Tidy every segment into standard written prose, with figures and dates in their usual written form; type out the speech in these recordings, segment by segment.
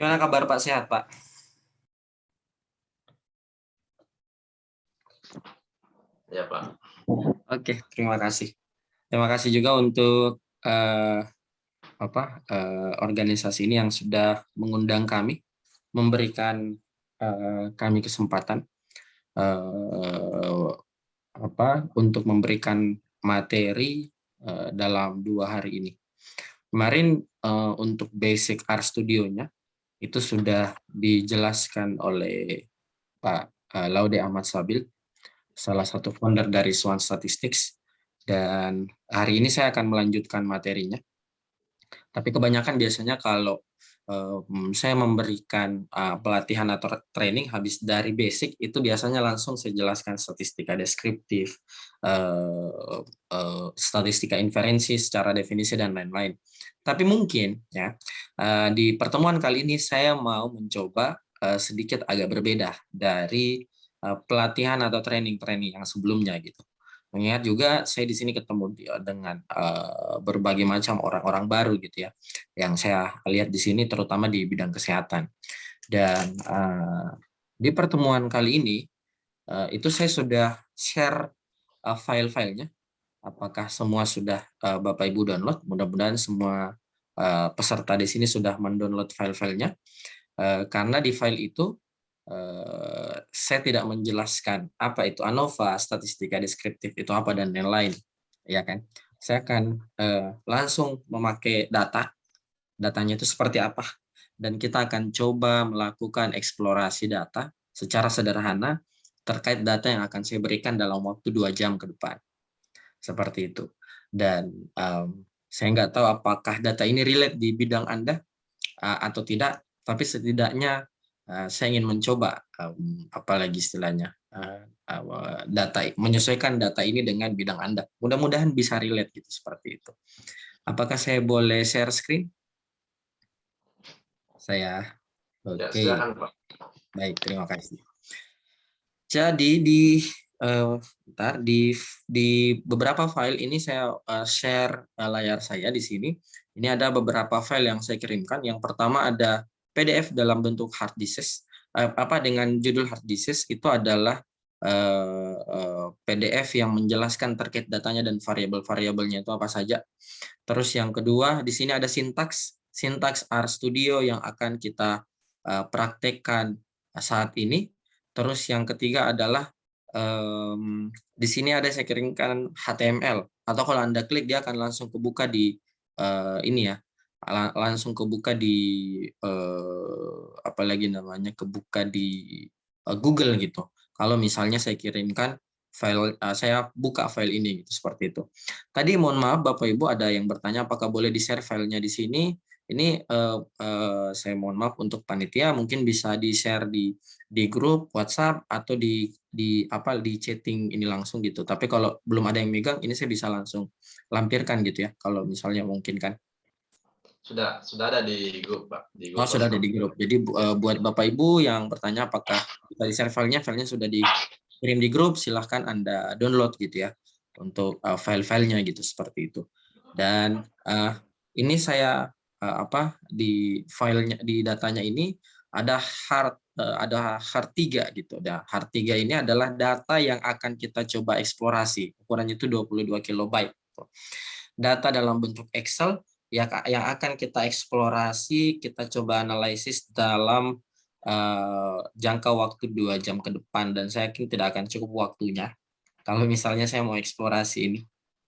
Gimana kabar Pak? Sehat Pak? Ya Pak. Oke, terima kasih. Terima kasih juga untuk organisasi ini yang sudah mengundang kami, memberikan kami kesempatan untuk memberikan materi dalam 2 hari ini. Kemarin untuk basic art studionya itu sudah dijelaskan oleh Pak Laude Ahmad Sabil, salah satu founder dari Swan Statistics, dan hari ini saya akan melanjutkan materinya. Tapi kebanyakan biasanya kalau saya memberikan pelatihan atau training habis dari basic, itu biasanya langsung saya jelaskan statistika deskriptif, statistika inferensi secara definisi, dan lain-lain. Tapi mungkin ya di pertemuan kali ini saya mau mencoba sedikit agak berbeda dari pelatihan atau training-training yang sebelumnya gitu. Mengingat juga saya di sini ketemu dengan berbagai macam orang-orang baru gitu ya, yang saya lihat di sini terutama di bidang kesehatan. Dan di pertemuan kali ini itu saya sudah share file-filenya. Apakah semua sudah Bapak Ibu download? Mudah-mudahan semua peserta di sini sudah mendownload file-filenya. Karena di file itu saya tidak menjelaskan apa itu ANOVA, statistika deskriptif itu apa, dan lain-lain, ya kan? Saya akan langsung memakai datanya itu seperti apa, dan kita akan coba melakukan eksplorasi data secara sederhana terkait data yang akan saya berikan dalam waktu 2 jam ke depan, seperti itu. Dan saya nggak tahu apakah data ini relate di bidang Anda atau tidak, tapi setidaknya saya ingin mencoba apalagi istilahnya menyesuaikan data ini dengan bidang Anda. Mudah-mudahan bisa relate gitu, seperti itu. Apakah saya boleh share screen? Saya Ya, oke. silakan Pak. Baik, terima kasih. Jadi di beberapa file ini saya share layar saya di sini. Ini ada beberapa file yang saya kirimkan. Yang pertama ada PDF dalam bentuk hard disk. Dengan judul hard disk itu adalah PDF yang menjelaskan terkait datanya dan variabel-variabelnya itu apa saja. Terus yang kedua di sini ada sintaks RStudio yang akan kita praktekkan saat ini. Terus yang ketiga adalah di sini ada saya kirimkan HTML, atau kalau Anda klik dia akan langsung kebuka di ini ya, langsung kebuka di kebuka di Google gitu. Kalau misalnya saya kirimkan file, saya buka file ini gitu, seperti itu. Tadi mohon maaf Bapak Ibu, ada yang bertanya apakah boleh di-share filenya di sini. Ini saya mohon maaf untuk panitia, mungkin bisa di-share di grup WhatsApp atau di chatting ini langsung gitu. Tapi kalau belum ada yang megang, ini saya bisa langsung lampirkan gitu ya, kalau misalnya mungkin kan. Sudah ada di grup Pak, di Oh, grup sudah ada WhatsApp. di grup. Jadi buat Bapak Ibu yang bertanya apakah bisa di-share filenya sudah dikirim di grup, silahkan Anda download gitu ya untuk file-filenya gitu, seperti itu. Dan ini saya di filenya, di datanya ini ada hard 3 gitu. Dan hard 3 ini adalah data yang akan kita coba eksplorasi. Ukurannya itu 22 kilobyte. Data dalam bentuk Excel ya, yang akan kita eksplorasi, kita coba analisis dalam jangka waktu 2 jam ke depan, dan saya yakin tidak akan cukup waktunya kalau misalnya saya mau eksplorasi ini,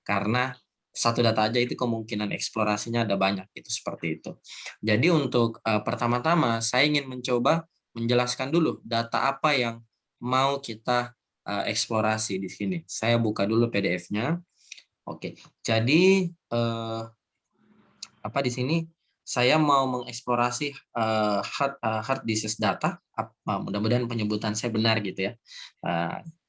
karena satu data aja itu kemungkinan eksplorasinya ada banyak, itu seperti itu. Jadi untuk pertama-tama saya ingin mencoba menjelaskan dulu data apa yang mau kita eksplorasi di sini. Saya buka dulu PDF-nya. Oke, jadi di sini saya mau mengeksplorasi hard disk data. Mudah-mudahan penyebutan saya benar gitu ya.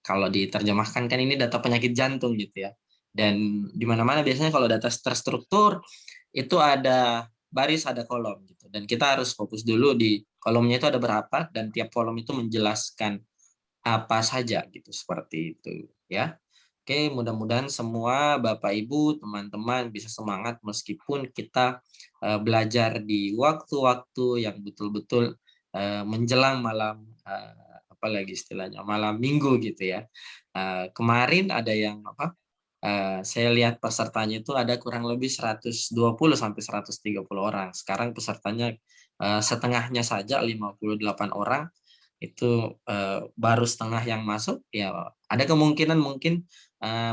Kalau diterjemahkan kan ini data penyakit jantung gitu ya. Dan di mana-mana biasanya kalau data terstruktur itu ada baris, ada kolom gitu. Dan kita harus fokus dulu di kolomnya itu ada berapa, dan tiap kolom itu menjelaskan apa saja gitu, seperti itu ya. Oke, mudah-mudahan semua Bapak Ibu, teman-teman bisa semangat meskipun kita belajar di waktu-waktu yang betul-betul menjelang malam apa lagi istilahnya malam Minggu gitu ya. Kemarin ada yang apa? Saya lihat pesertanya itu ada kurang lebih 120 sampai 130 orang. Sekarang pesertanya setengahnya saja 58 orang itu baru setengah yang masuk ya ada kemungkinan mungkin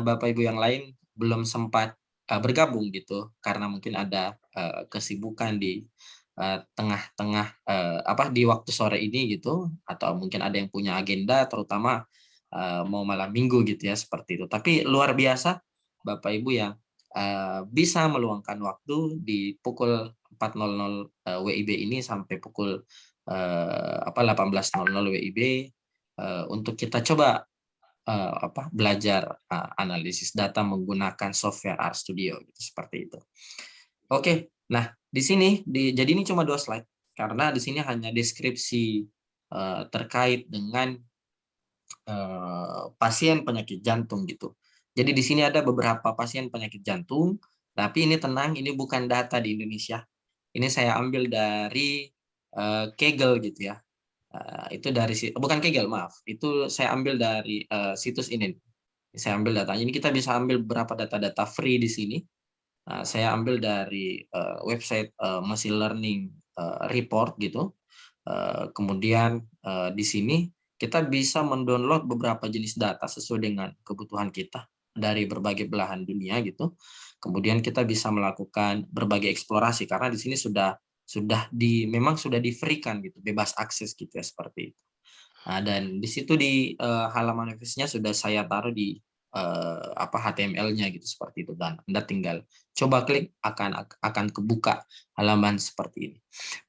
Bapak Ibu yang lain belum sempat bergabung gitu karena mungkin ada kesibukan di tengah-tengah apa di waktu sore ini gitu atau mungkin ada yang punya agenda terutama mau malam minggu gitu ya seperti itu. Tapi luar biasa Bapak Ibu yang bisa meluangkan waktu di pukul 4.00 WIB ini sampai pukul apa 18.00 WIB untuk kita coba belajar analisis data menggunakan software RStudio gitu, seperti itu. Oke, nah di sini jadi ini cuma 2 slide karena di sini hanya deskripsi terkait dengan pasien penyakit jantung gitu. Jadi di sini ada beberapa pasien penyakit jantung, tapi ini tenang, ini bukan data di Indonesia. Ini saya ambil dari Kaggle gitu ya. Itu dari bukan Kaggle, maaf. Itu saya ambil dari situs ini. Saya ambil datanya. Ini kita bisa ambil beberapa data-data free di sini. Saya ambil dari website machine learning report gitu. Kemudian di sini kita bisa mendownload beberapa jenis data sesuai dengan kebutuhan kita dari berbagai belahan dunia gitu. Kemudian kita bisa melakukan berbagai eksplorasi karena di sini memang sudah di-free-kan gitu, bebas akses gitu ya seperti itu. Nah, dan di situ di halaman website-nya sudah saya taruh di apa HTML-nya gitu seperti itu dan Anda tinggal coba klik akan kebuka halaman seperti ini.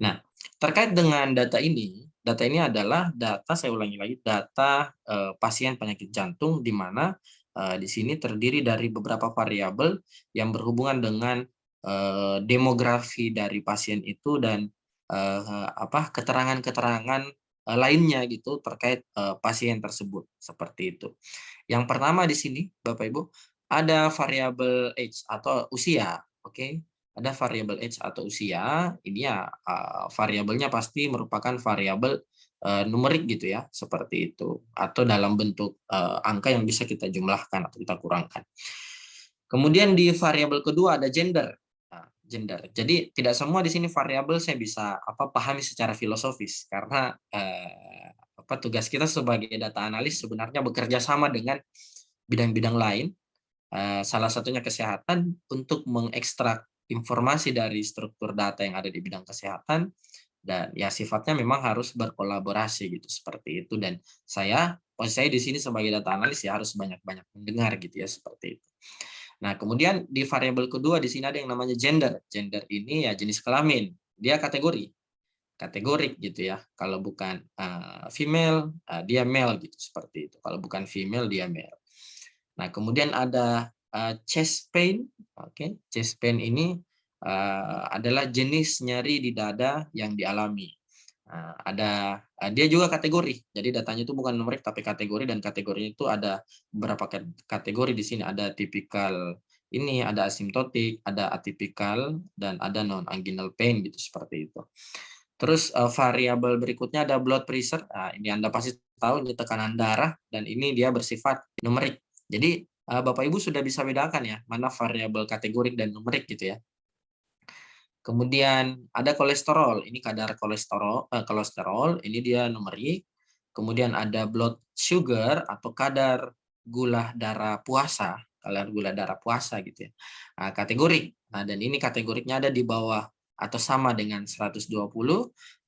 Nah, terkait dengan data ini adalah data saya ulangi lagi data pasien penyakit jantung di mana di sini terdiri dari beberapa variabel yang berhubungan dengan demografi dari pasien itu dan apa keterangan-keterangan lainnya gitu terkait pasien tersebut seperti itu. Yang pertama di sini Bapak Ibu ada variabel age atau usia, oke? Ada variabel age atau usia, ini ya variabelnya pasti merupakan variabel numerik gitu ya, seperti itu atau dalam bentuk angka yang bisa kita jumlahkan atau kita kurangkan. Kemudian di variabel kedua ada gender. Nah, gender. Jadi tidak semua di sini variabel saya bisa pahami secara filosofis karena tugas kita sebagai data analis sebenarnya bekerja sama dengan bidang-bidang lain. Salah satunya kesehatan untuk mengekstrak informasi dari struktur data yang ada di bidang kesehatan dan ya sifatnya memang harus berkolaborasi gitu seperti itu dan posisi saya di sini sebagai data analis ya harus banyak-banyak mendengar gitu ya seperti itu. Nah, kemudian di variabel kedua di sini ada yang namanya gender. Gender ini ya jenis kelamin. Dia kategorik gitu ya. Kalau bukan female, dia male gitu seperti itu. Kalau bukan female, dia male. Nah, kemudian ada chest pain. Oke, chest pain ini adalah jenis nyeri di dada yang dialami. Dia juga kategori. Jadi datanya itu bukan numerik tapi kategori dan kategorinya itu ada beberapa kategori di sini. Ada tipikal ini, ada asimptotik, ada atipikal dan ada non anginal pain gitu seperti itu. Terus variabel berikutnya ada blood pressure. Nah, ini Anda pasti tahu ini tekanan darah dan ini dia bersifat numerik. Jadi Bapak Ibu sudah bisa bedakan ya mana variabel kategorik dan numerik gitu ya. Kemudian ada kolesterol, ini kadar kolesterol, ini dia numerik. Kemudian ada blood sugar atau kadar gula darah puasa, gitu ya. Nah, kategorik. Nah, dan ini kategoriknya ada di bawah atau sama dengan 120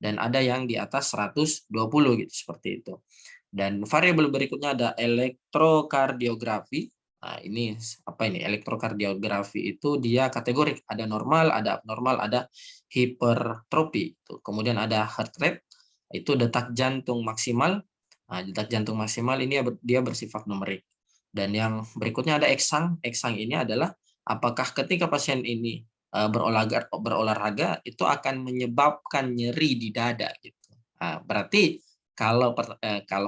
dan ada yang di atas 120 gitu seperti itu. Dan variabel berikutnya ada elektrokardiografi. Nah, ini apa ini? Elektrokardiografi itu dia kategorik, ada normal, ada abnormal, ada hipertrofi. Kemudian ada heart rate, itu detak jantung maksimal. Nah, detak jantung maksimal ini dia bersifat numerik. Dan yang berikutnya ada eksang. Eksang ini adalah apakah ketika pasien ini berolahraga itu akan menyebabkan nyeri di dada gitu. Nah, berarti kalau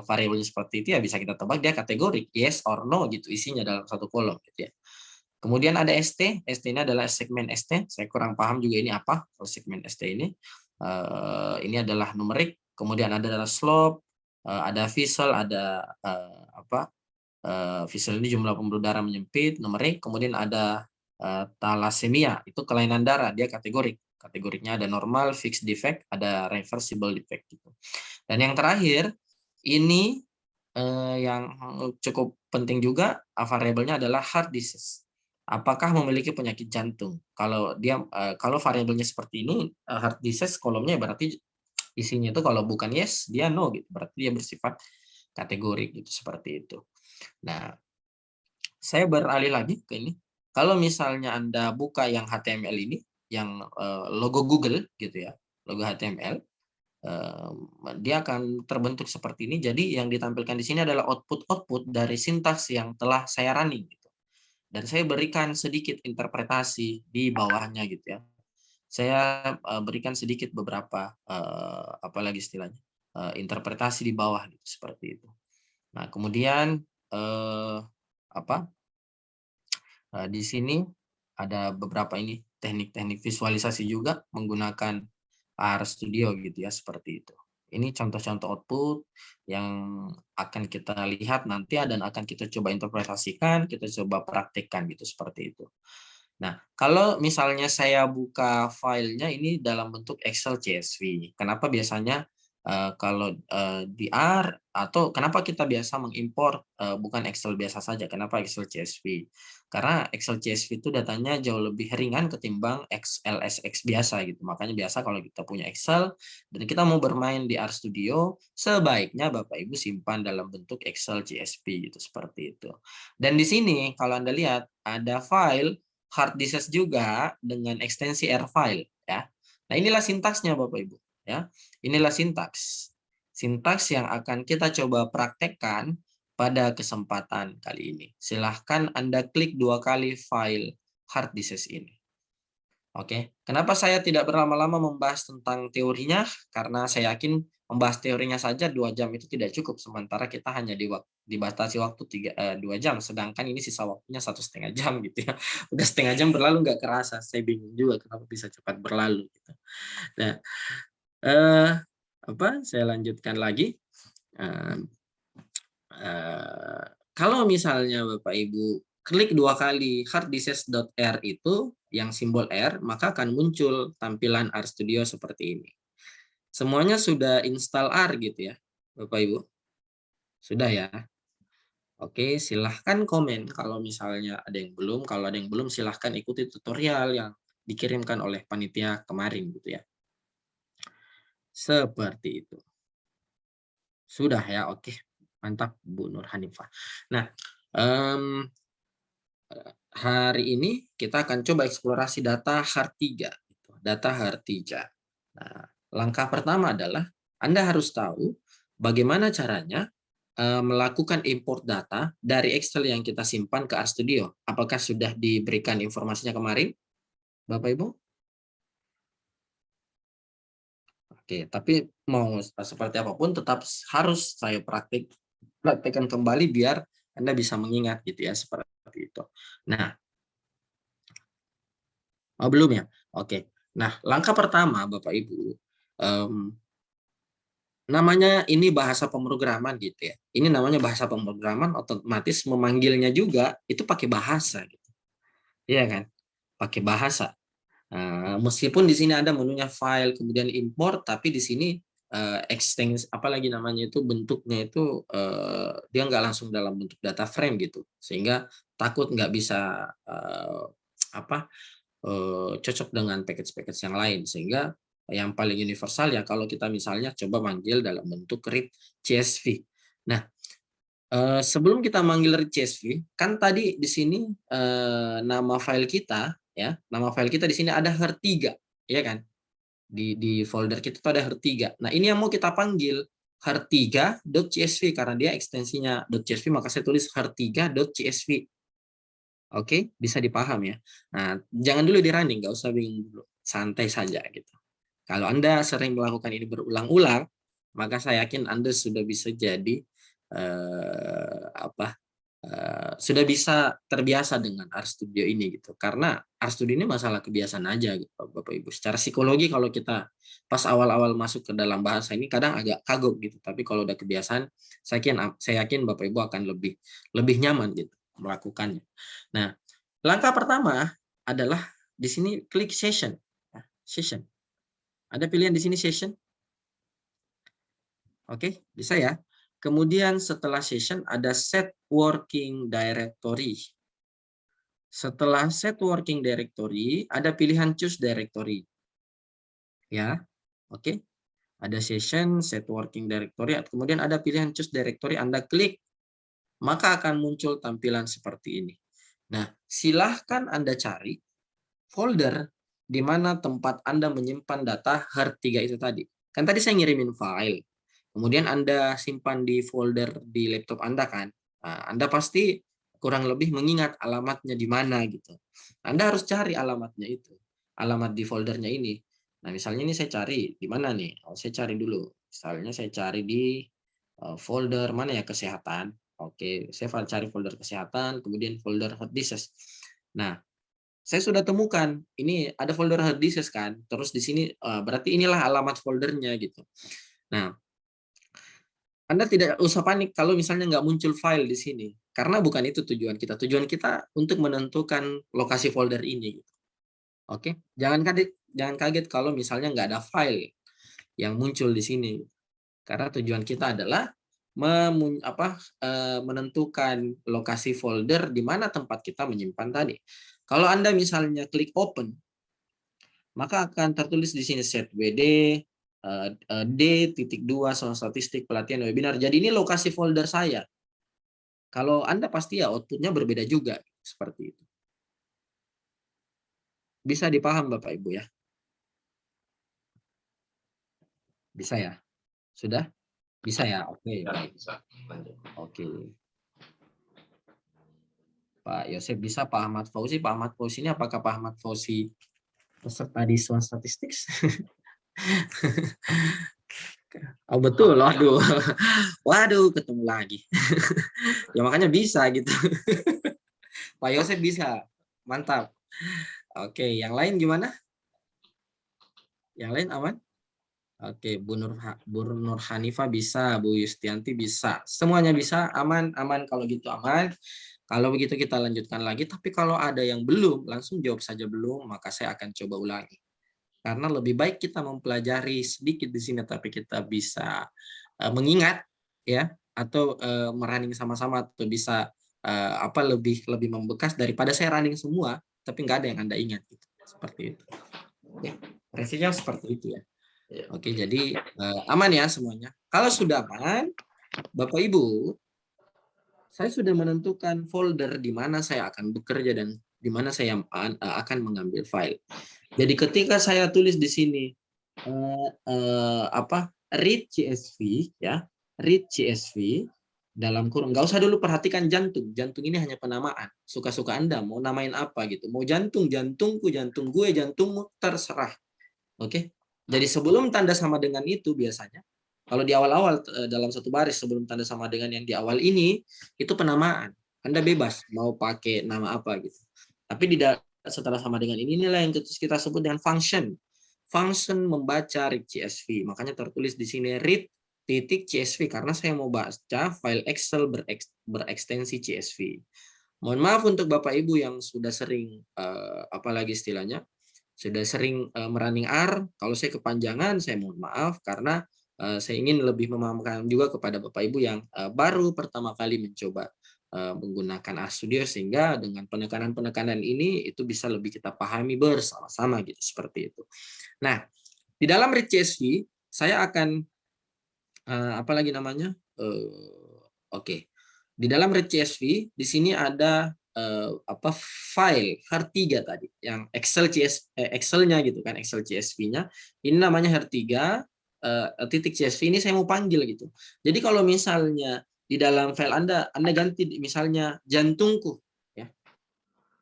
variabelnya seperti itu ya bisa kita tebak dia kategorik yes or no gitu isinya dalam satu kolom gitu ya. Kemudian ada ST, ST ini adalah segmen ST. Saya kurang paham juga ini apa kalau segmen ST ini. Ini adalah numerik. Kemudian ada adalah slope, ada visual, ada apa? Visual ini jumlah pembuluh darah menyempit, numerik. Kemudian ada thalassemia, itu kelainan darah, dia kategorik. Kategoriknya ada normal, fixed defect, ada reversible defect gitu. Dan yang terakhir ini yang cukup penting juga variabelnya adalah heart disease. Apakah memiliki penyakit jantung? Kalau variabelnya seperti ini heart disease kolomnya berarti isinya itu kalau bukan yes dia no gitu. Berarti dia bersifat kategorik gitu seperti itu. Nah, saya beralih lagi ke ini. Kalau misalnya Anda buka yang HTML ini, yang logo Google gitu ya, logo HTML, dia akan terbentuk seperti ini. Jadi yang ditampilkan di sini adalah output dari sintaks yang telah saya running gitu. Dan saya berikan sedikit interpretasi di bawahnya gitu ya. Saya berikan sedikit beberapa apalagi istilahnya interpretasi di bawah gitu seperti itu. Nah, kemudian apa? Di sini ada beberapa ini teknik-teknik visualisasi juga menggunakan RStudio gitu ya seperti itu. Ini contoh-contoh output yang akan kita lihat nanti dan akan kita coba interpretasikan, kita coba praktekkan gitu seperti itu. Nah, kalau misalnya saya buka filenya ini dalam bentuk Excel CSV, kenapa biasanya kalau di R atau kenapa kita biasa mengimpor bukan Excel biasa saja, kenapa Excel CSV? Karena Excel CSV itu datanya jauh lebih ringan ketimbang XLSX biasa gitu. Makanya biasa kalau kita punya Excel dan kita mau bermain di RStudio, sebaiknya Bapak Ibu simpan dalam bentuk Excel CSV gitu seperti itu. Dan di sini kalau Anda lihat ada file hard disk juga dengan ekstensi R file ya. Nah, inilah sintaksnya Bapak Ibu ya. Inilah sintaks. Sintaks yang akan kita coba praktekkan pada kesempatan kali ini. Silahkan Anda klik 2 kali file hard disk ini. Oke, kenapa saya tidak berlama-lama membahas tentang teorinya? Karena saya yakin membahas teorinya saja 2 jam itu tidak cukup, sementara kita hanya dibatasi waktu 2 jam, sedangkan ini sisa waktunya 1,5 jam gitu ya. Udah setengah jam berlalu nggak kerasa, saya bingung juga kenapa bisa cepat berlalu. Gitu. Nah, saya lanjutkan lagi. Kalau misalnya Bapak Ibu klik 2 kali harddisk.r itu yang simbol R, maka akan muncul tampilan RStudio seperti ini. Semuanya sudah install R gitu ya, Bapak Ibu? Sudah ya? Oke, silahkan komen kalau misalnya ada yang belum. Kalau ada yang belum, silahkan ikuti tutorial yang dikirimkan oleh panitia kemarin gitu ya. Seperti itu. Sudah ya, oke. Mantap Bu Nur Hanifah. Nah, hari ini kita akan coba eksplorasi data HAR3. Data HAR3. Nah, langkah pertama adalah Anda harus tahu bagaimana caranya melakukan import data dari Excel yang kita simpan ke RStudio. Apakah sudah diberikan informasinya kemarin, Bapak Ibu? Oke, tapi mau seperti apapun tetap harus saya praktekkan kembali biar Anda bisa mengingat gitu ya seperti itu. Nah, belum ya? Oke. Nah, langkah pertama Bapak Ibu, namanya ini bahasa pemrograman gitu ya. Ini namanya bahasa pemrograman, otomatis memanggilnya juga itu pakai bahasa gitu. Iya kan? Pakai bahasa. Meskipun di sini ada menunya file kemudian import, tapi di sini extends apalagi namanya itu bentuknya itu dia nggak langsung dalam bentuk data frame gitu, sehingga takut nggak bisa cocok dengan package-package yang lain, sehingga yang paling universal ya kalau kita misalnya coba manggil dalam bentuk read CSV. Nah, sebelum kita manggil read CSV, kan tadi di sini nama file kita ya, nama file kita di sini ada HER3, ya kan? Di folder kita tuh ada HER3. Nah, ini yang mau kita panggil HER3.csv karena dia ekstensinya .csv, maka saya tulis HER3.csv. Oke, bisa dipaham ya. Nah, jangan dulu di running, nggak usah bingung dulu. Santai saja gitu. Kalau Anda sering melakukan ini berulang-ulang, maka saya yakin Anda sudah bisa jadi sudah bisa terbiasa dengan RStudio ini gitu. Karena RStudio ini masalah kebiasaan aja gitu, Bapak Ibu. Secara psikologi kalau kita pas awal-awal masuk ke dalam bahasa ini kadang agak kagok gitu. Tapi kalau udah kebiasaan, saya yakin Bapak Ibu akan lebih nyaman gitu melakukannya. Nah, langkah pertama adalah di sini klik session. Session. Ada pilihan di sini session. Oke, bisa ya. Kemudian setelah session ada set working directory. Setelah set working directory ada pilihan choose directory. Ya. Oke. Ada session, set working directory, kemudian ada pilihan choose directory, Anda klik, maka akan muncul tampilan seperti ini. Nah, silahkan Anda cari folder di mana tempat Anda menyimpan data HER3 itu tadi. Kan tadi saya ngirimin file. Kemudian Anda simpan di folder di laptop Anda kan. Nah, Anda pasti kurang lebih mengingat alamatnya di mana gitu. Anda harus cari alamatnya itu. Alamat di foldernya ini. Nah, misalnya ini saya cari di mana nih? Oh, saya cari dulu. Misalnya saya cari di folder mana ya, kesehatan. Oke, saya cari folder kesehatan, kemudian folder hard disk. Nah, saya sudah temukan ini ada folder hard disk kan, terus di sini berarti inilah alamat foldernya gitu. Nah, Anda tidak usah panik kalau misalnya nggak muncul file di sini, karena bukan itu tujuan kita. Tujuan kita untuk menentukan lokasi folder ini. Oke, jangan kaget kalau misalnya nggak ada file yang muncul di sini, karena tujuan kita adalah menentukan lokasi folder di mana tempat kita menyimpan tadi. Kalau Anda misalnya klik open, maka akan tertulis di sini set WD D.2 soal statistik pelatihan webinar. Jadi ini lokasi folder saya. Kalau Anda pasti ya outputnya berbeda juga seperti itu. Bisa dipaham Bapak Ibu ya? Bisa ya? Sudah? Bisa ya? Oke, baik. Bisa. Lanjut. Oke. Pak Yosef bisa, Pak Ahmad Fauzi. Pak Ahmad Fauzi ini apakah Pak Ahmad Fauzi peserta di Swan Statistics? Oh betul, waduh, waduh ketemu lagi. Ya makanya bisa gitu. Pak Yosef bisa, mantap. Oke, yang lain gimana? Yang lain aman? Oke, Bu Nur Hanifah bisa, Bu Yustianti bisa, semuanya bisa, aman, aman kalau gitu aman. Kalau begitu kita lanjutkan lagi, tapi kalau ada yang belum, langsung jawab saja belum, maka saya akan coba ulangi. Karena lebih baik kita mempelajari sedikit di sini, tapi kita bisa mengingat, ya, atau merunning sama-sama, atau bisa lebih membekas daripada saya running semua, tapi nggak ada yang Anda ingat, gitu. Seperti itu. Ya, prinsipnya seperti itu ya. Oke, jadi aman ya semuanya. Kalau sudah aman, Bapak Ibu, saya sudah menentukan folder di mana saya akan bekerja dan di mana saya akan mengambil file. Jadi ketika saya tulis di sini read CSV ya, read CSV dalam kurung, nggak usah dulu perhatikan jantung. Jantung ini hanya penamaan. Suka-suka Anda mau namain apa gitu. Mau jantung, jantungku, jantung gue, jantungmu, terserah. Oke. Jadi sebelum tanda sama dengan itu biasanya, kalau di awal-awal dalam satu baris sebelum tanda sama dengan yang di awal ini, itu penamaan. Anda bebas mau pakai nama apa gitu. Tapi setelah sama dengan ini, inilah yang kita sebut dengan function. Function membaca read CSV. Makanya tertulis di sini read titik CSV karena saya mau baca file Excel berekstensi CSV. Mohon maaf untuk Bapak Ibu yang sudah sering apalagi istilahnya sudah sering merunning R, kalau saya kepanjangan, saya mohon maaf karena saya ingin lebih memahamkan juga kepada Bapak Ibu yang baru pertama kali mencoba menggunakan RStudio sehingga dengan penekanan-penekanan ini itu bisa lebih kita pahami bersama-sama gitu seperti itu. Nah, di dalam read CSV saya akan apalagi namanya? Oke. Di dalam read CSV di sini ada file HER3 tadi yang Excelnya gitu kan, Excel CSV-nya ini namanya HER3 titik CSV, ini saya mau panggil gitu. Jadi kalau misalnya di dalam file Anda ganti misalnya jantungku ya,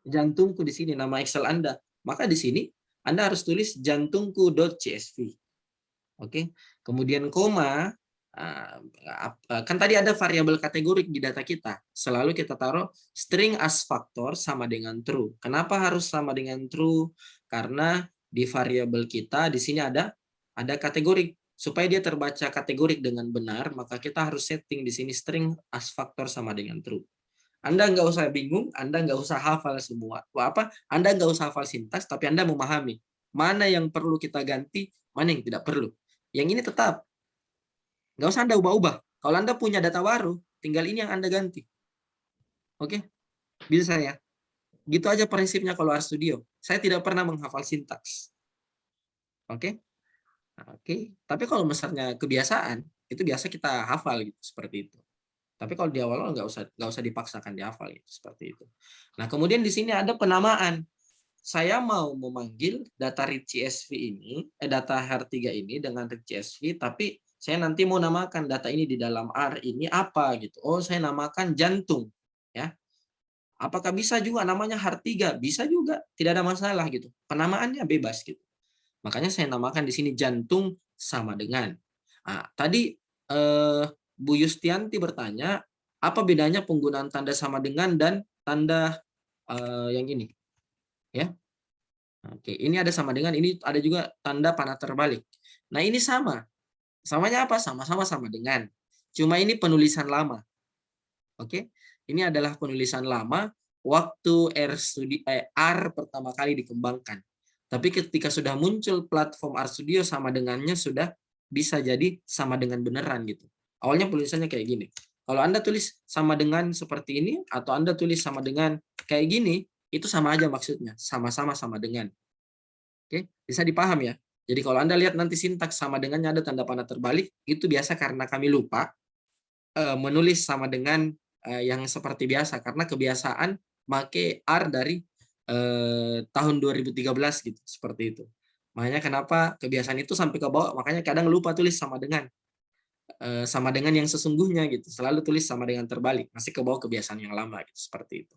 jantungku di sini nama Excel Anda, maka di sini Anda harus tulis jantungku.csv. Oke, kemudian koma, Kan tadi ada variabel kategorik di data kita. Selalu kita taruh string as faktor sama dengan true. Kenapa harus sama dengan true? Karena di variabel kita di sini ada kategorik. Supaya dia terbaca kategorik dengan benar, maka kita harus setting di sini string as faktor sama dengan true. Anda nggak usah bingung, Anda nggak usah hafal semua. Anda nggak usah hafal sintaks, tapi Anda memahami mana yang perlu kita ganti, mana yang tidak perlu. Yang ini tetap. Nggak usah Anda ubah-ubah. Kalau Anda punya data baru, tinggal ini yang Anda ganti. Oke? Bisa ya? Gitu aja prinsipnya kalau RStudio. Saya tidak pernah menghafal sintaks. Oke? Oke. Tapi kalau misalnya kebiasaan, itu biasa kita hafal gitu, seperti itu. Tapi kalau di awal nggak usah dipaksakan dihafal gitu, seperti itu. Nah, kemudian di sini ada penamaan. Saya mau memanggil data read CSV ini, data HR3 ini dengan read CSV, tapi saya nanti mau namakan data ini di dalam R ini apa gitu. Oh, saya namakan jantung, ya. Apakah bisa juga namanya HR3? Bisa juga, tidak ada masalah gitu. Penamaannya bebas gitu. Makanya saya namakan di sini jantung sama dengan. Nah, tadi Bu Yustianti bertanya, apa bedanya penggunaan tanda sama dengan dan tanda yang ini? Ya. Oke, ini ada sama dengan, ini ada juga tanda panah terbalik. Nah, ini sama. Samanya apa? Sama-sama sama dengan. Cuma ini penulisan lama. Oke. Ini adalah penulisan lama waktu R pertama kali dikembangkan. Tapi ketika sudah muncul platform RStudio sama dengannya sudah bisa jadi sama dengan beneran gitu. Awalnya penulisannya kayak gini. Kalau Anda tulis sama dengan seperti ini atau Anda tulis sama dengan kayak gini, itu sama aja maksudnya, sama-sama sama dengan. Oke, bisa dipaham ya. Jadi kalau Anda lihat nanti sintaks sama dengannya ada tanda panah terbalik, itu biasa karena kami lupa menulis sama dengan yang seperti biasa karena kebiasaan make R dari tahun 2013 gitu, seperti itu. Makanya kenapa kebiasaan itu sampai ke bawah, makanya kadang lupa tulis sama dengan yang sesungguhnya gitu. Selalu tulis sama dengan terbalik, masih ke bawah kebiasaan yang lama gitu, seperti itu.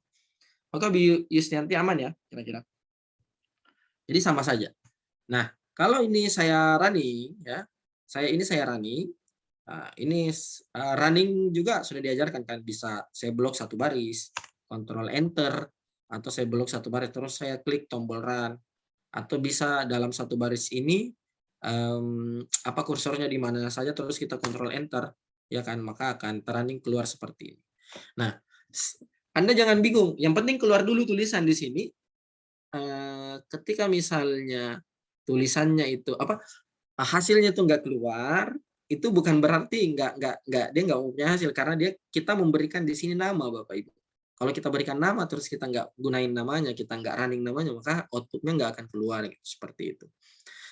Oke, Bu Yusnianti aman ya kira-kira. Jadi sama saja. Nah, kalau ini saya running ya, saya running. Nah, ini running juga sudah diajarkan kan, bisa saya blok satu baris, Ctrl Enter, atau saya blok satu baris terus saya klik tombol run, atau bisa dalam satu baris ini apa kursornya di mana saja terus kita Ctrl Enter, ya kan, maka akan running keluar seperti ini. Nah, Anda jangan bingung, yang penting keluar dulu tulisan di sini. Ketika misalnya tulisannya itu hasilnya itu nggak keluar, itu bukan berarti dia nggak punya hasil karena kita memberikan di sini nama Bapak Ibu. Kalau kita berikan nama terus kita nggak gunain namanya, kita nggak running namanya, maka outputnya nggak akan keluar gitu, seperti itu.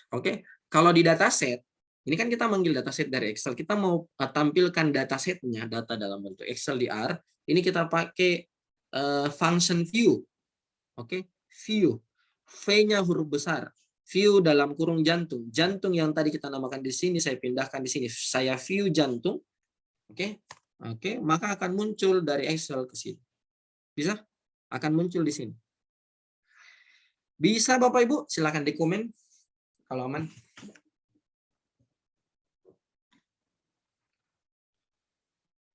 Oke, kalau di dataset ini kan kita manggil dataset dari Excel, kita mau tampilkan datasetnya, data dalam bentuk Excel di R, ini kita pakai function view. Oke, view. V-nya huruf besar. View dalam kurung jantung. Jantung yang tadi kita namakan di sini, saya pindahkan di sini. Saya view jantung. Oke. Oke, maka akan muncul dari Excel ke sini. Bisa? Akan muncul di sini. Bisa Bapak Ibu? Silakan di komen kalau aman.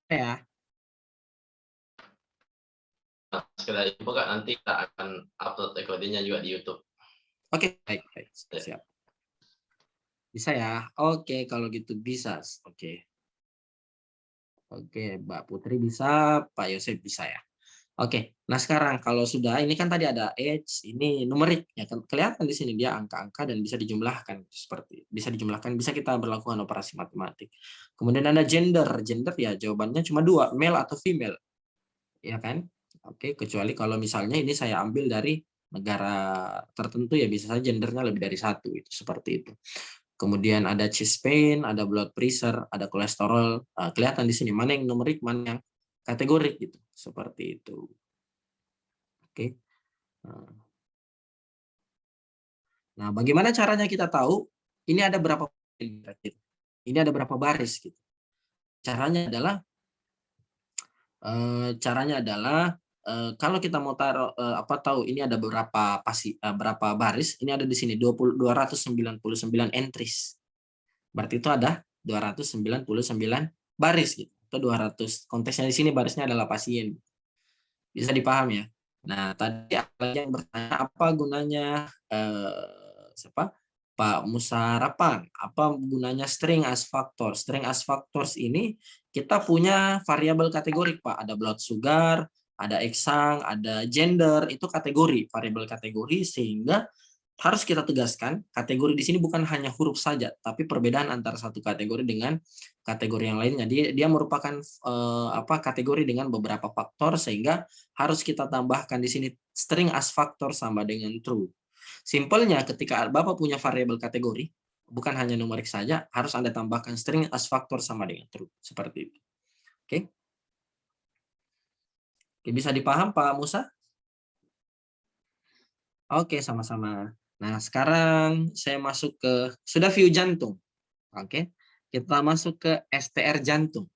Ya. Sekedar info Kak, nanti kita akan upload recordingnya juga di YouTube. Oke, baik. Siap. Bisa ya? Oke, kalau gitu bisa. Oke. Oke, Mbak Putri bisa, Pak Yosef bisa ya. Oke, nah sekarang kalau sudah, ini kan tadi ada age, ini numerik, ya kan kelihatan di sini dia angka-angka dan bisa dijumlahkan bisa dijumlahkan, bisa kita berlakukan operasi matematik. Kemudian ada gender ya jawabannya cuma 2, male atau female, ya kan? Oke, kecuali kalau misalnya ini saya ambil dari negara tertentu ya bisa saja gendernya lebih dari 1 itu seperti itu. Kemudian ada chest pain, ada blood pressure, ada kolesterol, kelihatan di sini mana yang numerik, mana yang kategorik gitu, seperti itu. Oke. Nah, bagaimana caranya kita tahu ini ada berapa ini ada berapa baris gitu. Caranya adalah kalau kita mau taruh tahu ini ada berapa baris, ini ada di sini 299 entries. Berarti itu ada 299 baris gitu. Atau 200. Konteksnya di sini barisnya adalah pasien. Bisa dipahami ya. Nah, tadi ada yang bertanya apa gunanya siapa? Pak Musarapan, apa gunanya string as factor? String as factors ini kita punya variabel kategorik, Pak. Ada blood sugar, ada eksang, ada gender, itu kategori, variabel kategori, sehingga harus kita tegaskan kategori di sini bukan hanya huruf saja, tapi perbedaan antara satu kategori dengan kategori yang lainnya. Dia merupakan kategori dengan beberapa faktor, sehingga harus kita tambahkan di sini string as factor sama dengan true. Simpelnya ketika Bapak punya variabel kategori, bukan hanya numerik saja, harus Anda tambahkan string as factor sama dengan true. Seperti itu. Oke. Oke, bisa dipaham Pak Musa? Oke, sama-sama. Nah, sekarang saya masuk ke, sudah view jantung. Oke, kita masuk ke STR jantung.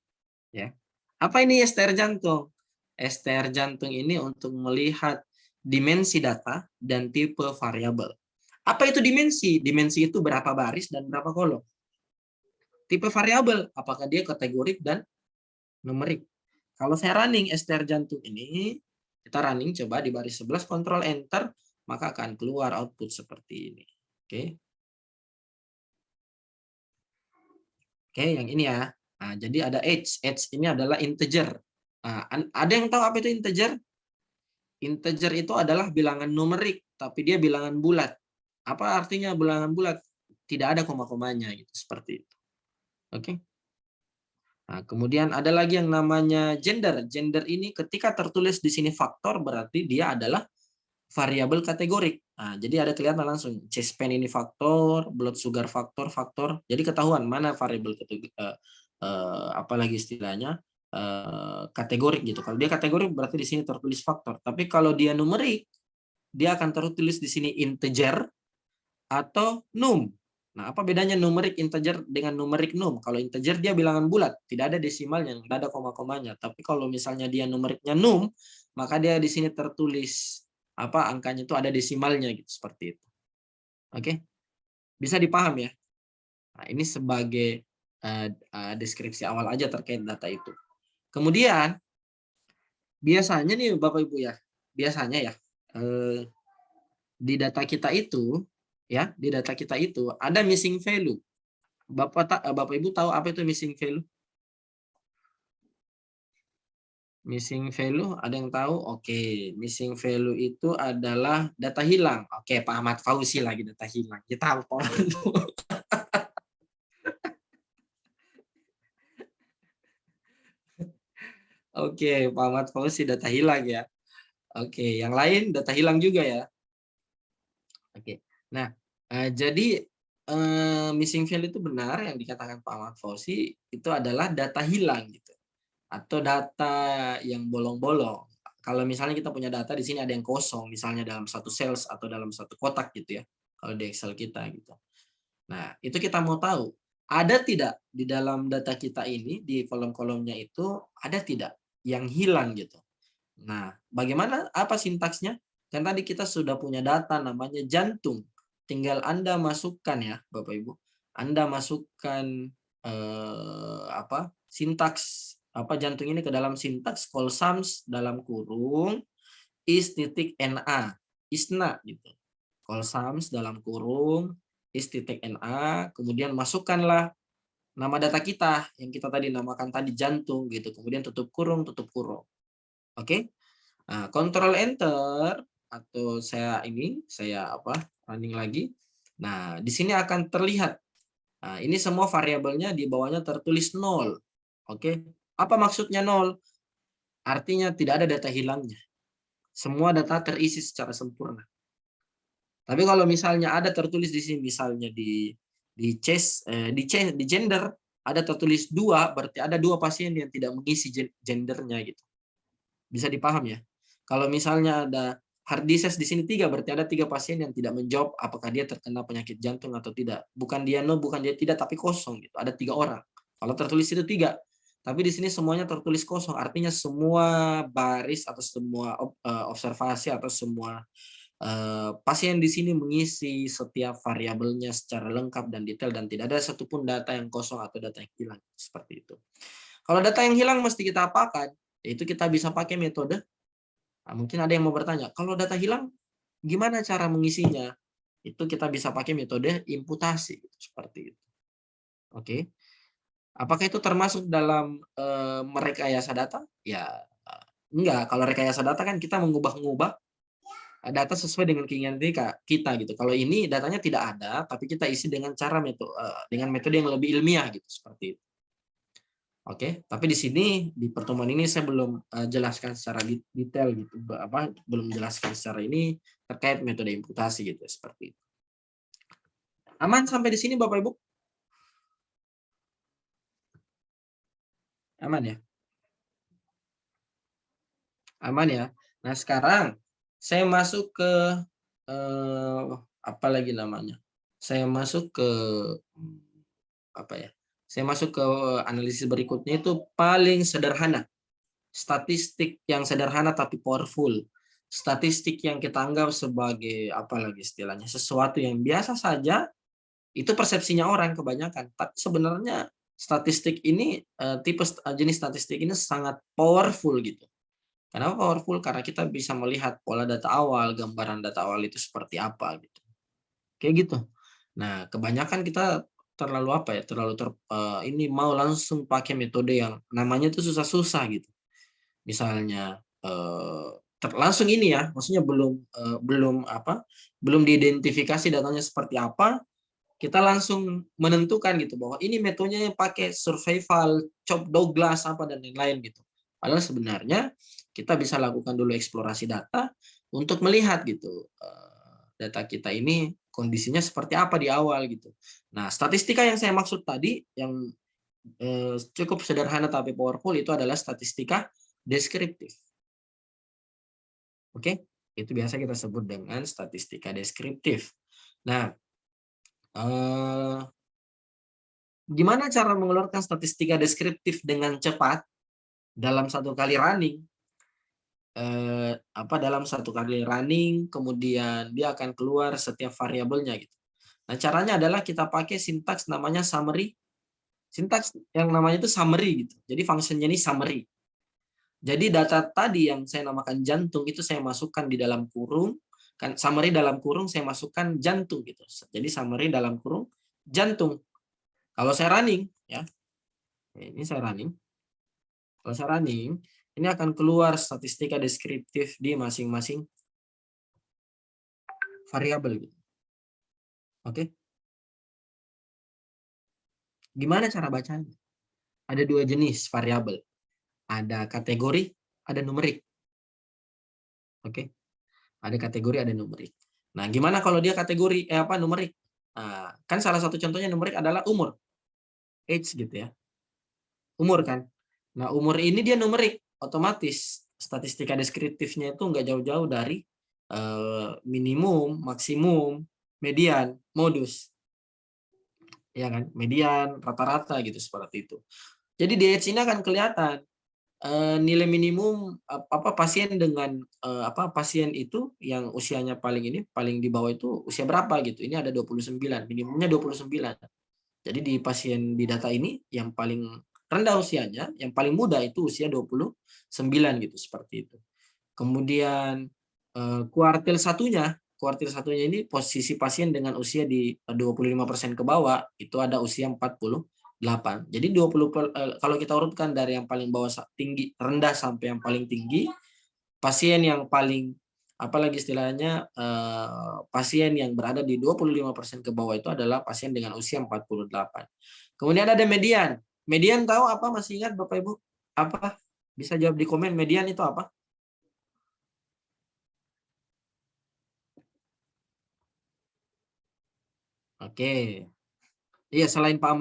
Ya. Apa ini STR jantung? STR jantung ini untuk melihat dimensi data dan tipe variabel. Apa itu dimensi? Dimensi itu berapa baris dan berapa kolom. Tipe variabel, apakah dia kategorik dan numerik. Kalau saya running STR jantung ini, kita running coba di baris 11, Ctrl Enter, maka akan keluar output seperti ini. Oke. Oke, yang ini ya. Nah, jadi ada age. Age ini adalah integer. Nah, ada yang tahu apa itu integer? Integer itu adalah bilangan numerik, tapi dia bilangan bulat. Apa artinya bilangan bulat? Tidak ada koma-komanya, gitu, seperti itu. Oke. Nah, kemudian ada lagi yang namanya gender. Gender ini ketika tertulis di sini faktor, berarti dia adalah variabel kategorik. Nah, jadi ada kelihatan langsung chest pain ini faktor, blood sugar faktor, faktor. Jadi ketahuan mana variabel apalagi istilahnya kategorik gitu. Kalau dia kategorik berarti di sini tertulis faktor. Tapi kalau dia numerik, dia akan tertulis di sini integer atau num. Nah, apa bedanya numerik integer dengan numerik num? Kalau integer dia bilangan bulat, tidak ada desimalnya, tidak ada koma-komanya. Tapi kalau misalnya dia numeriknya num, maka dia di sini tertulis apa angkanya itu ada desimalnya gitu, seperti itu. Oke. Bisa dipaham ya? Nah, ini sebagai deskripsi awal aja terkait data itu. Kemudian biasanya nih Bapak Ibu ya, biasanya ya di data kita itu ada missing value. Bapak Ibu tahu apa itu missing value? Missing value ada yang tahu? Oke, missing value itu adalah data hilang. Oke, Pak Ahmad Fauzi lagi data hilang. Kita apa? Oke, Pak Ahmad Fauzi data hilang ya. Oke, yang lain data hilang juga ya. Oke. Nah, jadi missing value itu benar yang dikatakan Pak Ahmad Fauzi itu adalah data hilang gitu. Atau data yang bolong-bolong. Kalau misalnya kita punya data di sini ada yang kosong, misalnya dalam satu cells atau dalam satu kotak gitu ya, kalau di Excel kita gitu. Nah, itu kita mau tahu, ada tidak di dalam data kita ini, di kolom-kolomnya itu, ada tidak yang hilang gitu. Nah, bagaimana, apa sintaksnya? Kan tadi kita sudah punya data namanya jantung. Tinggal Anda masukkan ya, Bapak Ibu. Anda masukkan sintaks jantung ini ke dalam sintaks call sums dalam kurung is.na isna gitu. Call sums dalam kurung is.na, kemudian masukkanlah nama data kita yang kita tadi namakan tadi jantung gitu, kemudian tutup kurung. Oke. Nah, Ctrl Enter atau saya running lagi. Nah, di sini akan terlihat. Nah, ini semua variabelnya di bawahnya tertulis 0. Oke. Apa maksudnya 0? Artinya tidak ada data hilangnya. Semua data terisi secara sempurna. Tapi kalau misalnya ada tertulis di sini misalnya di gender ada tertulis 2, berarti ada 2 pasien yang tidak mengisi gendernya gitu. Bisa dipaham ya? Kalau misalnya ada hard disease di sini 3, berarti ada 3 pasien yang tidak menjawab apakah dia terkena penyakit jantung atau tidak. Bukan dia bukan dia tidak, tapi kosong gitu. Ada 3 orang. Kalau tertulis itu 3, tapi di sini semuanya tertulis kosong. Artinya semua baris atau semua observasi atau semua pasien di sini mengisi setiap variabelnya secara lengkap dan detail dan tidak ada satupun data yang kosong atau data yang hilang seperti itu. Kalau data yang hilang mesti kita apakan? Yaitu kita bisa pakai metode. Nah, mungkin ada yang mau bertanya, kalau data hilang gimana cara mengisinya? Itu kita bisa pakai metode imputasi seperti itu. Oke. Apakah itu termasuk dalam merekayasa data? Ya enggak. Kalau rekayasa data kan kita mengubah-ubah data sesuai dengan keinginan kita gitu. Kalau ini datanya tidak ada, tapi kita isi dengan dengan metode yang lebih ilmiah gitu seperti itu. Oke, tapi di sini di pertemuan ini saya belum jelaskan secara detail gitu, belum jelaskan secara ini terkait metode imputasi gitu seperti itu. Aman sampai di sini Bapak Ibu? Aman ya? Aman ya. Nah sekarang saya masuk ke apa lagi namanya? Saya masuk ke apa ya? Saya masuk ke analisis berikutnya itu paling sederhana. Statistik yang sederhana tapi powerful. Statistik yang kita anggap sebagai apa lagi istilahnya? Sesuatu yang biasa saja, itu persepsinya orang kebanyakan. Tapi sebenarnya statistik ini jenis statistik ini sangat powerful gitu. Kenapa powerful? Karena kita bisa melihat pola data awal, gambaran data awal itu seperti apa gitu. Kayak gitu. Nah, kebanyakan kita terlalu apa ya? Ini mau langsung pakai metode yang namanya itu susah-susah gitu. Misalnya langsung ini ya, maksudnya belum diidentifikasi datanya seperti apa, kita langsung menentukan gitu bahwa ini metodenya yang pakai survival, Cobb Douglas apa dan lain-lain gitu. Padahal sebenarnya kita bisa lakukan dulu eksplorasi data untuk melihat gitu data kita ini kondisinya seperti apa di awal gitu. Nah, statistika yang saya maksud tadi yang cukup sederhana tapi powerful itu adalah statistika deskriptif. Oke, itu biasa kita sebut dengan statistika deskriptif. Nah, gimana cara mengeluarkan statistika deskriptif dengan cepat dalam satu kali running? Dalam satu kali running, kemudian dia akan keluar setiap variabelnya gitu. Nah, caranya adalah kita pakai sintaks namanya summary. Sintaks yang namanya itu summary gitu. Jadi fungsinya ini summary. Jadi data tadi yang saya namakan jantung itu saya masukkan di dalam kurung, kan summary dalam kurung saya masukkan jantung gitu. Jadi summary dalam kurung jantung. Kalau saya running ya. Ini saya running. Kalau saya running, ini akan keluar statistika deskriptif di masing-masing variabel gitu. Oke. Gimana cara bacanya? Ada dua jenis variabel. Ada kategori, ada numerik. Oke. Ada kategori, ada numerik. Nah, gimana kalau dia kategori numerik? Nah, kan salah satu contohnya numerik adalah umur. Age gitu ya. Umur kan. Nah, umur ini dia numerik, otomatis statistika deskriptifnya itu nggak jauh-jauh dari minimum, maksimum, median, modus. Ya kan? Median, rata-rata gitu seperti itu. Jadi di age ini akan kelihatan nilai minimum pasien dengan pasien itu yang usianya paling di bawah itu usia berapa gitu. Ini ada 29, minimumnya 29. Jadi di pasien di data ini yang paling rendah usianya, yang paling muda itu usia 29 gitu seperti itu. Kemudian kuartil satunya ini posisi pasien dengan usia di 25% ke bawah itu ada usia 48. Jadi kalau kita urutkan dari yang paling bawah tinggi rendah sampai yang paling tinggi, pasien yang paling apalagi istilahnya pasien yang berada di 25% ke bawah itu adalah pasien dengan usia 48. Kemudian ada median. Median tahu apa? Masih ingat Bapak Ibu? Apa? Bisa jawab di komen median itu apa? Oke. Iya, selain Pak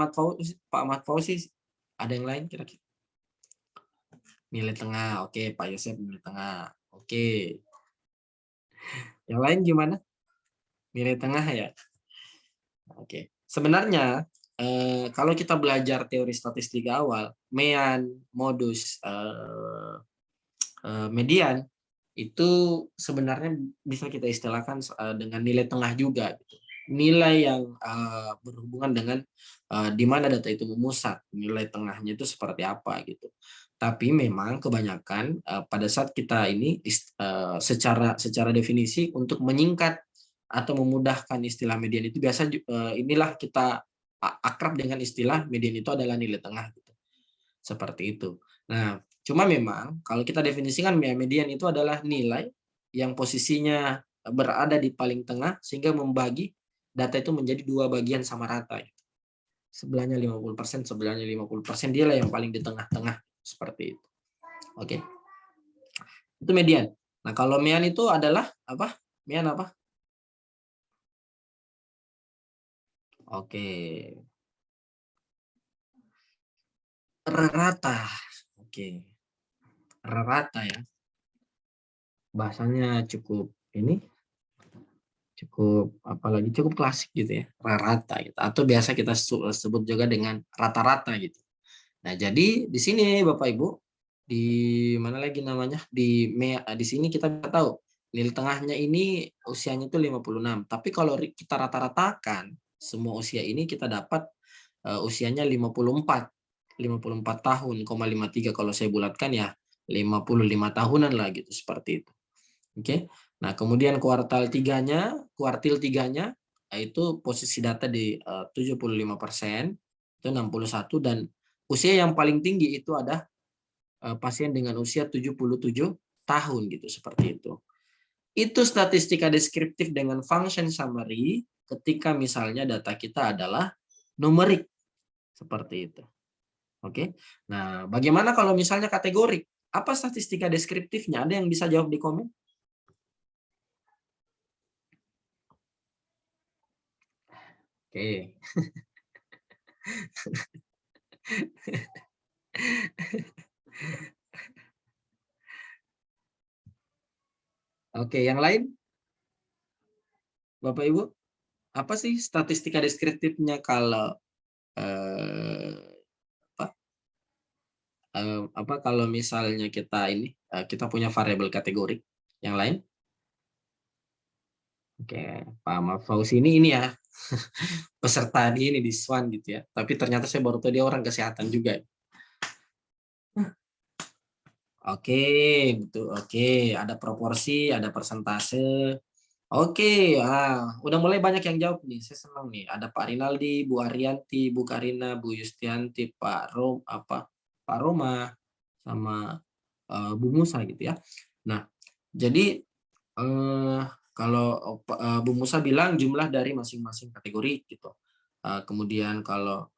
Ahmad Fauzi ada yang lain kira-kira? Nilai tengah. Oke, Pak Yosef nilai tengah. Oke. Yang lain gimana? Nilai tengah ya. Oke. Sebenarnya kalau kita belajar teori statistika awal, mean, modus, median, itu sebenarnya bisa kita istilahkan dengan nilai tengah juga gitu. Nilai yang berhubungan dengan di mana data itu memusat, nilai tengahnya itu seperti apa gitu. Tapi memang kebanyakan pada saat kita ini secara definisi untuk menyingkat atau memudahkan istilah median itu biasa inilah kita akrab dengan istilah median itu adalah nilai tengah gitu. Seperti itu. Nah, cuma memang kalau kita definisikan median itu adalah nilai yang posisinya berada di paling tengah sehingga membagi data itu menjadi dua bagian sama rata. Sebelahnya 50%, sebelahnya 50%, dialah yang paling di tengah-tengah seperti itu. Oke. Itu median. Nah, kalau mean itu adalah apa? Mean apa? Oke. Rata. Oke. Rata ya. Bahasanya cukup ini cukup apalagi cukup klasik gitu ya, rata gitu, atau biasa kita sebut juga dengan rata-rata gitu. Nah, jadi di sini Bapak Ibu, di mana lagi namanya, di sini kita tahu nilai tengahnya ini usianya itu 56, tapi kalau kita rata-ratakan semua usia ini kita dapat usianya 54 tahun, 53 kalau saya bulatkan ya 55 tahunan lah gitu, seperti itu. Oke. Nah, kemudian kuartil tiganya itu posisi data di 75%, itu 61, dan usia yang paling tinggi itu ada pasien dengan usia 77 tahun gitu, seperti itu. Itu statistika deskriptif dengan function summary ketika misalnya data kita adalah numerik seperti itu. Oke. Nah, bagaimana kalau misalnya kategorik? Apa statistika deskriptifnya? Ada yang bisa jawab di komen? Oke. Oke, yang lain? Bapak Ibu, apa sih statistika deskriptifnya kalau eh, apa, kalau misalnya kita ini kita punya variabel kategori? Yang lain? Oke, Pak Mafauzi ini ya peserta di SWAN gitu ya. Tapi ternyata saya baru tahu dia orang kesehatan juga. Oke, betul. Oke, ada proporsi, ada persentase. Oke, udah mulai banyak yang jawab nih. Saya senang nih. Ada Pak Rinaldi, Bu Arianti, Bu Karina, Bu Yustianti, Pak Roma, sama Bu Musa gitu ya. Nah, jadi kalau Bu Musa bilang jumlah dari masing-masing kategori gitu. Kemudian kalau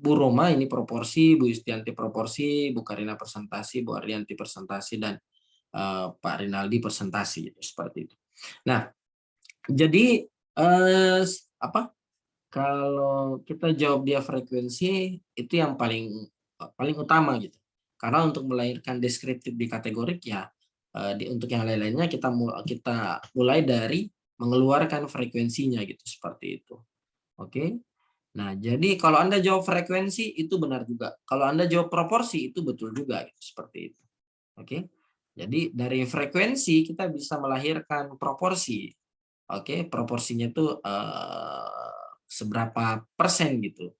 Bu Roma ini proporsi, Bu Yustianti proporsi, Bu Karina presentasi, Bu Arianti presentasi, dan Pak Rinaldi presentasi gitu, seperti itu. Nah, jadi apa? Kalau kita jawab dia frekuensi itu yang paling utama gitu. Karena untuk melahirkan deskriptif di kategorik ya untuk yang lain-lainnya kita mulai dari mengeluarkan frekuensinya gitu, seperti itu. Oke. Nah, jadi kalau Anda jawab frekuensi itu benar juga. Kalau Anda jawab proporsi itu betul juga gitu, seperti itu. Oke. Jadi dari frekuensi kita bisa melahirkan proporsi. Oke, proporsinya itu seberapa persen gitu.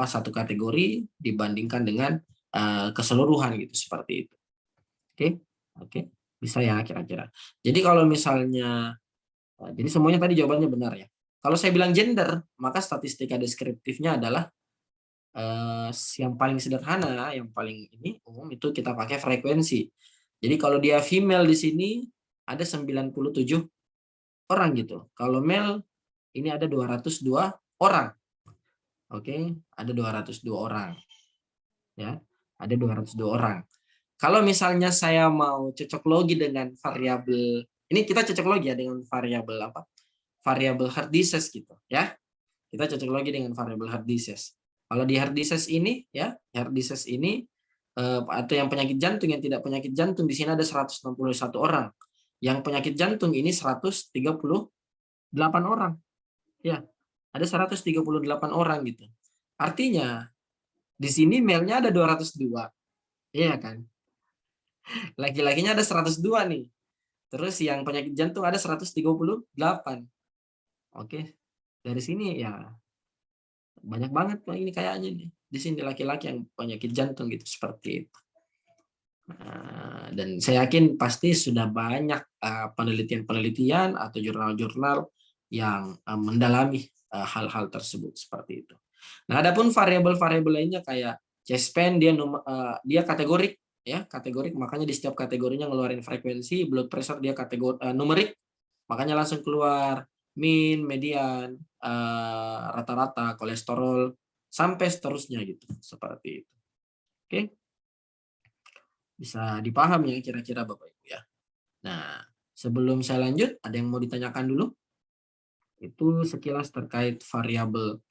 Satu kategori dibandingkan dengan keseluruhan gitu, seperti itu. Oke. Oke. Bisa ya kira-kira. Jadi kalau misalnya jadi semuanya tadi jawabannya benar ya. Kalau saya bilang gender, maka statistika deskriptifnya adalah yang paling sederhana, yang paling ini umum itu kita pakai frekuensi. Jadi kalau dia female di sini ada 97 orang gitu. Kalau male ini ada 202 orang. Oke, ada 202 orang. Ya, ada 202 orang. Kalau misalnya saya mau cocok logi dengan variabel, ini kita cocok logi ya dengan variabel apa? Variabel heart disease gitu, ya. Kita cocok logi dengan variabel heart disease. Kalau di heart disease ini ya, heart disease ini atau yang penyakit jantung, yang tidak penyakit jantung di sini ada 161 orang. Yang penyakit jantung ini 138 orang. Ya, ada 138 orang gitu. Artinya di sini male-nya ada 202. Iya kan? Laki-lakinya ada 102 nih. Terus yang penyakit jantung ada 138. Oke. Dari sini ya banyak banget Pak ini kayaknya nih. Di sini laki-laki yang penyakit jantung gitu seperti itu. Dan saya yakin pasti sudah banyak penelitian-penelitian atau jurnal-jurnal yang mendalami hal-hal tersebut seperti itu. Nah, adapun variabel-variabel lainnya kayak chest pain dia kategorik ya, kategorik, makanya di setiap kategorinya ngeluarin frekuensi. Blood pressure dia kategori numerik, makanya langsung keluar mean, median, rata-rata, kolesterol sampai seterusnya gitu, seperti itu. Oke. Bisa dipaham ya kira-kira Bapak Ibu ya. Nah, sebelum saya lanjut, ada yang mau ditanyakan dulu? Itu sekilas terkait variabel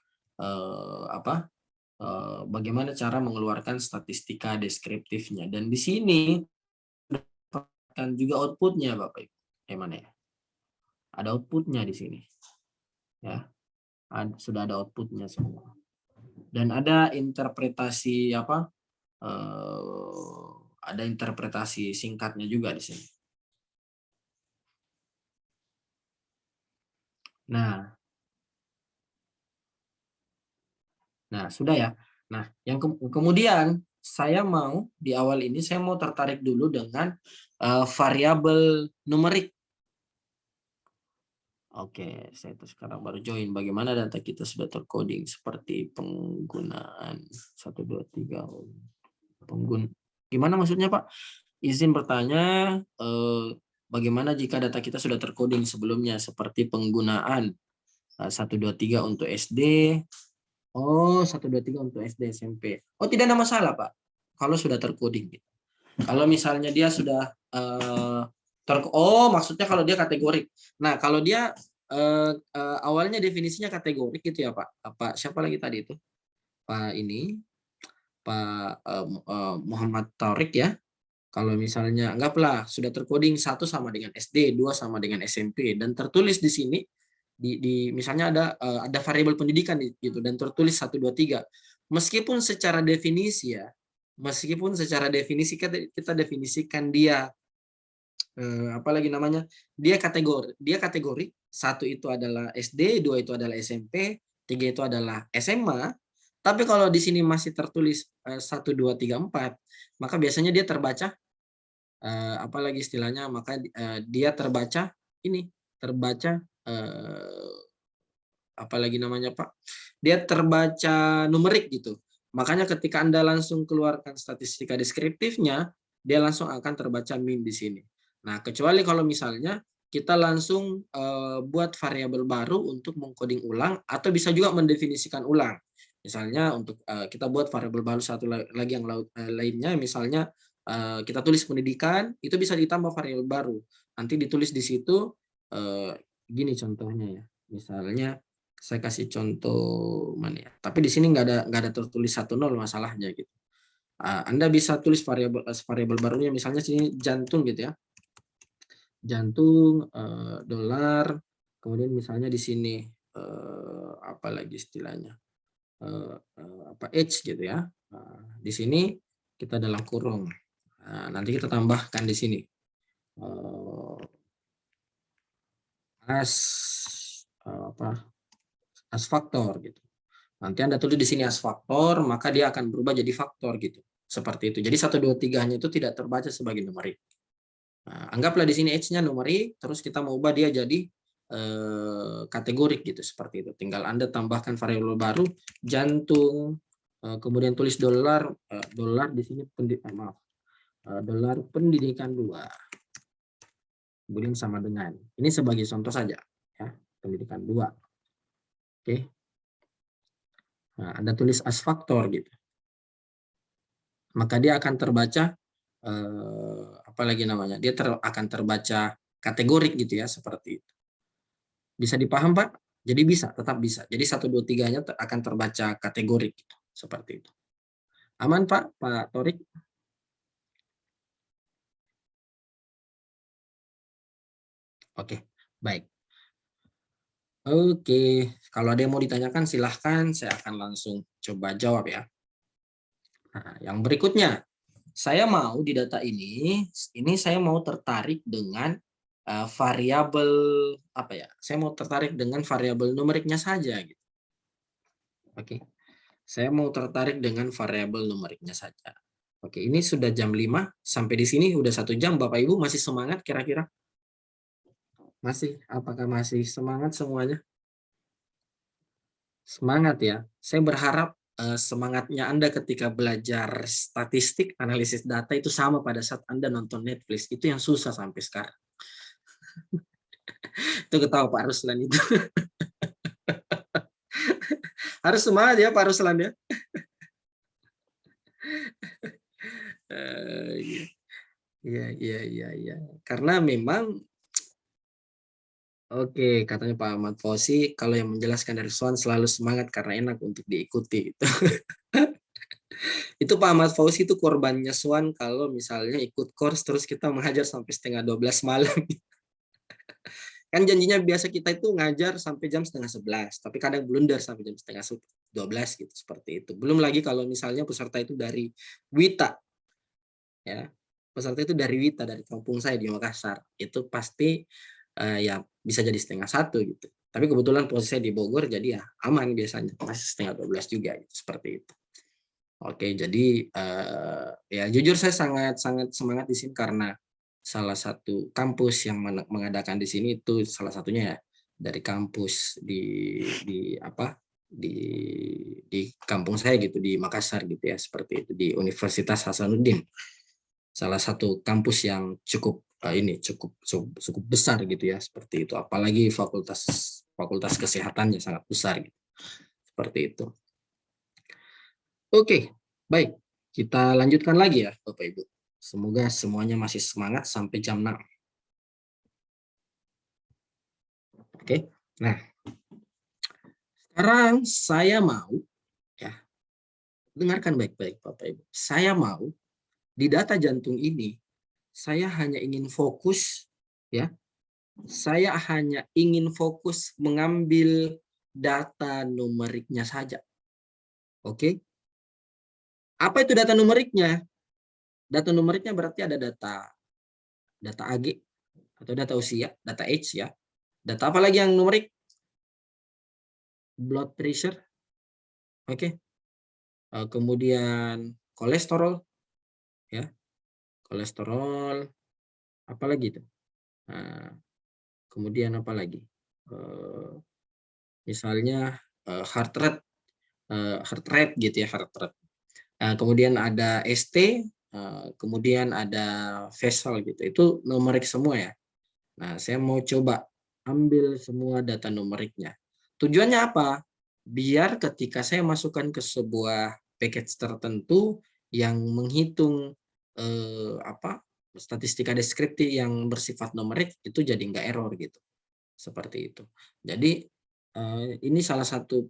bagaimana cara mengeluarkan statistika deskriptifnya. Dan di sini dapatkan juga outputnya Bapak Ibu. Mana ya? Ada outputnya di sini. Ya, sudah ada outputnya semua. Dan ada interpretasi ada interpretasi singkatnya juga di sini. Nah, sudah ya. Nah, yang kemudian saya mau di awal ini saya mau tertarik dulu dengan variabel numerik. Oke, saya tuh sekarang baru join. Bagaimana data kita sudah tercoding seperti penggunaan 123 pengguna. Gimana maksudnya Pak? Izin bertanya, bagaimana jika data kita sudah tercoding sebelumnya seperti penggunaan 123 untuk SD. Oh, 123 untuk SD SMP. Oh, tidak ada masalah, Pak. Kalau sudah tercoding. Kalau misalnya dia sudah maksudnya kalau dia kategorik. Nah, kalau dia awalnya definisinya kategorik gitu ya, Pak. Pak siapa lagi tadi itu? Pak Muhammad Taurik ya. Kalau misalnya anggaplah sudah tercoding 1 sama dengan SD, 2 sama dengan SMP dan tertulis di sini di misalnya ada variabel pendidikan gitu dan tertulis 1 2 3. Meskipun secara definisi ya, meskipun secara definisi kita definisikan dia apalagi namanya? Dia kategori 1 itu adalah SD, 2 itu adalah SMP, 3 itu adalah SMA. Tapi kalau di sini masih tertulis 1 2 3 4, maka biasanya dia terbaca apalagi istilahnya, maka dia terbaca ini, terbaca apalagi namanya Pak, dia terbaca numerik gitu. Makanya ketika Anda langsung keluarkan statistika deskriptifnya, dia langsung akan terbaca mean di sini. Nah, kecuali kalau misalnya kita langsung buat variabel baru untuk mengcoding ulang atau bisa juga mendefinisikan ulang. Misalnya untuk kita buat variabel baru satu lagi yang lainnya, misalnya kita tulis pendidikan, itu bisa ditambah variabel baru. Nanti ditulis di situ gini contohnya ya. Misalnya saya kasih contoh mana ya. Tapi di sini nggak ada tertulis 10 masalahnya gitu. Anda bisa tulis variabel barunya misalnya sini jantung gitu ya. Jantung dolar, kemudian misalnya di sini apa lagi istilahnya? H gitu ya. Di sini kita dalam kurung. Nanti kita tambahkan di sini as faktor gitu. Nanti Anda tulis di sini as faktor, maka dia akan berubah jadi faktor gitu. Seperti itu. Jadi 1 2 3-nya itu tidak terbaca sebagai numerik. Nah, anggaplah di sini H-nya numerik, terus kita mau ubah dia jadi kategorik gitu seperti itu. Tinggal Anda tambahkan variabel baru jantung, kemudian tulis dolar di sini dolar pendidikan 2. Kemudian sama dengan. Ini sebagai contoh saja ya, pendidikan 2. Oke. Nah, Anda tulis as faktor gitu. Maka dia akan terbaca apalagi namanya? Dia akan terbaca kategorik gitu ya, seperti itu. Bisa dipaham, Pak? Jadi bisa, tetap bisa. Jadi 1 2 3-nya akan terbaca kategorik gitu, seperti itu. Aman, Pak? Pak Torik? Oke, baik. Oke, kalau ada yang mau ditanyakan silahkan, saya akan langsung coba jawab ya. Nah, yang berikutnya, Saya mau di data ini saya mau tertarik dengan variabel apa ya? Saya mau tertarik dengan variabel numeriknya saja gitu. Oke. Saya mau tertarik dengan variabel numeriknya saja. Oke, ini sudah jam 5. Sampai di sini udah 1 jam. Bapak Ibu masih semangat kira-kira? Masih? Apakah masih semangat semuanya? Semangat ya. Saya berharap semangatnya Anda ketika belajar statistik, analisis data itu sama pada saat Anda nonton Netflix. Itu yang susah sampai sekarang. Itu ketawa Pak Ruslan itu. Harus semangat ya Pak Ruslan ya. Iya, iya, iya, iya. Karena memang oke, katanya Pak Ahmad Fauzi, kalau yang menjelaskan dari Swan selalu semangat karena enak untuk diikuti. Itu Pak Ahmad Fauzi itu korbannya Swan kalau misalnya ikut course terus kita mengajar sampai setengah 12 malam. Kan janjinya biasa kita itu ngajar sampai jam setengah 11, tapi kadang blunder sampai jam setengah 12 gitu, seperti itu. Belum lagi kalau misalnya peserta itu dari Wita, ya. Peserta itu dari Wita, dari kampung saya di Makassar. Itu pasti ya bisa jadi setengah 1 gitu. Tapi kebetulan posisi saya di Bogor, jadi ya aman biasanya, masih setengah 12 juga gitu, seperti itu. Oke, jadi ya jujur saya sangat sangat semangat di sini karena salah satu kampus yang mengadakan di sini itu salah satunya ya dari kampus di apa di kampung saya gitu di Makassar gitu ya, seperti itu di Universitas Hasanuddin, salah satu kampus yang cukup ini cukup besar gitu ya, seperti itu, apalagi fakultas fakultas kesehatannya sangat besar gitu, seperti itu. Oke, baik. Kita lanjutkan lagi ya, Bapak Ibu. Semoga semuanya masih semangat sampai jam 6. Oke. Nah, sekarang saya mau ya, dengarkan baik-baik Bapak Ibu. Saya mau di data jantung ini saya hanya ingin fokus ya. Saya hanya ingin fokus mengambil data numeriknya saja. Oke. Apa itu data numeriknya? Data numeriknya berarti ada data AG atau data usia, data age ya. Data apa lagi yang numerik? Blood pressure, oke. Kemudian kolesterol, ya, kolesterol, apa lagi itu? Kemudian apa lagi? Misalnya heart rate gitu ya, heart rate. Kemudian ada ST, kemudian ada vessel gitu. Itu numerik semua ya. Nah, saya mau coba ambil semua data numeriknya. Tujuannya apa? Biar ketika saya masukkan ke sebuah package tertentu yang menghitung statistika deskriptif yang bersifat numerik, itu jadi nggak error gitu. Seperti itu. Jadi ini salah satu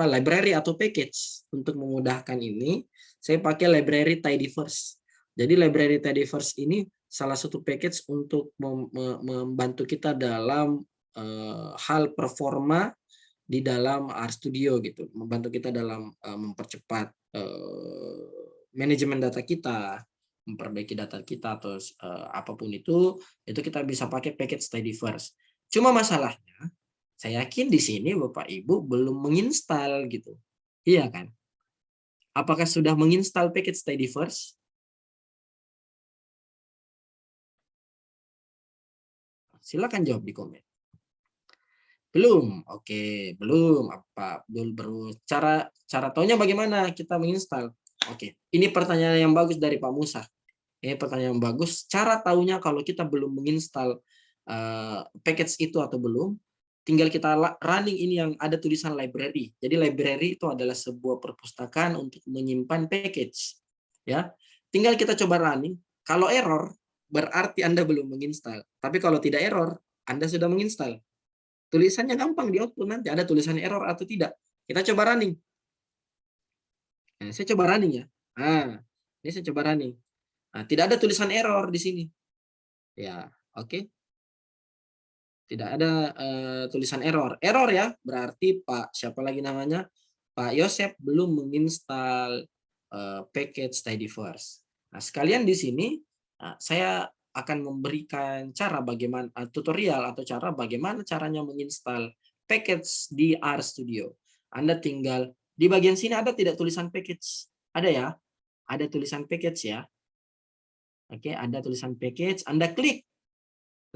library atau package untuk memudahkan ini. Saya pakai library Tidyverse. Jadi library Tidyverse ini salah satu package untuk membantu kita dalam hal performa di dalam RStudio gitu, membantu kita dalam mempercepat manajemen data kita, memperbaiki data kita atau apapun itu kita bisa pakai package Tidyverse. Cuma masalahnya, saya yakin di sini Bapak Ibu belum menginstal gitu, iya kan? Apakah sudah menginstal package Tidyverse? Silakan jawab di komen. Belum, oke, belum. Belum. Cara taunya bagaimana kita menginstal? Oke, ini pertanyaan yang bagus dari Pak Musa. Ini pertanyaan yang bagus. Cara taunya kalau kita belum menginstal package itu atau belum, tinggal kita running ini yang ada tulisan library. Jadi library itu adalah sebuah perpustakaan untuk menyimpan package. Ya, tinggal kita coba running. Kalau error, berarti Anda belum menginstal. Tapi kalau tidak error, Anda sudah menginstal. Tulisannya gampang di output nanti ada tulisannya error atau tidak. Kita coba running. Nah, saya coba running ya. Nah, ini saya coba running. Nah, tidak ada tulisan error di sini. Ya, oke. Tidak ada tulisan error. Error ya, berarti Pak siapa lagi namanya? Pak Yosep belum menginstal package tidyverse. Nah, sekalian di sini saya akan memberikan cara bagaimana tutorial atau cara bagaimana caranya menginstal package di RStudio. Anda tinggal di bagian sini ada tidak tulisan package? Ada ya? Ada tulisan package ya. Oke, ada tulisan package, Anda klik.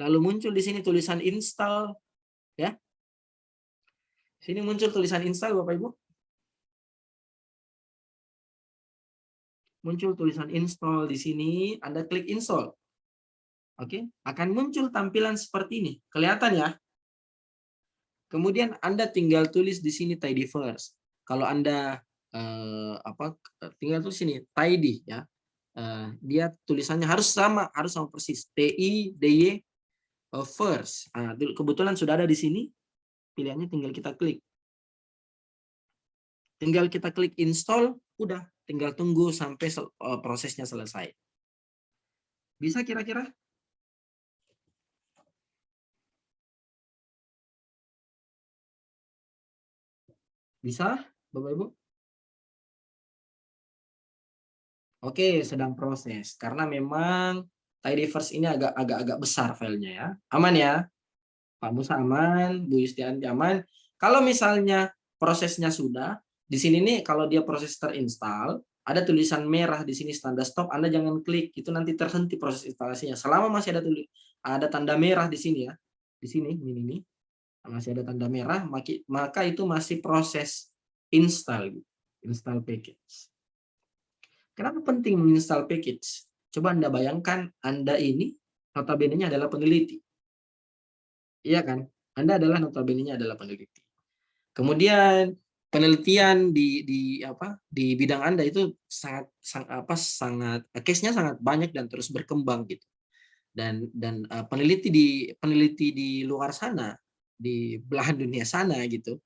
Lalu muncul di sini tulisan install ya. Sini muncul tulisan install Bapak Ibu. Muncul tulisan install di sini, Anda klik install. Oke, akan muncul tampilan seperti ini. Kelihatan ya? Kemudian Anda tinggal tulis di sini tidyverse. Kalau Anda tinggal tulis sini tidy ya. Dia tulisannya harus sama persis. TIDY first. Kebetulan sudah ada di sini. Pilihannya tinggal kita klik. Tinggal kita klik install, udah. Tinggal tunggu sampai prosesnya selesai. Bisa kira-kira? Bisa, Bapak Ibu? Oke, sedang proses. Karena memang tidyverse ini agak besar filenya ya. Aman ya? Pak Musa aman, Bu Yustianti aman. Kalau misalnya prosesnya sudah, di sini nih kalau dia proses terinstall, ada tulisan merah di sini tanda stop, Anda jangan klik, itu nanti terhenti proses instalasinya. Selama masih ada tanda merah di sini ya. Di sini ini masih ada tanda merah, maka itu masih proses install package. Kenapa penting menginstal package? Coba Anda bayangkan Anda ini notabene-nya adalah peneliti. Iya kan? Anda adalah notabene-nya adalah peneliti. Kemudian penelitian di bidang Anda itu sangat case-nya sangat banyak dan terus berkembang gitu. Dan peneliti di luar sana, di belahan dunia sana gitu.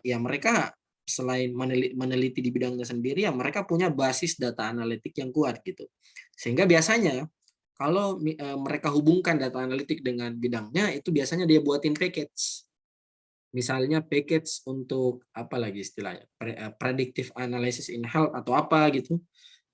Ya mereka selain meneliti di bidangnya sendiri, ya mereka punya basis data analitik yang kuat gitu. Sehingga biasanya kalau mereka hubungkan data analitik dengan bidangnya, itu biasanya dia buatin package. Misalnya package untuk apa lagi istilahnya, predictive analysis in health atau apa gitu.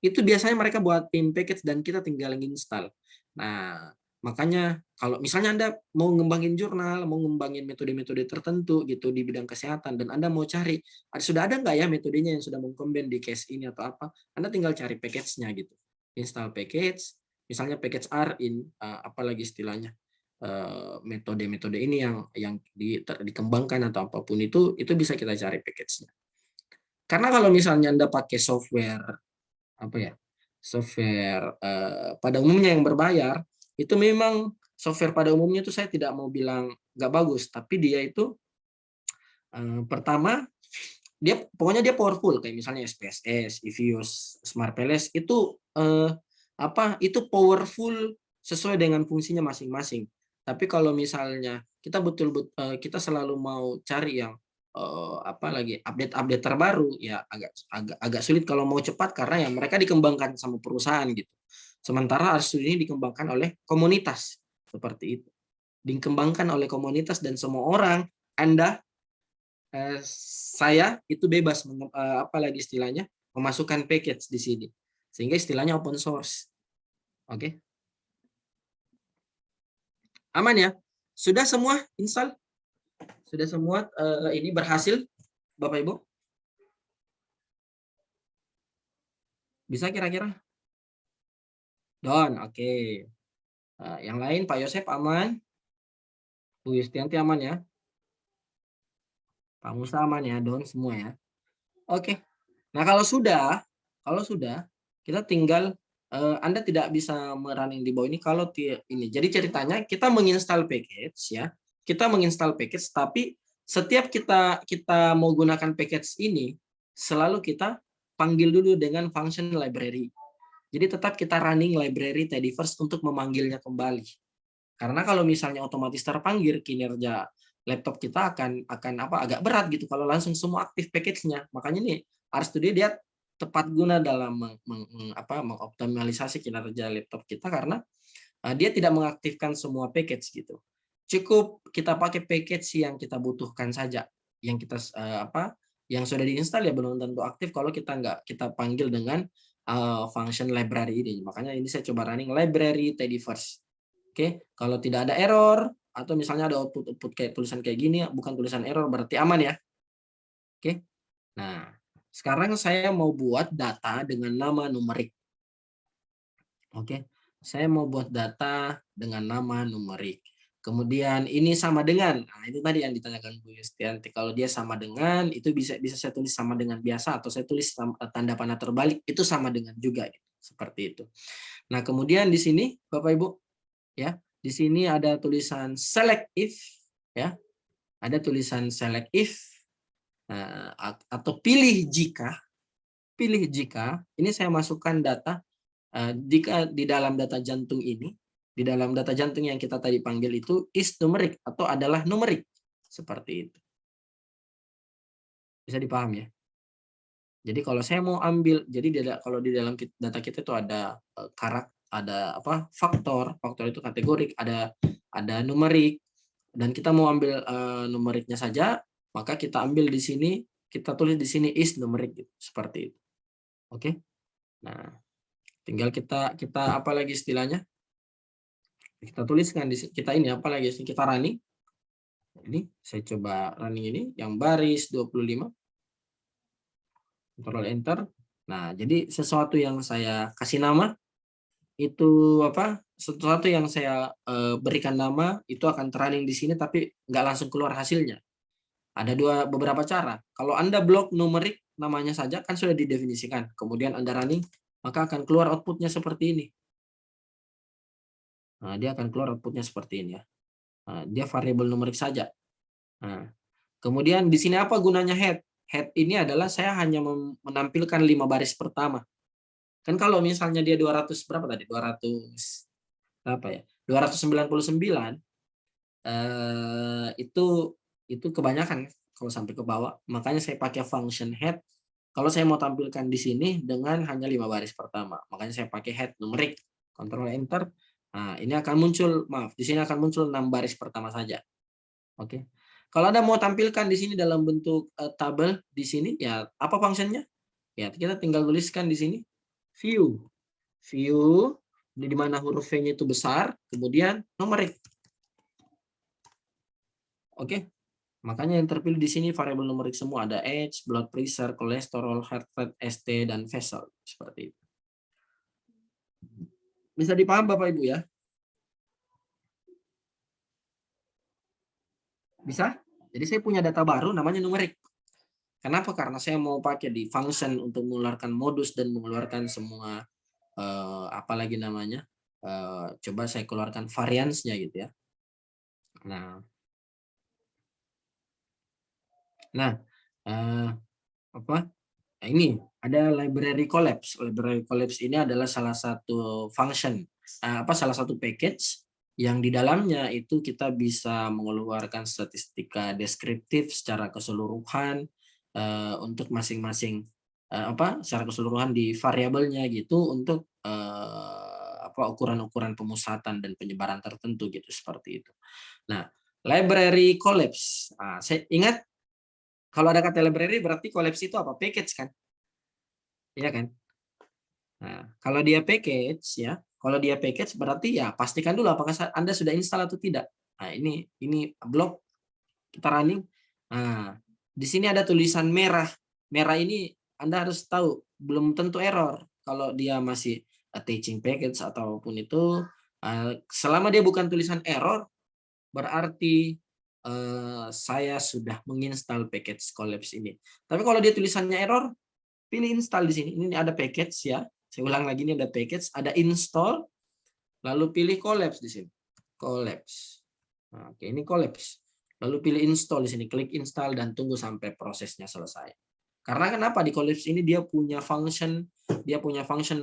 Itu biasanya mereka buatin package dan kita tinggal install. Nah, makanya kalau misalnya Anda mau ngembangin jurnal, mau ngembangin metode-metode tertentu gitu di bidang kesehatan, dan Anda mau cari, sudah ada nggak ya metodenya yang sudah mengkombin di case ini atau apa, Anda tinggal cari package-nya gitu. Install package, misalnya package R in, apalagi istilahnya, metode-metode ini yang dikembangkan atau apapun itu bisa kita cari package-nya. Karena kalau misalnya Anda pakai software, software pada umumnya yang berbayar, itu memang software pada umumnya itu saya tidak mau bilang nggak bagus, tapi dia itu pertama pokoknya dia powerful, kayak misalnya SPSS, EVIUS, Smart PLS itu itu powerful sesuai dengan fungsinya masing-masing. Tapi kalau misalnya kita kita selalu mau cari yang update terbaru, ya agak sulit kalau mau cepat, karena yang mereka dikembangkan sama perusahaan gitu. Sementara RStudio ini dikembangkan oleh komunitas seperti itu. Dikembangkan oleh komunitas dan semua orang, Anda, saya itu bebas apalagi istilahnya memasukkan package di sini. Sehingga istilahnya open source. Oke. Aman ya? Sudah semua install? Sudah semua ini berhasil, Bapak Ibu? Bisa kira-kira? Don, oke. Yang lain Pak Yosep aman? Bu Yustianti aman ya? Pak Musa aman ya? Don semua ya? Oke. Nah, kalau sudah kita tinggal Anda tidak bisa merunning di bawah ini kalau ini. Jadi ceritanya kita menginstal package ya. Kita menginstal package, tapi setiap kita mau gunakan package ini, selalu kita panggil dulu dengan function library. Jadi tetap kita running library tidyverse untuk memanggilnya kembali. Karena kalau misalnya otomatis terpanggil, kinerja laptop kita akan agak berat gitu kalau langsung semua aktif package-nya. Makanya nih RStudio dia tepat guna dalam mengoptimalisasi kinerja laptop kita, karena dia tidak mengaktifkan semua package gitu. Cukup kita pakai package yang kita butuhkan saja, yang kita Yang sudah diinstal ya belum tentu aktif kalau kita panggil dengan function library ini. Makanya ini saya coba running library tidyverse. Oke, kalau tidak ada error atau misalnya ada output kayak tulisan kayak gini, bukan tulisan error, berarti aman ya. Oke. Nah, sekarang saya mau buat data dengan nama numerik. Oke, saya mau buat data dengan nama numerik. Kemudian ini sama dengan, nah itu tadi yang ditanyakan Bu Yustianti. Kalau dia sama dengan, itu bisa saya tulis sama dengan biasa atau saya tulis tanda panah terbalik itu sama dengan juga, gitu. Seperti itu. Nah kemudian di sini Bapak Ibu, ya di sini ada tulisan select if, ya ada tulisan select if atau pilih jika. Ini saya masukkan data. Jika di dalam data jantung ini, di dalam data jantung yang kita tadi panggil itu is numerik atau adalah numerik. Seperti itu. Bisa dipahami ya? Jadi kalau saya mau ambil, jadi kalau di dalam data kita itu ada ada faktor itu kategorik, ada numerik, dan kita mau ambil numeriknya saja, maka kita ambil di sini, kita tulis di sini is numerik, gitu. Seperti itu. Oke. Nah, tinggal kita apa lagi istilahnya? Kita tuliskan kita ini apa lagi? Kita running. Ini saya coba running ini yang baris 25. Control enter. Nah, jadi sesuatu yang saya kasih nama itu sesuatu yang saya berikan nama itu akan running di sini tapi nggak langsung keluar hasilnya. Ada beberapa cara. Kalau Anda blok numerik namanya saja kan sudah didefinisikan. Kemudian Anda running, maka akan keluar outputnya seperti ini. Nah, dia akan keluar outputnya seperti ini ya. Nah, dia variabel numerik saja. Nah, kemudian di sini apa gunanya head? Head ini adalah saya hanya menampilkan 5 baris pertama. Kan kalau misalnya dia 200 berapa tadi? 200 apa ya? 299 itu kebanyakan kalau sampai ke bawah. Makanya saya pakai function head. Kalau saya mau tampilkan di sini dengan hanya 5 baris pertama. Makanya saya pakai head numerik. Control enter. Nah, ini akan muncul, maaf, di sini akan muncul 6 baris pertama saja. Oke. Kalau Anda mau tampilkan di sini dalam bentuk tabel di sini, ya apa fungsinya? Ya, kita tinggal tuliskan di sini view. View di mana huruf V-nya itu besar, kemudian numerik. Oke. Makanya yang terpilih di sini variabel numerik semua, ada age, blood pressure, kolesterol, heart rate, ST, dan vessel. Seperti itu. Bisa dipaham Bapak Ibu ya? Bisa? Jadi saya punya data baru namanya numerik. Kenapa? Karena saya mau pakai di function untuk mengeluarkan modus dan mengeluarkan semua apalagi namanya. Coba saya keluarkan variansnya gitu ya. Nah, apa? Nah, ini ada library collapse. Library collapse ini adalah salah satu function, salah satu package yang di dalamnya itu kita bisa mengeluarkan statistika deskriptif secara keseluruhan untuk masing-masing secara keseluruhan di variabelnya gitu untuk ukuran-ukuran pemusatan dan penyebaran tertentu gitu seperti itu. Nah, library collapse. Saya ingat kalau ada kata library berarti collapse itu apa? Package kan? Iya kan? Nah, kalau dia package berarti ya pastikan dulu apakah Anda sudah install atau tidak. Nah, ini blok kita running. Nah, di sini ada tulisan merah. Merah ini Anda harus tahu belum tentu error kalau dia masih attaching package ataupun itu selama dia bukan tulisan error berarti saya sudah menginstal package collapse ini. Tapi kalau dia tulisannya error, pilih install di sini. Ini ada package ya. Saya ulang lagi, ini ada package, ada install, lalu pilih collapse di sini. Collapse. Nah, oke, ini collapse. Lalu pilih install di sini, klik install dan tunggu sampai prosesnya selesai. Karena kenapa di collapse ini dia punya function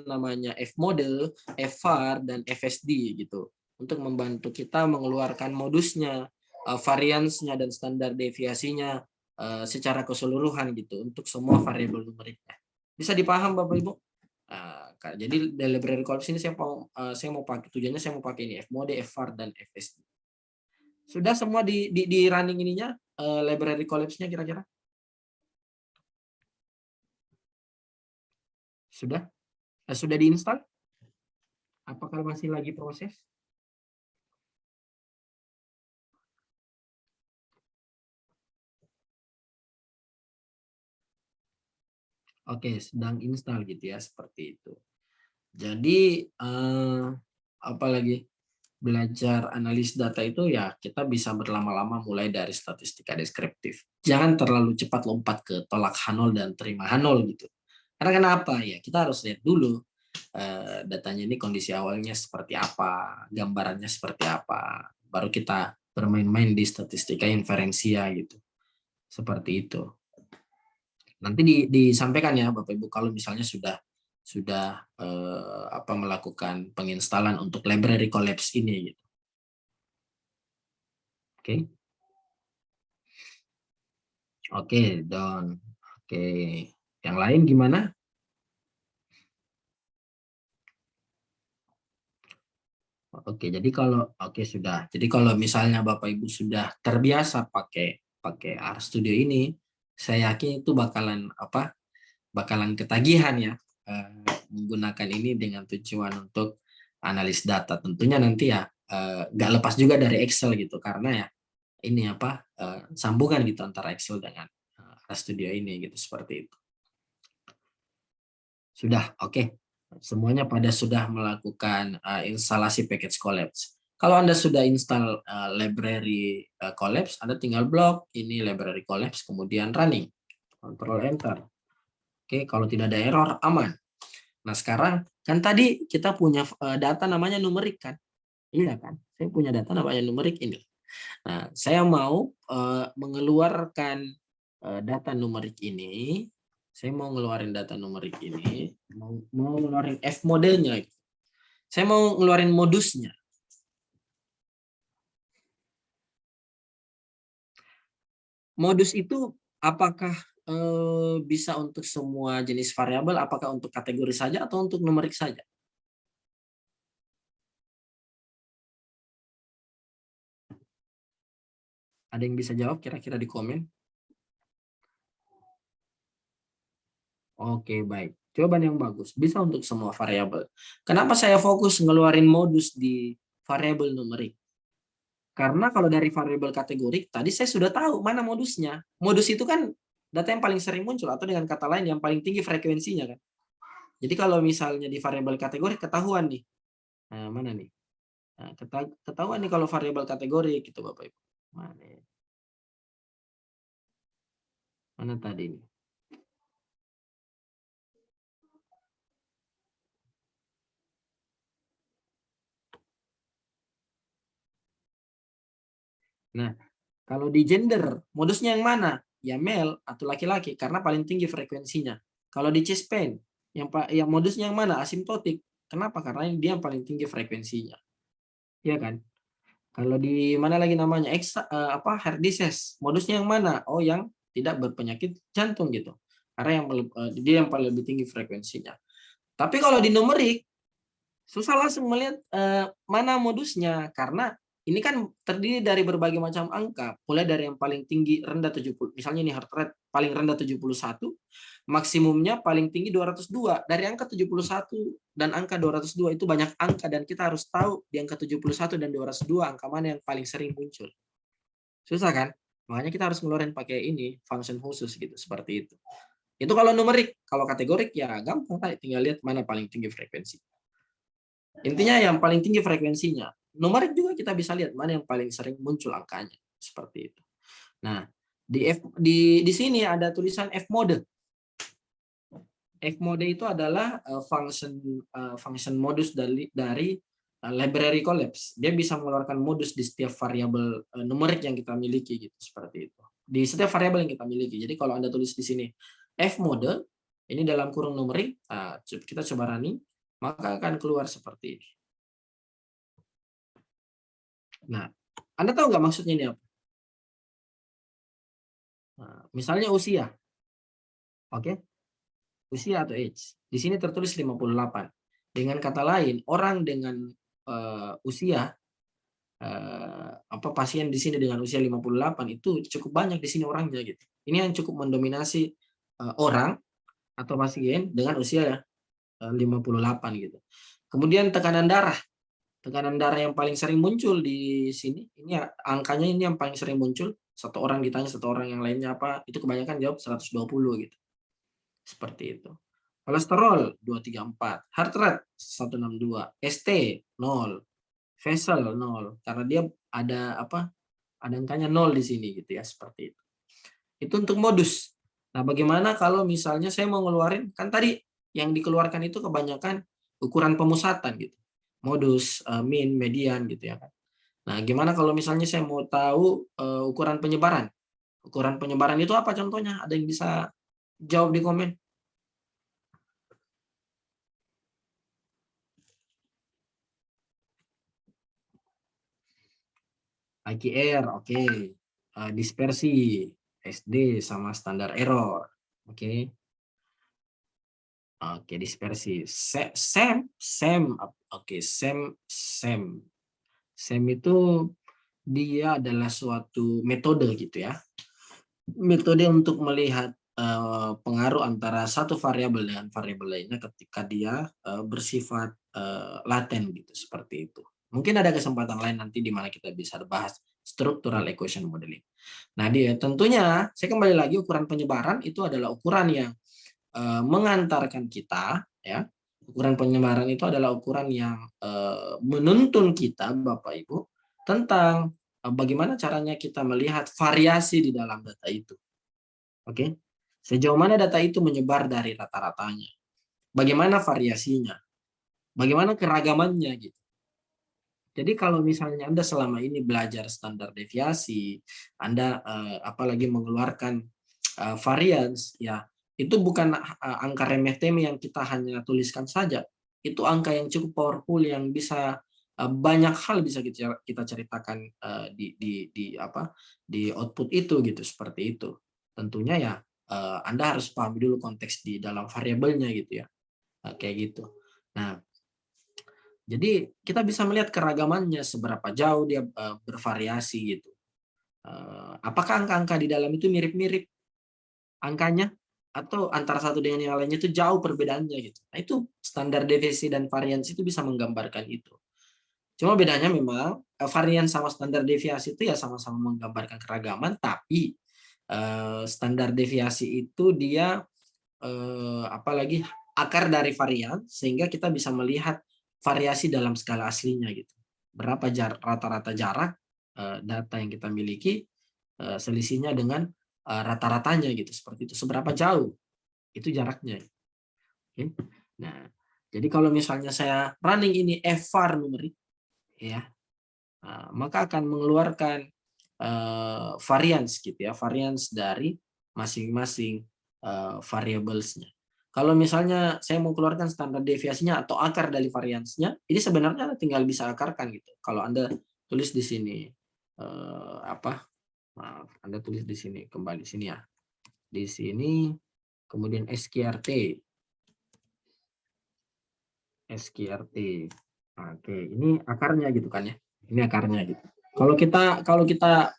namanya fmodel, fvar dan fsd gitu. Untuk membantu kita mengeluarkan modusnya, variansnya dan standar deviasinya secara keseluruhan gitu untuk semua variabel numeriknya. Bisa dipaham Bapak Ibu? Jadi dari library collapse ini saya mau pakai, tujuannya saya mau pakai ini fmode, fvar dan fsd. Sudah semua di running ininya library collapse-nya kira-kira? Sudah? Sudah diinstal? Apakah masih lagi proses? Oke, sedang install gitu ya, seperti itu. Jadi apalagi belajar analis data itu ya kita bisa berlama-lama mulai dari statistika deskriptif. Jangan terlalu cepat lompat ke tolak H0 dan terima H0 gitu. Karena kenapa ya? Kita harus lihat dulu datanya ini kondisi awalnya seperti apa, gambarannya seperti apa. Baru kita bermain-main di statistika inferensia gitu. Seperti itu. Nanti disampaikan ya Bapak Ibu kalau misalnya sudah melakukan penginstalan untuk library collapse ini gitu. Oke. Oke, Don. Oke. Yang lain gimana? Oke, jadi kalau sudah. Jadi kalau misalnya Bapak Ibu sudah terbiasa pakai RStudio ini, saya yakin itu bakalan ketagihan ya menggunakan ini dengan tujuan untuk analis data. Tentunya nanti ya nggak lepas juga dari Excel gitu karena ya ini sambungan gitu antara Excel dengan RStudio ini gitu seperti itu. Sudah, oke. Semuanya pada sudah melakukan instalasi package Collapse. Kalau Anda sudah install library Collapse, Anda tinggal blok ini library Collapse, kemudian running. Control Enter. Oke, kalau tidak ada error, aman. Nah, sekarang kan tadi kita punya data namanya numerik kan? Iya kan? Saya punya data namanya numerik ini. Nah, saya mau mengeluarkan data numerik ini. Saya mau ngeluarin data numerik ini, mau ngeluarin F modenya. Saya mau ngeluarin modusnya. Modus itu apakah bisa untuk semua jenis variabel, apakah untuk kategori saja atau untuk numerik saja? Ada yang bisa jawab kira-kira di komen? Oke, baik. Jawaban yang bagus. Bisa untuk semua variabel. Kenapa saya fokus ngeluarin modus di variabel numerik? Karena kalau dari variabel kategori, tadi saya sudah tahu mana modusnya. Modus itu kan data yang paling sering muncul, atau dengan kata lain yang paling tinggi frekuensinya kan. Jadi kalau misalnya di variabel kategori ketahuan nih. Nah, mana nih? Nah, ketahuan nih kalau variabel kategori gitu Bapak Ibu. Mana, mana tadi nih? Nah, kalau di gender, modusnya yang mana? Ya male atau laki-laki karena paling tinggi frekuensinya. Kalau di chest pain, yang modusnya yang mana? Asimptotik. Kenapa? Karena dia yang paling tinggi frekuensinya. Iya kan? Kalau di mana lagi namanya heart disease, modusnya yang mana? Oh, yang tidak berpenyakit jantung gitu. Karena dia yang paling lebih tinggi frekuensinya. Tapi kalau di numerik susah langsung melihat mana modusnya karena ini kan terdiri dari berbagai macam angka, mulai dari yang paling tinggi rendah 70, misalnya ini heart rate paling rendah 71, maksimumnya paling tinggi 202. Dari angka 71 dan angka 202 itu banyak angka dan kita harus tahu di angka 71 dan 202 angka mana yang paling sering muncul. Susah kan? Makanya kita harus ngeluarin pakai ini function khusus gitu seperti itu. Itu kalau numerik, kalau kategorik ya gampang, tinggal lihat mana paling tinggi frekuensi. Intinya yang paling tinggi frekuensinya. Numerik juga kita bisa lihat mana yang paling sering muncul angkanya. Seperti itu. Nah, di sini ada tulisan F mode. F mode itu adalah function modus dari library collapse. Dia bisa mengeluarkan modus di setiap variabel numerik yang kita miliki gitu seperti itu. Di setiap variabel yang kita miliki. Jadi kalau Anda tulis di sini F mode, ini dalam kurung numerik, kita coba running, maka akan keluar seperti ini. Nah, Anda tahu nggak maksudnya ini apa? Nah, misalnya usia. Oke? Usia atau age. Di sini tertulis 58. Dengan kata lain, orang dengan usia pasien di sini dengan usia 58 itu cukup banyak di sini orangnya gitu. Ini yang cukup mendominasi orang atau pasien dengan usia 58 gitu. Kemudian tekanan darah. Tekanan darah yang paling sering muncul di sini, ini angkanya ini yang paling sering muncul. Satu orang ditanya satu orang yang lainnya apa, itu kebanyakan jawab 120 gitu. Seperti itu. Kolesterol 234, heart rate 162, ST 0, vessel 0 karena dia ada apa? Ada angkanya 0 di sini gitu ya, seperti itu. Itu untuk modus. Nah, bagaimana kalau misalnya saya mau ngeluarin, kan tadi yang dikeluarkan itu kebanyakan ukuran pemusatan gitu. Modus, mean, median gitu ya kan. Nah, gimana kalau misalnya saya mau tahu ukuran penyebaran? Ukuran penyebaran itu apa contohnya? Ada yang bisa jawab di komen? IQR, oke. Dispersi, SD sama standar error. Oke. Oke, dispersi. SEM, oke, SEM. SEM itu dia adalah suatu metode gitu ya. Metode untuk melihat pengaruh antara satu variabel dengan variabel lainnya ketika dia bersifat laten gitu, seperti itu. Mungkin ada kesempatan lain nanti di mana kita bisa bahas structural equation modeling. Nah, dia tentunya saya kembali lagi ukuran penyebaran itu adalah ukuran yang mengantarkan kita ya. Ukuran penyebaran itu adalah ukuran yang menuntun kita Bapak Ibu tentang bagaimana caranya kita melihat variasi di dalam data itu. Oke. Sejauh mana data itu menyebar dari rata-ratanya. Bagaimana variasinya. Bagaimana keragamannya gitu. Jadi kalau misalnya Anda selama ini belajar standar deviasi, Anda apalagi mengeluarkan variance, ya itu bukan angka remeh-temeh yang kita hanya tuliskan saja. Itu angka yang cukup powerful yang bisa banyak hal bisa kita ceritakan di output itu gitu, seperti itu. Tentunya ya Anda harus pahami dulu konteks di dalam variabelnya gitu ya. Kayak gitu. Nah, jadi kita bisa melihat keragamannya seberapa jauh dia bervariasi gitu. Apakah angka-angka di dalam itu mirip-mirip angkanya atau antara satu dengan yang lainnya itu jauh perbedaannya gitu. Nah, itu standar deviasi dan varians itu bisa menggambarkan itu. Cuma bedanya memang varian sama standar deviasi itu ya sama-sama menggambarkan keragaman, tapi standar deviasi itu dia apalagi akar dari varian sehingga kita bisa melihat variasi dalam skala aslinya gitu. Berapa rata-rata jarak data yang kita miliki selisihnya dengan rata-ratanya gitu, seperti itu. Seberapa jauh itu jaraknya. Oke. Nah, jadi kalau misalnya saya running ini var numerik ya, maka akan mengeluarkan variance gitu ya, variance dari masing-masing variablesnya. Kalau misalnya saya mau keluarkan standar deviasinya atau akar dari variance-nya, ini sebenarnya tinggal bisa akarkan gitu. Kalau Anda tulis di sini maaf, Anda tulis di sini kembali sini ya. Di sini kemudian SQRT. Oke, ini akarnya gitu kan ya. Ini akarnya gitu. Kalau kita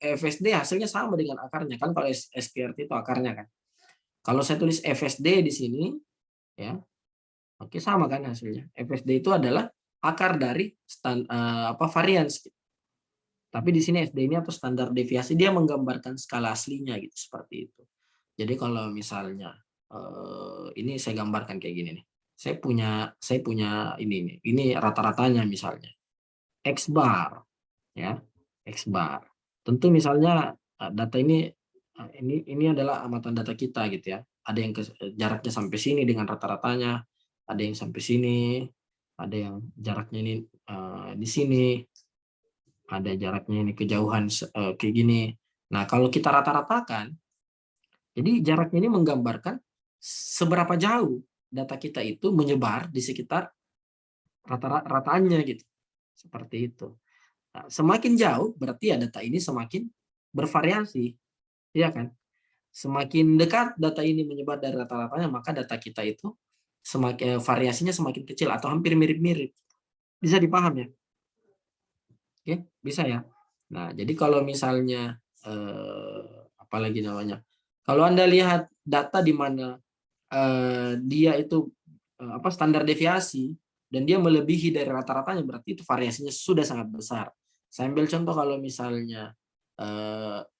FSD hasilnya sama dengan akarnya kan, kalau SQRT itu akarnya kan. Kalau saya tulis FSD di sini ya. Oke, sama kan hasilnya. FSD itu adalah akar dari variance. Tapi di sini SD ini atau standar deviasi dia menggambarkan skala aslinya gitu, seperti itu. Jadi kalau misalnya ini saya gambarkan kayak gini nih. Saya punya ini nih. Ini rata-ratanya misalnya X bar ya. X bar. Tentu misalnya data ini adalah amatan data kita gitu ya. Ada yang jaraknya sampai sini dengan rata-ratanya, ada yang sampai sini, ada yang jaraknya ini di sini, ada jaraknya ini kejauhan kayak gini. Nah, kalau kita rata-ratakan, jadi jaraknya ini menggambarkan seberapa jauh data kita itu menyebar di sekitar rata-ratanya gitu. Seperti itu. Nah, semakin jauh berarti ya data ini semakin bervariasi. Iya kan? Semakin dekat data ini menyebar dari rata-ratanya, maka data kita itu semakin variasinya semakin kecil atau hampir mirip-mirip. Bisa dipaham ya? Oke, bisa ya. Nah, jadi kalau misalnya apalagi namanya, kalau Anda lihat data di mana dia itu standar deviasi dan dia melebihi dari rata-ratanya, berarti itu variasinya sudah sangat besar. Saya ambil contoh kalau misalnya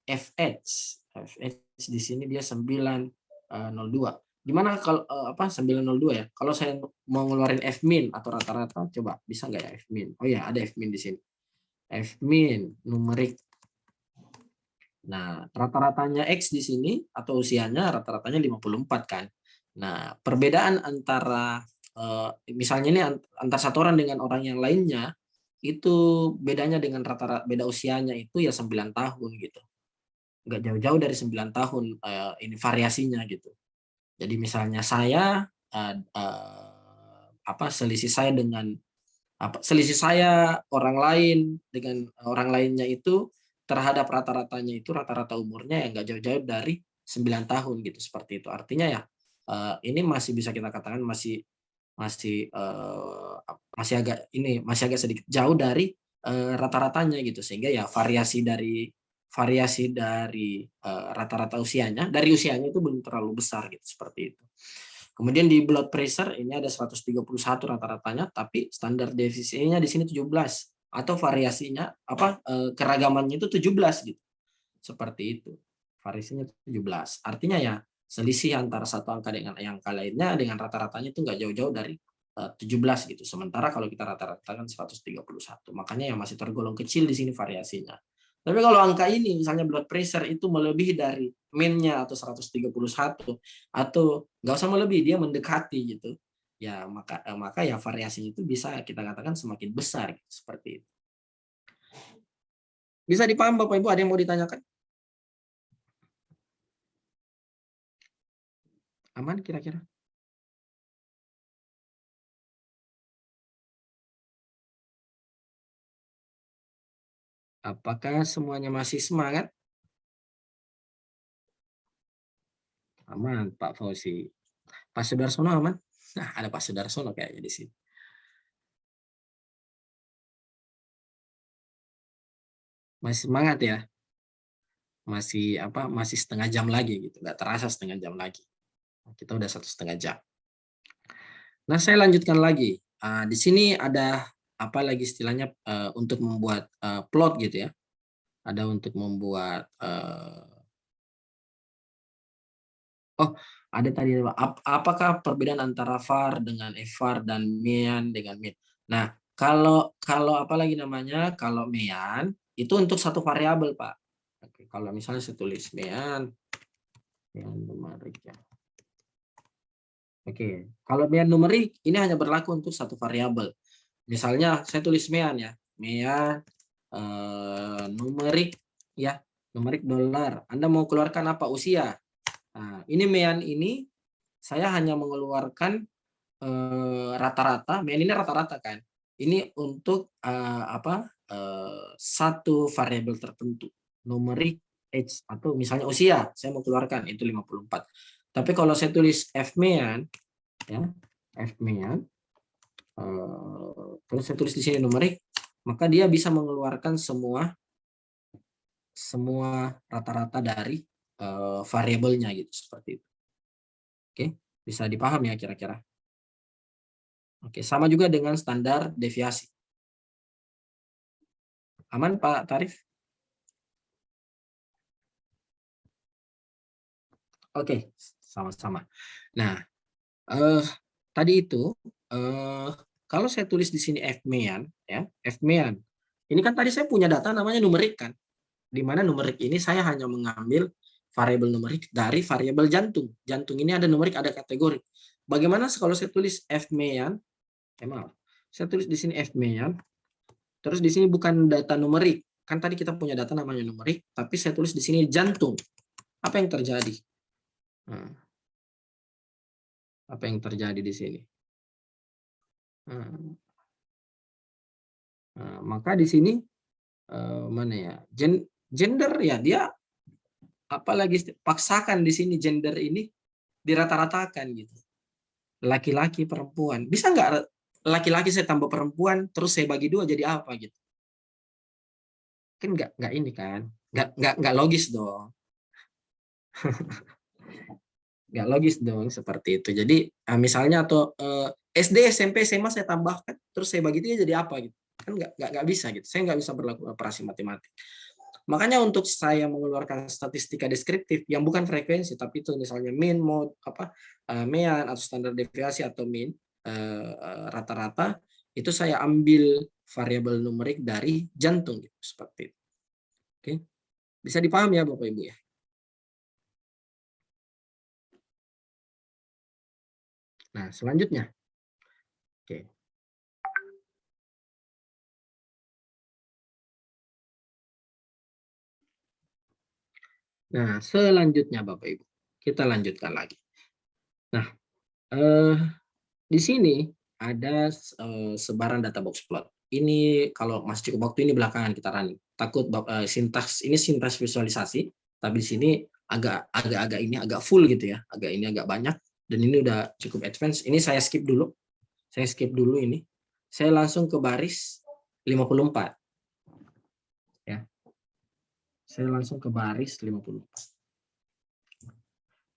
FH di sini dia 902. Gimana kalau 902 ya? Kalau saya mau ngeluarin F min atau rata-rata, coba bisa nggak ya F min? Oh ya, ada F min di sini. F min numerik. Nah, rata-ratanya X di sini atau usianya rata-ratanya 54 kan. Nah, perbedaan antara misalnya ini antar satu orang dengan orang yang lainnya itu bedanya dengan rata-rata beda usianya itu ya 9 tahun gitu. Nggak jauh-jauh dari 9 tahun ini variasinya gitu. Jadi misalnya saya selisih saya dengan selisih saya orang lain dengan orang lainnya itu terhadap rata-ratanya itu rata-rata umurnya yang nggak jauh-jauh dari 9 tahun gitu, seperti itu. Artinya ya ini masih bisa kita katakan masih masih masih agak sedikit jauh dari rata-ratanya gitu, sehingga ya variasi dari rata-rata usianya itu belum terlalu besar gitu, seperti itu. Kemudian di blood pressure ini ada 131 rata-ratanya, tapi standar deviasinya di sini 17 atau variasinya keragamannya itu 17 gitu. Seperti itu. Variasinya 17. Artinya ya selisih antara satu angka dengan angka lainnya dengan rata-ratanya itu nggak jauh-jauh dari 17 gitu. Sementara kalau kita rata-ratakan 131. Makanya yang masih tergolong kecil di sini variasinya. Tapi kalau angka ini misalnya blood pressure itu melebihi dari mean-nya atau 131 atau nggak usah melebihi, dia mendekati gitu. Ya maka ya variasinya itu bisa kita katakan semakin besar gitu, seperti itu. Bisa dipaham Bapak Ibu, ada yang mau ditanyakan? Aman kira-kira? Apakah semuanya masih semangat? Aman, Pak Fauzi. Pak Sudarsono aman? Nah, ada Pak Sudarsono kayaknya di sini. Masih semangat ya? Masih setengah jam lagi gitu, nggak terasa setengah jam lagi. Kita udah 1,5 jam. Nah, saya lanjutkan lagi. Di sini ada apa lagi istilahnya untuk membuat plot gitu ya. Ada untuk membuat ada tadi apakah perbedaan antara var dengan var dan mean dengan mean. Nah, kalau apa lagi namanya? Kalau mean itu untuk satu variabel, Pak. Oke, kalau misalnya saya tulis mean numerik ya. Oke, kalau mean numerik ini hanya berlaku untuk satu variabel. Misalnya saya tulis mean ya, mean numerik ya, numerik dolar. Anda mau keluarkan apa? Usia. Nah, ini mean ini saya hanya mengeluarkan rata-rata, mean ini rata-rata kan. Ini untuk satu variabel tertentu, numerik age atau misalnya usia, saya mau keluarkan itu 54. Tapi kalau saya tulis fmean ya, fmean terus saya tulis di sini numerik, maka dia bisa mengeluarkan semua rata-rata dari variabelnya gitu, seperti itu. Oke, bisa dipaham ya kira-kira. Oke, sama juga dengan standar deviasi. Aman Pak Tarif? Oke, sama-sama. Nah, tadi itu kalau saya tulis di sini fmean ya, fmean. Ini kan tadi saya punya data namanya numerik kan. Di mana numerik ini saya hanya mengambil variabel numerik dari variabel jantung. Jantung ini ada numerik, ada kategori. Bagaimana kalau saya tulis fmean? Maaf. Saya tulis di sini fmean. Terus di sini bukan data numerik. Kan tadi kita punya data namanya numerik, tapi saya tulis di sini jantung. Apa yang terjadi? Nah, apa yang terjadi di sini? Nah, maka di sini mana ya? Gender ya, dia apalagi paksakan di sini gender ini dirata-ratakan gitu. Laki-laki, perempuan. Bisa nggak laki-laki saya tambah perempuan terus saya bagi 2 jadi apa gitu? Kan nggak ini kan? Nggak logis dong. Nggak logis dong seperti itu. Jadi misalnya atau SD, SMP, SMA saya tambahkan, terus saya bagi tiga jadi apa gitu? Kan nggak bisa gitu. Saya nggak bisa berlaku operasi matematik. Makanya untuk saya mengeluarkan statistika deskriptif yang bukan frekuensi, tapi itu misalnya mean, mode, mean atau standar deviasi atau mean rata-rata, itu saya ambil variabel numerik dari jantung gitu, seperti itu. Oke, bisa dipahami ya Bapak Ibu ya. Nah, selanjutnya. Oke. Nah, selanjutnya Bapak Ibu, kita lanjutkan lagi. Nah, di sini ada sebaran data box plot. Ini kalau masih cukup waktu ini belakangan kita running. Takut sintaks ini sintaks visualisasi, tapi di sini agak ini agak full gitu ya, agak ini agak banyak dan ini udah cukup advance. Ini saya skip dulu. Saya skip dulu ini. Saya langsung ke baris 54. Ya. Saya langsung ke baris 54.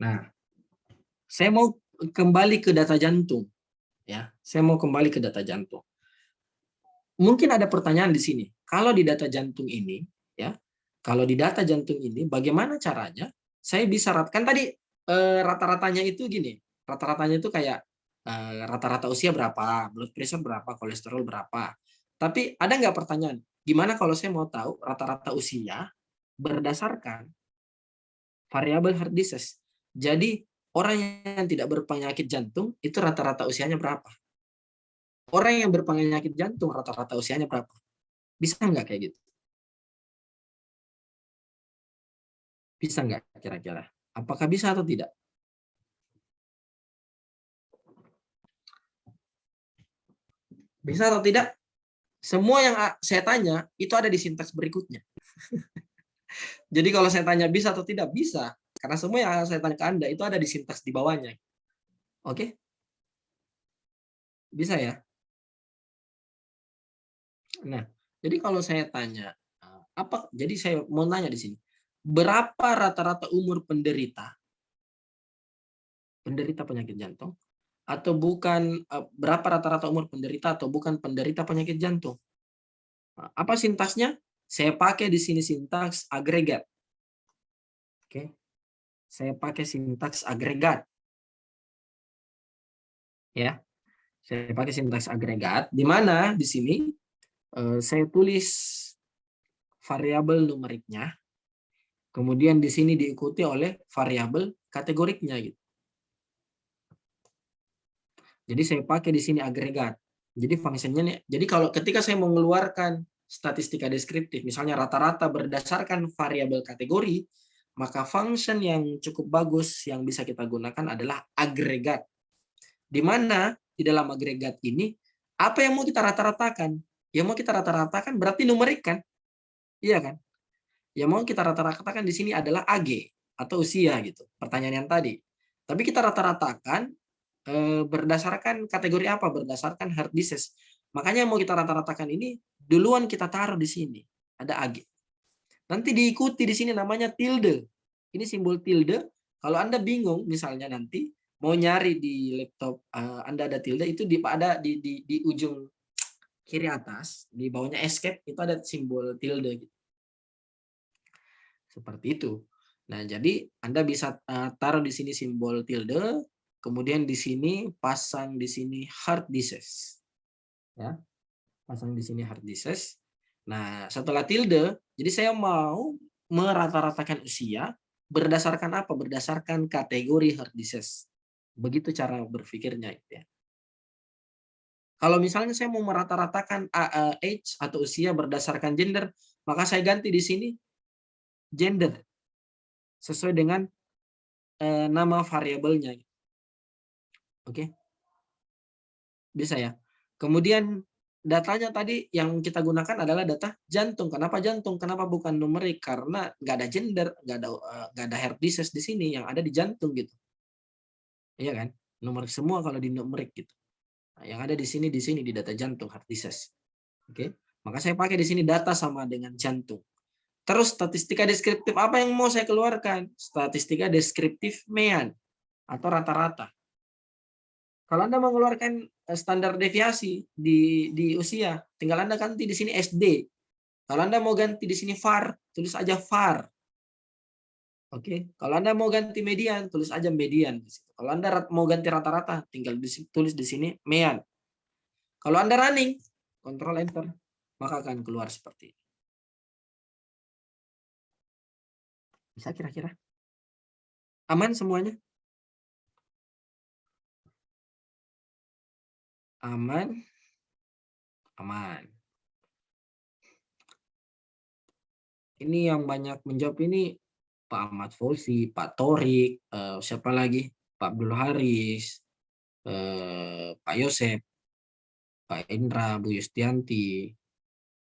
Nah, saya mau kembali ke data jantung. Ya, saya mau kembali ke data jantung. Mungkin ada pertanyaan di sini. Kalau di data jantung ini, ya, kalau di data jantung ini, bagaimana caranya saya bisa kan tadi rata-ratanya itu gini, rata-ratanya itu kayak rata-rata usia berapa, blood pressure berapa, kolesterol berapa. Tapi ada nggak pertanyaan, gimana kalau saya mau tahu rata-rata usia berdasarkan variabel heart disease? Jadi orang yang tidak berpenyakit jantung itu rata-rata usianya berapa? Orang yang berpenyakit jantung rata-rata usianya berapa? Bisa nggak kayak gitu? Bisa nggak kira-kira? Apakah bisa atau tidak? Bisa atau tidak? Semua yang saya tanya itu ada di sintaks berikutnya. Jadi kalau saya tanya bisa atau tidak, bisa. Karena semua yang saya tanya ke Anda itu ada di sintaks di bawahnya. Oke? Bisa ya? Nah, jadi kalau saya tanya, jadi saya mau nanya di sini, berapa rata-rata umur penderita penyakit jantung, atau bukan berapa rata-rata umur penderita atau bukan penderita penyakit jantung? Apa sintaksnya? Saya pakai di sini sintaks agregat. Oke. Saya pakai sintaks agregat. Ya. Saya pakai sintaks agregat di mana di sini saya tulis variabel numeriknya. Kemudian di sini diikuti oleh variabel kategoriknya gitu. Jadi saya pakai di sini agregat. Jadi fungsinya nih, jadi kalau ketika saya mau mengeluarkan statistika deskriptif, misalnya rata-rata berdasarkan variabel kategori, maka function yang cukup bagus yang bisa kita gunakan adalah agregat. Di mana di dalam agregat ini, apa yang mau kita rata-ratakan? Yang mau kita rata-ratakan berarti numerik kan? Iya kan? Yang mau kita rata-ratakan di sini adalah AG atau usia gitu. Pertanyaan yang tadi. Tapi kita rata-ratakan berdasarkan kategori apa? Berdasarkan heart disease. Makanya yang mau kita rata-ratakan ini duluan kita taruh di sini. Ada AG. Nanti diikuti di sini namanya tilde. Ini simbol tilde. Kalau Anda bingung misalnya nanti mau nyari di laptop Anda ada tilde itu ada di ujung kiri atas, di bawahnya escape itu ada simbol tilde gitu. Seperti itu. Nah, jadi Anda bisa taruh di sini simbol tilde, kemudian di sini pasang di sini heart disease. Ya. Pasang di sini heart disease. Nah, setelah tilde, jadi saya mau merata-ratakan usia berdasarkan apa? Berdasarkan kategori heart disease. Begitu cara berpikirnya ya. Kalau misalnya saya mau merata-ratakan age atau usia berdasarkan gender, maka saya ganti di sini gender sesuai dengan nama variabelnya. Oke, bisa ya. Kemudian datanya tadi yang kita gunakan adalah data jantung. Kenapa jantung? Kenapa bukan numerik? Karena nggak ada gender, nggak ada heart disease di sini, yang ada di jantung gitu. Iya kan? Numerik semua kalau di numerik gitu. Nah, yang ada di sini di data jantung heart disease. Oke, maka saya pakai di sini data sama dengan jantung. Terus statistika deskriptif apa yang mau saya keluarkan? Statistika deskriptif mean. atau rata-rata. Kalau Anda mengeluarkan standar deviasi di usia, tinggal Anda ganti di sini SD. Kalau Anda mau ganti di sini VAR, tulis aja VAR. Oke, kalau Anda mau ganti median, tulis aja median di situ. Kalau Anda mau ganti rata-rata, tinggal tulis di sini mean. Kalau Anda running, Ctrl Enter, maka akan keluar seperti ini. Bisa kira-kira? Aman semuanya? Aman? Aman. Ini yang banyak menjawab ini Pak Ahmad Fauzi, Pak Torik, siapa lagi? Pak Abdul Haris, Pak Yosep, Pak Indra, Bu Yustianti,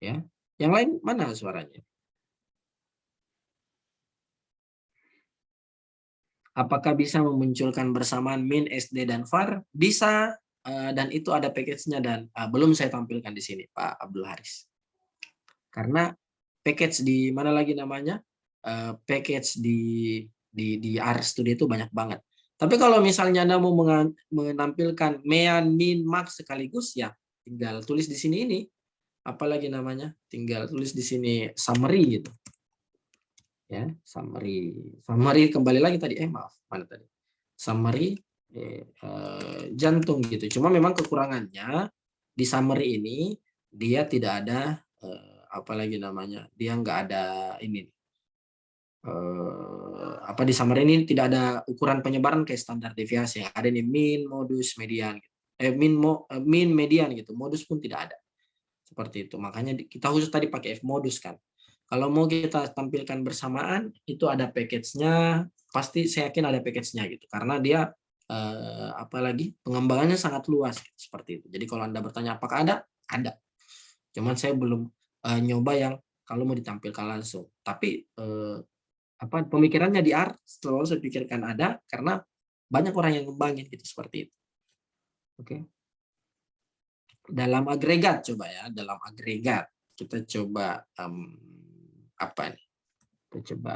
ya. Yang lain mana suaranya? Apakah bisa memunculkan bersamaan min, SD, dan var? Bisa, dan itu ada package-nya dan belum saya tampilkan di sini, Pak Abdul Haris. Karena package di mana lagi namanya? Package di RStudio itu banyak banget. Tapi kalau misalnya Anda mau menampilkan mean, min, max sekaligus, ya tinggal tulis di sini ini. Apalagi namanya? Tinggal tulis di sini summary gitu. Ya, summary kembali lagi tadi, maaf, mana tadi? Summary jantung gitu. Cuma memang kekurangannya di summary ini dia tidak ada apalagi namanya? Dia nggak ada ini apa di summary ini tidak ada ukuran penyebaran kayak standar deviasi yang ada nih min, modus, median gitu. Min, median gitu. Modus pun tidak ada. Seperti itu. Makanya kita khusus tadi pakai F modus kan. Kalau mau kita tampilkan bersamaan, itu ada package-nya, pasti saya yakin ada package-nya gitu. Karena dia apalagi pengembangannya sangat luas gitu, seperti itu. Jadi kalau Anda bertanya apakah ada? Ada. Cuman saya belum nyoba yang kalau mau ditampilkan langsung. Tapi pemikirannya di art selalu saya pikirkan ada karena banyak orang yang ngembangin gitu seperti itu. Oke. Dalam agregat coba ya, dalam agregat kita coba apa nih? Kita coba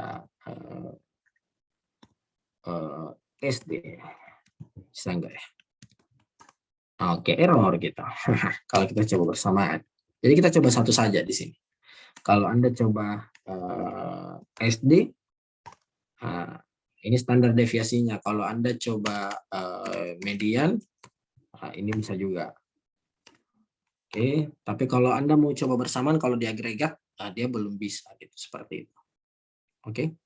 SD. Bisa enggak ya? Oke, error kita. Kalau kita coba bersamaan. Jadi kita coba satu saja di sini. Kalau Anda coba SD, ini standar deviasinya. Kalau Anda coba median, ini bisa juga. Oke, tapi kalau Anda mau coba bersamaan, kalau di agregat, dia belum bisa. Gitu, seperti itu. Oke.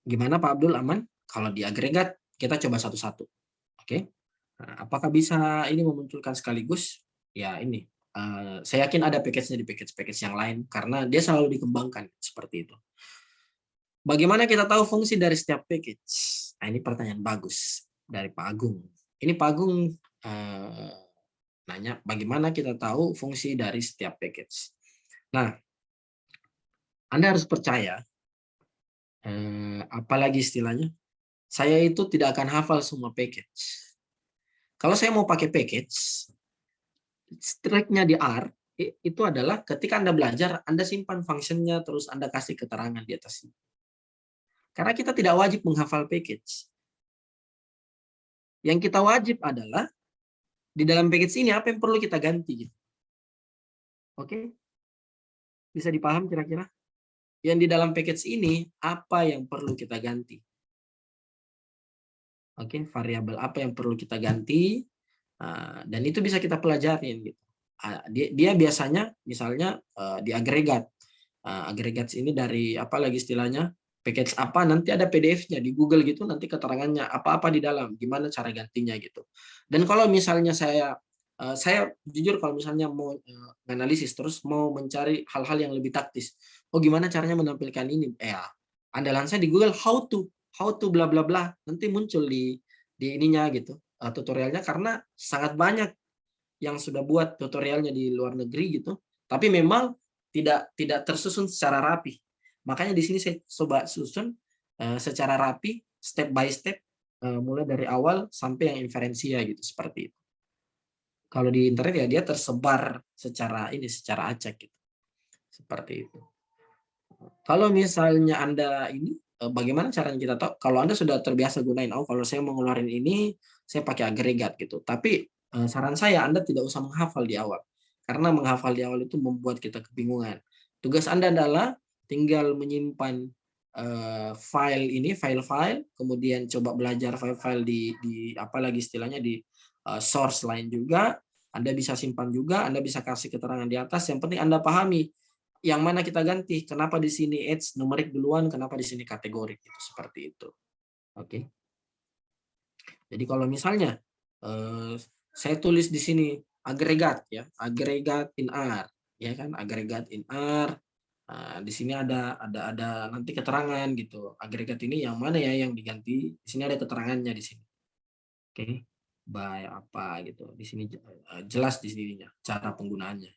Gimana Pak Abdul, aman? Kalau di agregat, kita coba satu-satu. Oke. Nah, apakah bisa ini memunculkan sekaligus? Ya ini. Saya yakin ada package-nya di package-package yang lain, karena dia selalu dikembangkan seperti itu. Bagaimana kita tahu fungsi dari setiap package? Nah, ini pertanyaan bagus dari Pak Agung. Ini Pak Agung nanya, bagaimana kita tahu fungsi dari setiap package? Nah, Anda harus percaya, apalagi istilahnya, saya itu tidak akan hafal semua package. Kalau saya mau pakai package, strike-nya di R, itu adalah ketika Anda belajar, Anda simpan fungsinya, terus Anda kasih keterangan di atasnya. Karena kita tidak wajib menghafal package. Yang kita wajib adalah, di dalam package ini apa yang perlu kita ganti. Gitu. Oke? Bisa dipaham kira-kira? Yang di dalam package ini, apa yang perlu kita ganti. Oke, variabel apa yang perlu kita ganti. Dan itu bisa kita pelajarin. Gitu. Dia biasanya, misalnya di agregat. Agregat ini dari apa lagi istilahnya? Package apa, nanti ada PDF-nya di Google gitu, nanti keterangannya apa-apa di dalam, gimana cara gantinya gitu. Dan kalau misalnya saya jujur kalau misalnya mau analisis terus mau mencari hal-hal yang lebih taktis, gimana caranya menampilkan ini, andalan saya di Google how to bla bla bla, nanti muncul di ininya gitu, tutorialnya, karena sangat banyak yang sudah buat tutorialnya di luar negeri gitu, tapi memang tidak tersusun secara rapi. Makanya di sini saya coba susun secara rapi, step by step, mulai dari awal sampai yang inferensia gitu, seperti itu. Kalau di internet ya dia tersebar secara acak gitu. Seperti itu. Kalau misalnya Anda ini bagaimana caranya kita tahu? Kalau Anda sudah terbiasa gunain, oh kalau saya mau ngeluarin ini, saya pakai agregat gitu. Tapi saran saya Anda tidak usah menghafal di awal. Karena menghafal di awal itu membuat kita kebingungan. Tugas Anda adalah tinggal menyimpan file ini, file-file, kemudian coba belajar file-file di apa lagi istilahnya di source lain juga. Anda bisa simpan juga, Anda bisa kasih keterangan di atas. Yang penting Anda pahami yang mana kita ganti. Kenapa di sini age numerik duluan, kenapa di sini kategori itu seperti itu. Oke. Jadi kalau misalnya saya tulis di sini agregat ya, agregat in R, ya kan, agregat in R. Nah, di sini ada nanti keterangan gitu. Agregat ini yang mana ya yang diganti? Di sini ada keterangannya di sini. Oke. By apa gitu. Di sini jelas di sininya cara penggunaannya.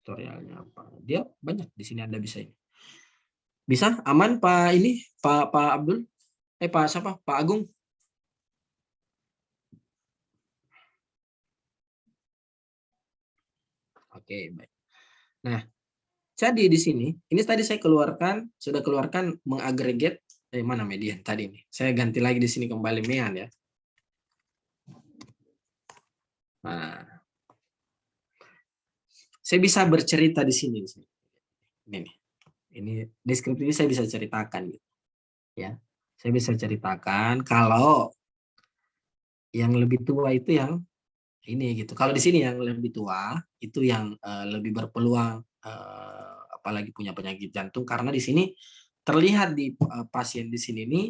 Tutorialnya apa. Dia banyak di sini Anda bisa ini. Bisa? Aman Pak ini? Pak Abdul? Pak siapa? Pak Agung? Oke, baik. Nah, jadi di sini, ini tadi saya sudah keluarkan mengagregat, mana median tadi nih. Saya ganti lagi di sini kembali mean ya. Nah, saya bisa bercerita di sini. Ini nih. Ini deskripsi ini saya bisa ceritakan gitu. Ya. Saya bisa ceritakan kalau yang lebih tua itu yang ini gitu. Kalau di sini yang lebih tua itu yang lebih berpeluang apalagi punya penyakit jantung karena di sini terlihat di pasien di sini nih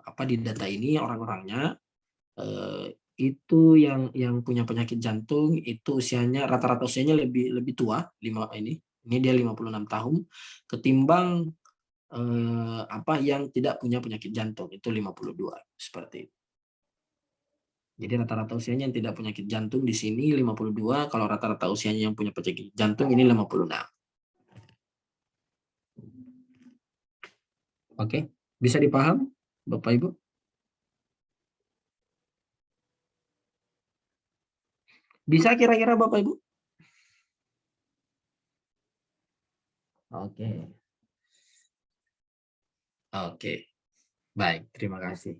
apa di data ini orang-orangnya itu yang punya penyakit jantung itu usianya rata-rata usianya lebih tua ini dia 56 tahun ketimbang apa yang tidak punya penyakit jantung itu 52 seperti itu. Jadi rata-rata usianya yang tidak penyakit jantung di sini 52, kalau rata-rata usianya yang punya penyakit jantung ini 56. Oke, bisa dipaham Bapak Ibu? Bisa kira-kira Bapak Ibu? Oke. Oke. Baik, terima kasih.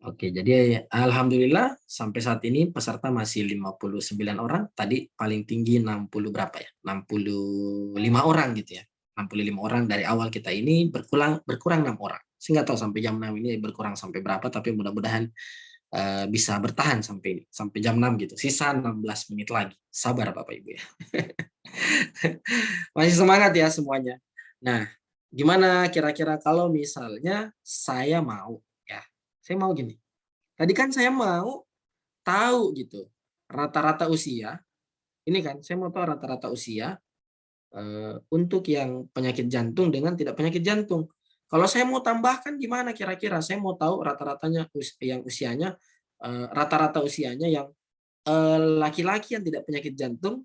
Oke, jadi alhamdulillah sampai saat ini peserta masih 59 orang. Tadi paling tinggi 60 berapa ya? 65 orang gitu ya. 65 orang dari awal kita ini berkurang 6 orang. Saya nggak tahu sampai jam 6 ini berkurang sampai berapa, tapi mudah-mudahan bisa bertahan sampai jam 6 gitu. Sisa 16 menit lagi. Sabar Bapak Ibu ya. Masih semangat ya semuanya. Nah, gimana kira-kira kalau misalnya saya mau ya. Saya mau gini. Tadi kan saya mau tahu gitu rata-rata usia. Ini kan saya mau tahu rata-rata usia untuk yang penyakit jantung dengan tidak penyakit jantung. Kalau saya mau tambahkan gimana kira-kira? Saya mau tahu rata-ratanya yang usianya rata-rata usianya yang laki-laki yang tidak penyakit jantung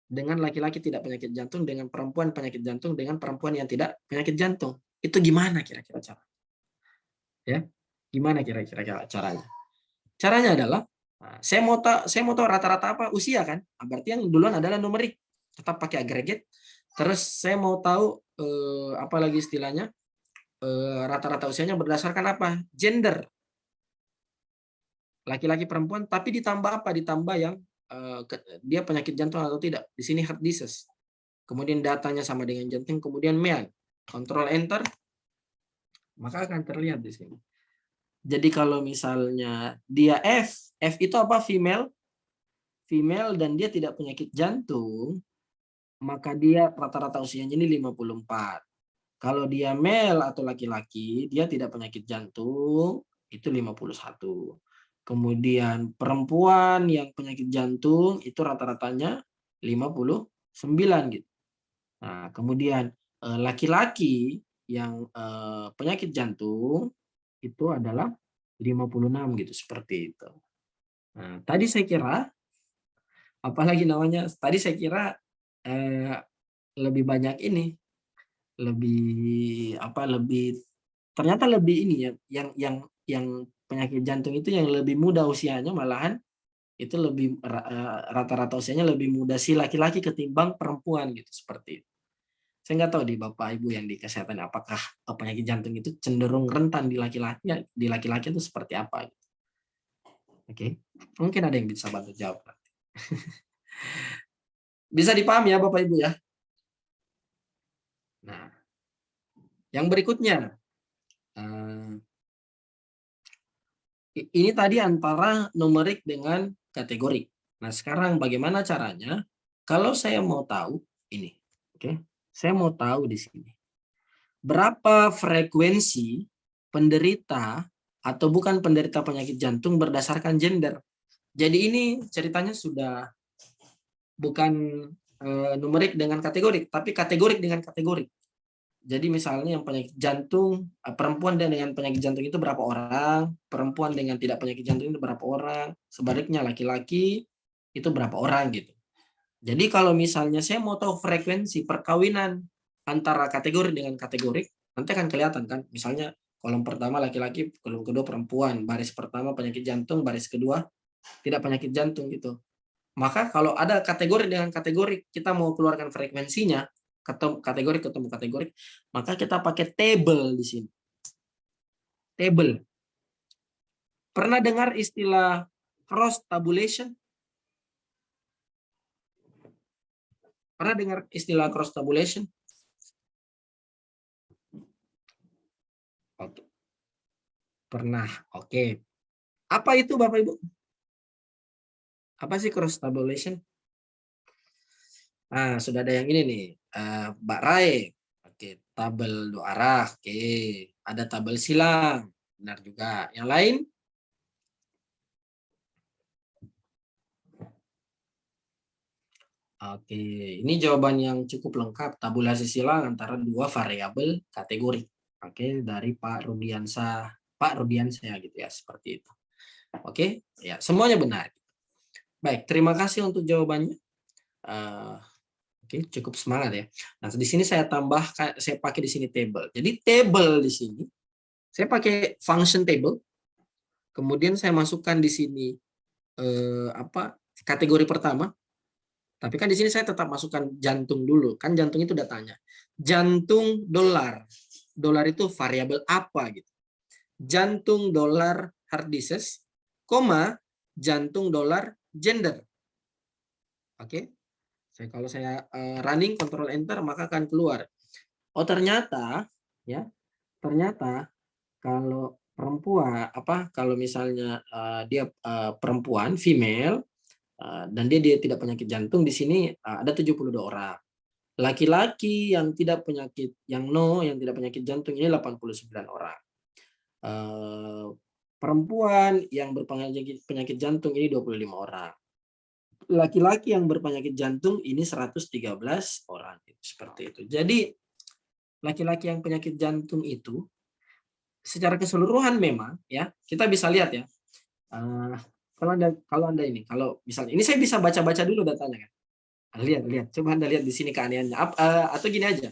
dengan laki-laki tidak penyakit jantung dengan perempuan penyakit jantung dengan perempuan yang tidak penyakit jantung. Itu gimana kira-kira cara? Ya. Gimana kira-kira caranya? Caranya adalah saya mau tahu rata-rata apa usia kan? Berarti yang duluan adalah numerik. Tetap pakai agregat. Terus saya mau tahu apa lagi istilahnya? Rata-rata usianya berdasarkan apa? Gender. Laki-laki perempuan tapi ditambah apa? Ditambah yang dia penyakit jantung atau tidak. Di sini heart disease. Kemudian datanya sama dengan jantung, kemudian male. Control enter, maka akan terlihat di sini. Jadi kalau misalnya dia F itu apa? Female dan dia tidak penyakit jantung, maka dia rata-rata usianya ini 54. Kalau dia male atau laki-laki, dia tidak penyakit jantung, itu 51. Kemudian perempuan yang penyakit jantung itu rata-ratanya 59 gitu. Nah, kemudian laki-laki yang penyakit jantung itu adalah 56 gitu seperti itu. Nah, tadi saya kira apalagi namanya? Tadi saya kira lebih banyak ini, lebih apa? Lebih ternyata lebih ini ya, yang penyakit jantung itu yang lebih muda usianya malahan itu lebih rata-rata usianya lebih muda si laki-laki ketimbang perempuan gitu seperti itu. Saya nggak tahu di Bapak Ibu yang di kesehatan apakah penyakit jantung itu cenderung rentan di laki-laki itu seperti apa? Oke, mungkin ada yang bisa bantu jawab. Bisa dipahami ya Bapak Ibu ya. Nah, yang berikutnya, ini tadi antara numerik dengan kategorik. Nah, sekarang bagaimana caranya? Kalau saya mau tahu ini, oke, saya mau tahu di sini berapa frekuensi penderita atau bukan penderita penyakit jantung berdasarkan gender. Jadi ini ceritanya sudah bukan numerik dengan kategorik, tapi kategorik dengan kategorik. Jadi misalnya yang penyakit jantung, perempuan dengan penyakit jantung itu berapa orang, perempuan dengan tidak penyakit jantung itu berapa orang, sebaliknya laki-laki itu berapa orang gitu. Jadi kalau misalnya saya mau tahu frekuensi perkawinan antara kategori dengan kategorik, nanti akan kelihatan kan, misalnya kolom pertama laki-laki, kolom kedua perempuan, baris pertama penyakit jantung, baris kedua tidak penyakit jantung gitu. Maka kalau ada kategori dengan kategori, kita mau keluarkan frekuensinya, kategori ketemu kategori, maka kita pakai table di sini. Table. Pernah dengar istilah cross tabulation? Pernah dengar istilah cross tabulation? Oke. Pernah. Oke. Apa itu Bapak Ibu? Apa sih cross tabulation? Nah, sudah ada yang ini nih. Mbak Rai. Oke, tabel dua arah. Oke. Ada tabel silang. Benar juga. Yang lain? Oke, ini jawaban yang cukup lengkap. Tabulasi silang antara dua variabel kategori. Oke, dari Pak Rudiansyah gitu ya, seperti itu. Oke, ya semuanya benar. Baik, terima kasih untuk jawabannya. Oke, cukup semangat ya. Nah, di sini saya pakai di sini table. Jadi table di sini saya pakai function table. Kemudian saya masukkan di sini kategori pertama. Tapi kan di sini saya tetap masukkan jantung dulu. Kan jantung itu datanya. Jantung dolar. Dolar itu variabel apa gitu. Jantung dolar heart disease, jantung dolar gender. Oke. Kalau saya running control enter maka akan keluar. Oh ternyata ya, ternyata kalau perempuan kalau misalnya dia perempuan female dan dia tidak penyakit jantung, di sini ada 72 orang. Laki-laki yang tidak penyakit yang tidak penyakit jantung ini 89 orang. Perempuan yang berpenyakit jantung ini 25 orang. Laki-laki yang berpenyakit jantung ini 113 orang. Seperti itu. Jadi laki-laki yang penyakit jantung itu secara keseluruhan memang ya kita bisa lihat ya. Kalau anda ini, kalau misalnya ini saya bisa baca-baca dulu datanya kan. Lihat, coba Anda lihat di sini keanehannya. Atau gini aja,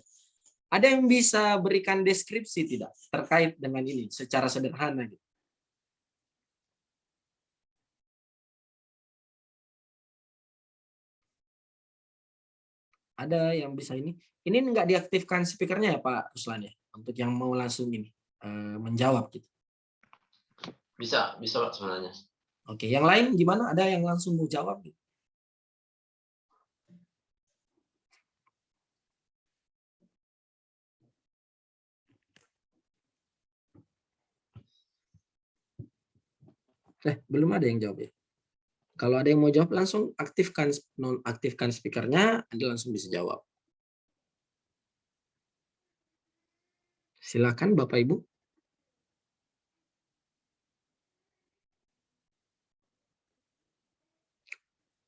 ada yang bisa berikan deskripsi tidak terkait dengan ini secara sederhana gitu? Ada yang bisa ini? Ini nggak diaktifkan speakernya ya Pak Ruslan ya, untuk yang mau langsung ini menjawab gitu. Bisa Pak sebenarnya. Oke, yang lain gimana? Ada yang langsung mau jawab gitu? Belum ada yang jawab ya. Kalau ada yang mau jawab langsung nonaktifkan speakernya, Anda langsung bisa jawab. Silakan Bapak Ibu.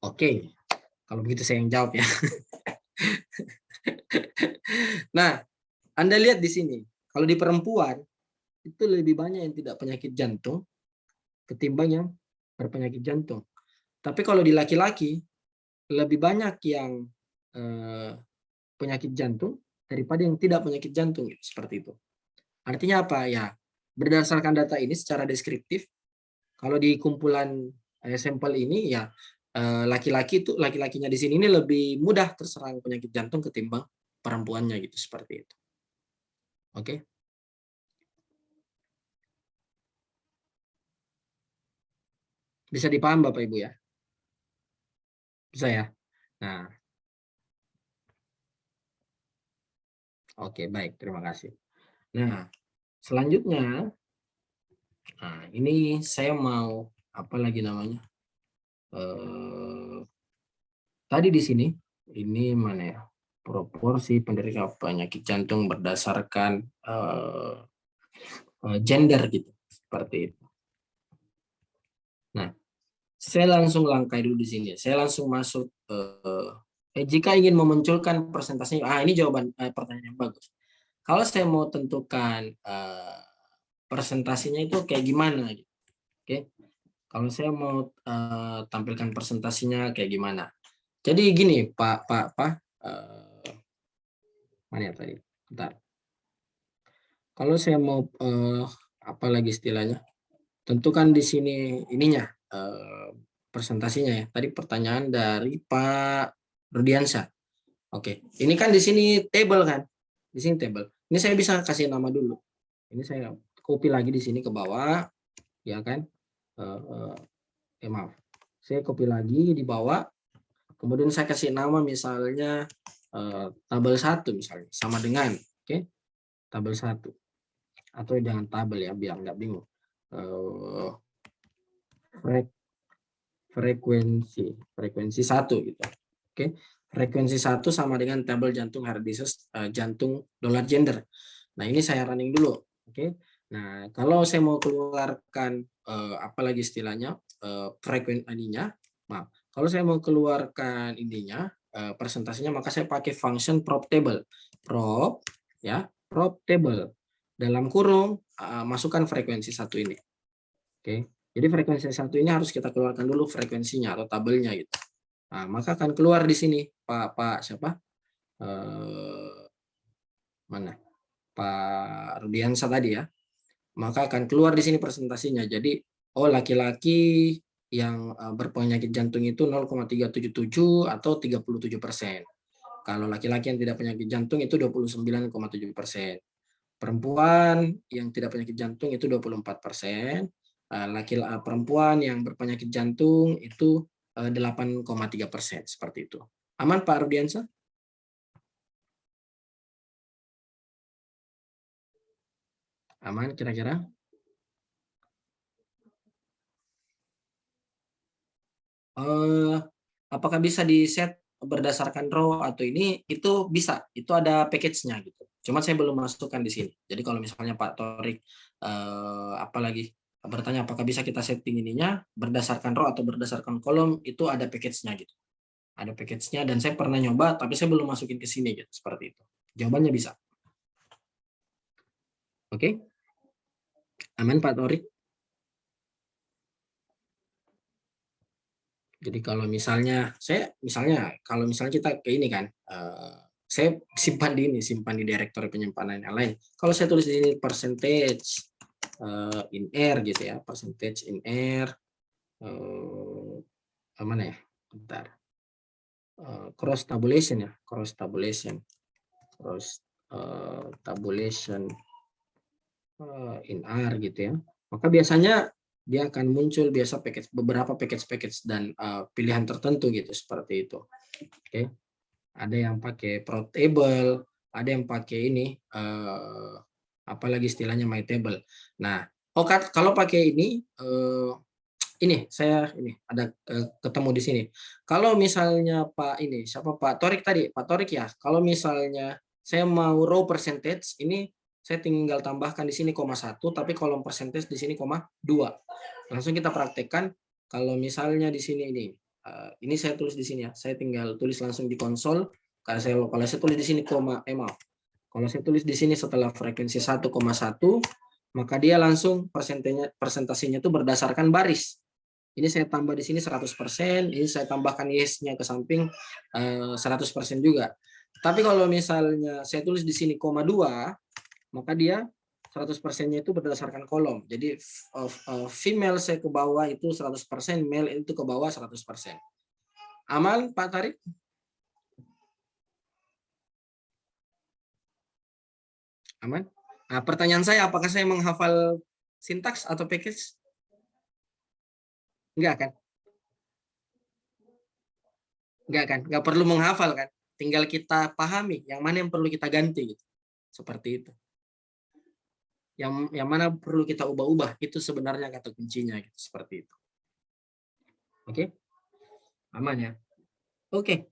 Oke, kalau begitu saya yang jawab ya. Nah, Anda lihat di sini, kalau di perempuan itu lebih banyak yang tidak penyakit jantung ketimbang yang berpenyakit jantung. Tapi kalau di laki-laki lebih banyak yang penyakit jantung daripada yang tidak penyakit jantung, seperti itu. Artinya apa ya? Berdasarkan data ini secara deskriptif, kalau di kumpulan sampel ini ya laki-lakinya di sini ini lebih mudah terserang penyakit jantung ketimbang perempuannya gitu, seperti itu. Oke. Bisa dipaham Bapak Ibu ya? Bisa ya? Nah, oke, baik, terima kasih. Nah, selanjutnya, nah ini saya mau apa lagi namanya? Tadi di sini, ini mana ya? Proporsi penderita penyakit jantung berdasarkan gender gitu, seperti itu. Nah, saya langsung langkai dulu di sini. Saya langsung masuk. Jika ingin memunculkan presentasinya, ini jawaban pertanyaan yang bagus. Kalau saya mau tentukan presentasinya itu kayak gimana, gitu. Oke. Kalau saya mau tampilkan presentasinya kayak gimana. Jadi gini, Pak, mana ya tadi? Bentar. Kalau saya mau apa lagi istilahnya? Tentukan di sini ininya presentasinya ya. Tadi pertanyaan dari Pak Rudiansyah. Oke, ini kan di sini table kan? Di sini table. Ini saya bisa kasih nama dulu. Ini saya copy lagi di sini ke bawah, ya kan? Maaf, saya copy lagi di bawah. Kemudian saya kasih nama misalnya tabel 1 misalnya, sama dengan, oke? Tabel 1. Atau jangan tabel ya, biar nggak bingung. Frekuensi 1 gitu. Oke. Frekuensi 1 sama dengan tabel jantung heart disease, jantung dolar gender. Nah, ini saya running dulu. Oke. Nah, kalau saya mau keluarkan apalagi istilahnya frekuensi ininya, maaf. Kalau saya mau keluarkan ininya presentasinya, maka saya pakai function prop table. Prop ya, prop table. Dalam kurung masukkan frekuensi 1 ini. Oke. Jadi frekuensi 1 ini harus kita keluarkan dulu frekuensinya atau tabelnya gitu. Nah, maka akan keluar di sini Pak siapa? Mana? Pak Rudiansa tadi ya. Maka akan keluar di sini presentasinya. Jadi laki-laki yang berpenyakit jantung itu 0,377 atau 37%. Kalau laki-laki yang tidak penyakit jantung itu 29,7%. Perempuan yang tidak penyakit jantung itu 24%. Perempuan yang berpenyakit jantung itu 8,3%, seperti itu. Aman Pak Rudiansa? Aman kira-kira? Apakah bisa di set berdasarkan raw atau ini? Itu bisa, itu ada package-nya gitu. Cuma saya belum masukkan di sini. Jadi kalau misalnya Pak Torik apalagi bertanya apakah bisa kita setting ininya berdasarkan row atau berdasarkan kolom, itu ada package-nya gitu. Ada package-nya dan saya pernah nyoba tapi saya belum masukin ke sini gitu, seperti itu. Jawabannya bisa. Oke? Aman Pak Torik? Jadi kalau misalnya kalau misalnya kita ke ini kan, saya simpan di direktori penyimpanan yang lain. Kalau saya tulis di sini percentage in air gitu ya, percentage in air, mana ya? Bentar. Cross tabulation ya, cross tabulation in R gitu ya. Maka biasanya dia akan muncul beberapa package dan pilihan tertentu gitu, seperti itu. Oke. Ada yang pakai prop table, ada yang pakai ini apalagi istilahnya my table. Nah, kalau pakai ini saya ada ketemu di sini. Kalau misalnya siapa Pak Torik tadi? Pak Torik ya. Kalau misalnya saya mau row percentage, ini saya tinggal tambahkan di sini 0,1, tapi kolom percentage di sini 0,2. Langsung kita praktekkan. Kalau misalnya di sini ini saya tulis di sini ya. Saya tinggal tulis langsung di konsol. Kalau saya tulis di sini maaf. Kalau saya tulis di sini setelah frekuensi 1,1, maka dia langsung presentasinya itu berdasarkan baris. Ini saya tambah di sini 100%, ini saya tambahkan yes-nya ke samping 100% juga. Tapi kalau misalnya saya tulis di sini 2, maka dia 100%-nya itu berdasarkan kolom. Jadi female saya ke bawah itu 100%, male itu ke bawah 100%. Aman Pak Tarik? Aman? Nah, pertanyaan saya, apakah saya menghafal sintaks atau package? Enggak kan? Enggak kan? Enggak perlu menghafal kan? Tinggal kita pahami yang mana yang perlu kita ganti gitu. Seperti itu. Yang mana perlu kita ubah-ubah, itu sebenarnya kata kuncinya gitu. Seperti itu. Oke? Aman ya? Oke.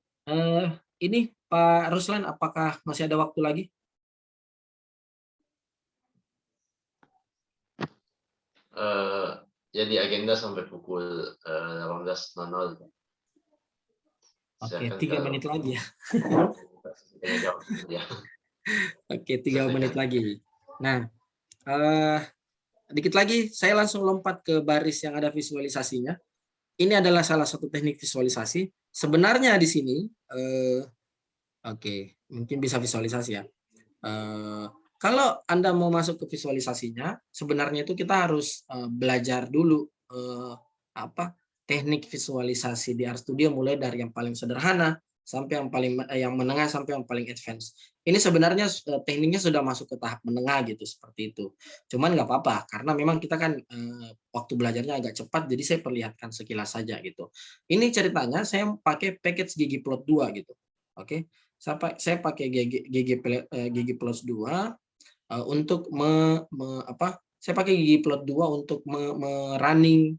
Ini Pak Ruslan, apakah masih ada waktu lagi? Jadi agenda sampai pukul 18.00. Oke, Silakan 3 menit kalau lagi ya. tanya jawab ya. Oke, 3 menit Selesaikan. lagi. Nah, dikit lagi saya langsung lompat ke baris yang ada visualisasinya. Ini adalah salah satu teknik visualisasi. Sebenarnya di sini, oke, mungkin bisa visualisasi ya. Kalau Anda mau masuk ke visualisasinya, sebenarnya itu kita harus belajar dulu apa teknik visualisasi di RStudio, mulai dari yang paling sederhana sampai yang menengah sampai yang paling advance. Ini sebenarnya tekniknya sudah masuk ke tahap menengah gitu, seperti itu. Cuman nggak apa-apa karena memang kita kan waktu belajarnya agak cepat, jadi saya perlihatkan sekilas saja gitu. Ini ceritanya saya pakai package ggplot 2 gitu. Oke. Saya pakai ggplot 2 untuk saya pakai ggplot 2 untuk running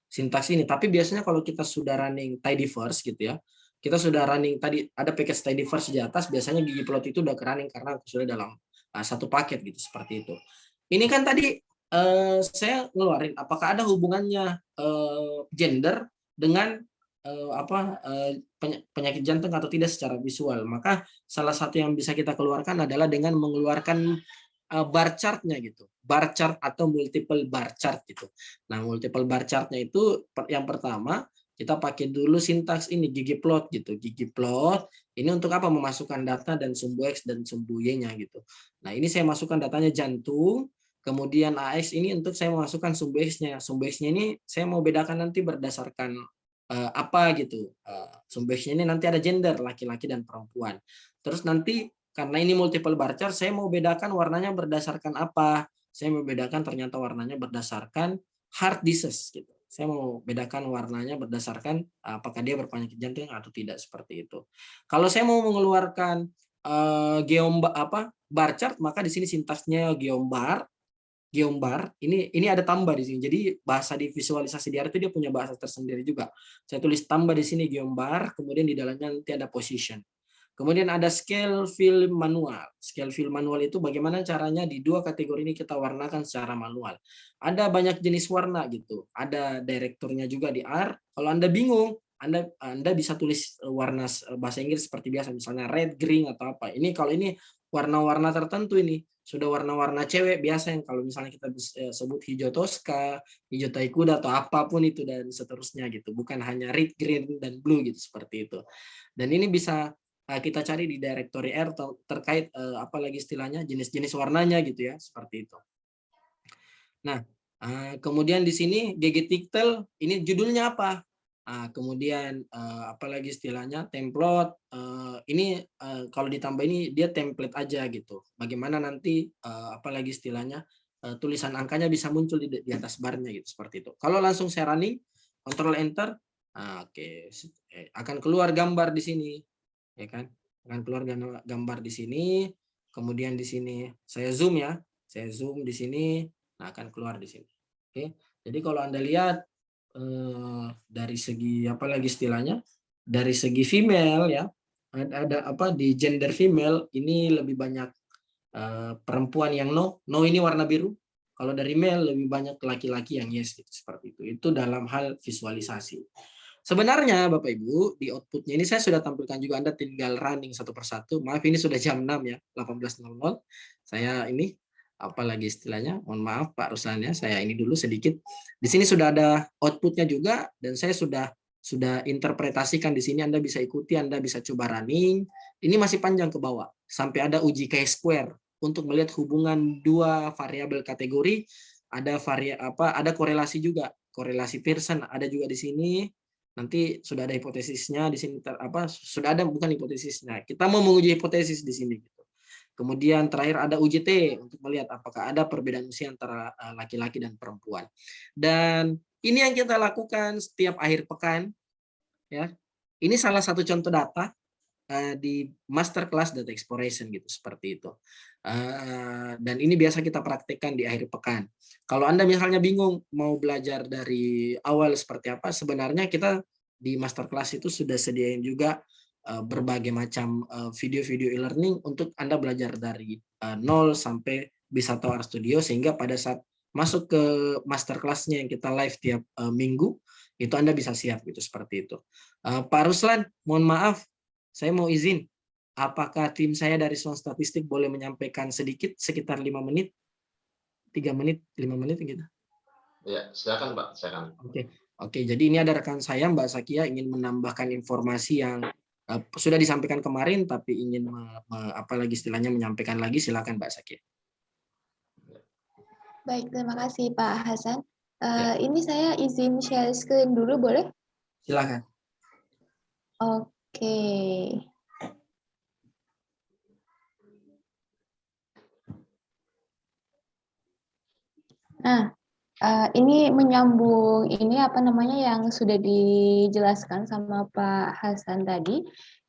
sintaks ini. Tapi biasanya kalau kita sudah running tidyverse gitu ya, kita sudah running tadi ada package tidyverse di atas, biasanya ggplot itu udah running karena sudah dalam satu paket gitu, seperti itu. Ini kan tadi saya ngeluarin apakah ada hubungannya gender dengan penyakit jantung atau tidak secara visual. Maka salah satu yang bisa kita keluarkan adalah dengan mengeluarkan bar chart-nya gitu. Bar chart atau multiple bar chart gitu. Nah, multiple bar chart-nya itu yang pertama kita pakai dulu sintaks ini ggplot gitu. Ggplot ini untuk apa? Memasukkan data dan sumbu X dan sumbu Y-nya gitu. Nah, ini saya masukkan datanya jantung. Kemudian AX ini untuk saya memasukkan sumbu X-nya. Sumbu X-nya ini saya mau bedakan nanti berdasarkan apa gitu. Sumbu X-nya ini nanti ada gender, laki-laki dan perempuan. Terus nanti karena ini multiple bar chart, saya mau bedakan warnanya berdasarkan apa. Saya mau bedakan ternyata warnanya berdasarkan heart disease gitu. Saya mau bedakan warnanya berdasarkan apakah dia berpenyakit jantung atau tidak, seperti itu. Kalau saya mau mengeluarkan bar chart, maka di sini sintaksnya geombar. Ini ada tambah di sini. Jadi bahasa di visualisasi di itu dia punya bahasa tersendiri juga. Saya tulis tambah di sini geombar, kemudian di dalamnya nanti ada position. Kemudian ada scale fill manual. Scale fill manual itu bagaimana caranya di dua kategori ini kita warnakan secara manual. Ada banyak jenis warna gitu. Ada direkturnya juga di R. Kalau Anda bingung, Anda bisa tulis warna bahasa Inggris seperti biasa, misalnya red, green atau apa. Ini kalau ini warna-warna tertentu ini sudah warna-warna cewek biasa yang kalau misalnya kita sebut hijau Tosca, hijau Taikuda atau apapun itu dan seterusnya gitu. Bukan hanya red, green dan blue gitu, seperti itu. Dan ini bisa kita cari di directory R terkait apa lagi istilahnya jenis-jenis warnanya gitu ya, seperti itu. Nah, kemudian di sini ggtixel ini judulnya apa? Kemudian apa lagi istilahnya template ini kalau ditambah ini dia template aja gitu. Bagaimana nanti apa lagi istilahnya tulisan angkanya bisa muncul di atas barnya gitu, seperti itu. Kalau langsung saya running, Ctrl Enter, oke, akan keluar gambar di sini, ya kan? Akan keluar gambar di sini. Kemudian di sini saya zoom ya, saya zoom di sini, nah akan keluar di sini. Oke, jadi kalau Anda lihat dari segi apa lagi istilahnya, dari segi female ya, ada apa di gender female ini lebih banyak perempuan yang no ini warna biru. Kalau dari male lebih banyak laki-laki yang yes gitu, seperti itu. Itu dalam hal visualisasi. Sebenarnya Bapak Ibu di outputnya ini saya sudah tampilkan juga, Anda tinggal running satu persatu. Maaf ini sudah jam 6 ya, 18.00. Saya ini apalagi istilahnya, mohon maaf Pak Ruslan ya, saya ini dulu sedikit. Di sini sudah ada outputnya juga dan saya sudah interpretasikan di sini, Anda bisa ikuti, Anda bisa coba running. Ini masih panjang ke bawah sampai ada uji chi-square untuk melihat hubungan dua variabel kategori, ada korelasi juga, korelasi Pearson ada juga di sini. Nanti sudah ada hipotesisnya di sini sudah ada, bukan hipotesisnya. Kita mau menguji hipotesis di sini gitu. Kemudian terakhir ada UJT untuk melihat apakah ada perbedaan usia antara laki-laki dan perempuan. Dan ini yang kita lakukan setiap akhir pekan, ya. Ini salah satu contoh data di masterclass data exploration gitu, seperti itu. Dan ini biasa kita praktekkan di akhir pekan. Kalau Anda misalnya bingung mau belajar dari awal seperti apa, sebenarnya kita di masterclass itu sudah sediain juga berbagai macam video-video e-learning untuk Anda belajar dari nol sampai bisa tahu RStudio, sehingga pada saat masuk ke masterclass-nya yang kita live tiap minggu, itu Anda bisa siap gitu, seperti itu. Pak Ruslan, mohon maaf, saya mau izin. Apakah tim saya dari Swan Statistik boleh menyampaikan sedikit, sekitar 5 menit, 3 menit, 5 menit gitu? Ya, silakan Pak, silakan. Oke, jadi ini ada rekan saya Mbak Sakia ingin menambahkan informasi yang sudah disampaikan kemarin, tapi ingin apalagi istilahnya menyampaikan lagi, silakan Mbak Sakia. Baik, terima kasih Pak Hasan. Ya. Ini saya izin share screen dulu, boleh? Silakan. Oke. Nah, ini menyambung ini apa namanya yang sudah dijelaskan sama Pak Hasan tadi.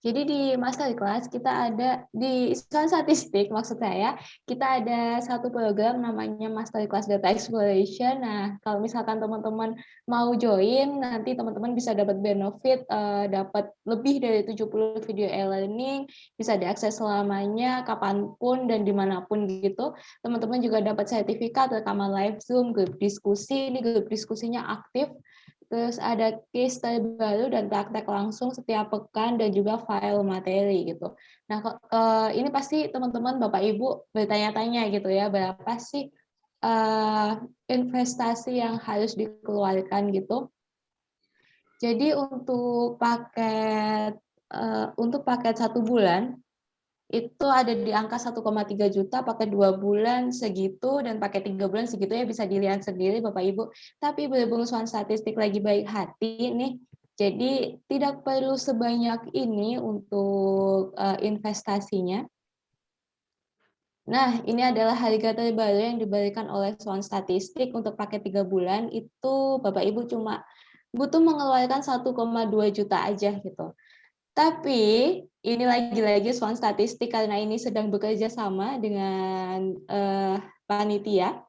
Jadi di masterclass kita ada di Swan Statistik, maksud saya kita ada satu program namanya Masterclass Data Exploration. Nah, kalau misalkan teman-teman mau join, nanti teman-teman bisa dapat benefit, dapat lebih dari 70 video e-learning, bisa diakses selamanya, kapanpun dan dimanapun gitu. Teman-teman juga dapat sertifikat rekaman live Zoom, grup diskusi, ini grup diskusinya aktif, terus ada case terbaru dan praktek langsung setiap pekan dan juga file materi gitu. Nah, ini pasti teman-teman Bapak Ibu bertanya-tanya gitu ya, berapa sih investasi yang harus dikeluarkan gitu. Jadi untuk paket 1 bulan itu ada di angka 1,3 juta, pakai 2 bulan segitu, dan pakai 3 bulan segitu ya, bisa dilihat sendiri Bapak Ibu. Tapi berhubung Swan Statistik lagi baik hati nih, jadi tidak perlu sebanyak ini untuk investasinya. Nah, ini adalah harga terbaru yang diberikan oleh Swan Statistik untuk paket 3 bulan, itu Bapak Ibu cuma butuh mengeluarkan 1,2 juta aja gitu. Tapi ini lagi-lagi Swan Statistik karena ini sedang bekerja sama dengan panitia.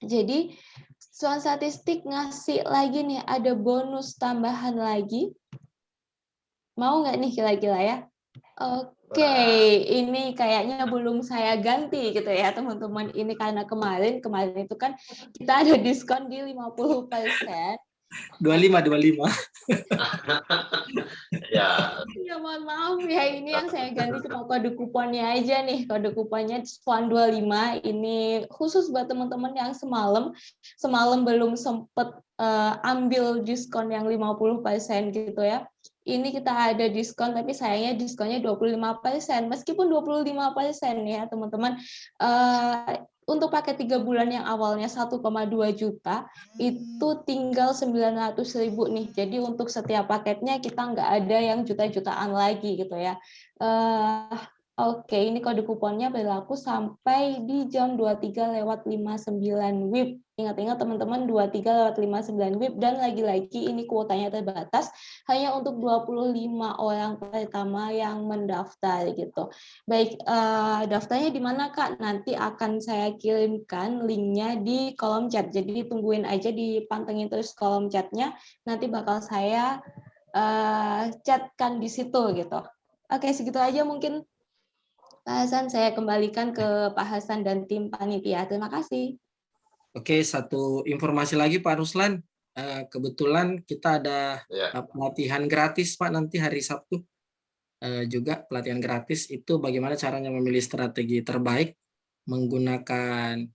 Jadi Swan Statistik ngasih lagi nih, ada bonus tambahan lagi. Mau nggak nih kira-kira ya? Oke, ini kayaknya belum saya ganti gitu ya teman-teman. Ini karena kemarin itu kan kita ada diskon di 50%. 25. Ya. Ya mohon maaf ya, ini yang saya ganti cuma kode kuponnya aja nih. Kode kuponnya Swan 25. Ini khusus buat teman-teman yang semalam belum sempet ambil diskon yang 50% gitu ya. Ini kita ada diskon, tapi sayangnya diskonnya 25%. Meskipun 25% ya teman-teman, untuk paket 3 bulan yang awalnya 1,2 juta, itu tinggal 900.000 nih. Jadi untuk setiap paketnya kita nggak ada yang juta-jutaan lagi gitu ya. Oke, ini kode kuponnya berlaku sampai di jam 23:59 WIB. Ingat-ingat teman-teman, 23:59 WIB, dan lagi-lagi ini kuotanya terbatas, hanya untuk 25 orang pertama yang mendaftar gitu. Baik, daftarnya di mana Kak? Nanti akan saya kirimkan linknya di kolom chat. Jadi tungguin aja, dipantengin terus kolom chatnya. Nanti bakal saya chatkan di situ gitu. Oke, segitu aja mungkin Pak Hasan. Saya kembalikan ke Pak Hasan dan tim panitia. Terima kasih. Oke, satu informasi lagi Pak Ruslan. Kebetulan kita ada pelatihan gratis Pak nanti hari Sabtu. Juga pelatihan gratis itu bagaimana caranya memilih strategi terbaik menggunakan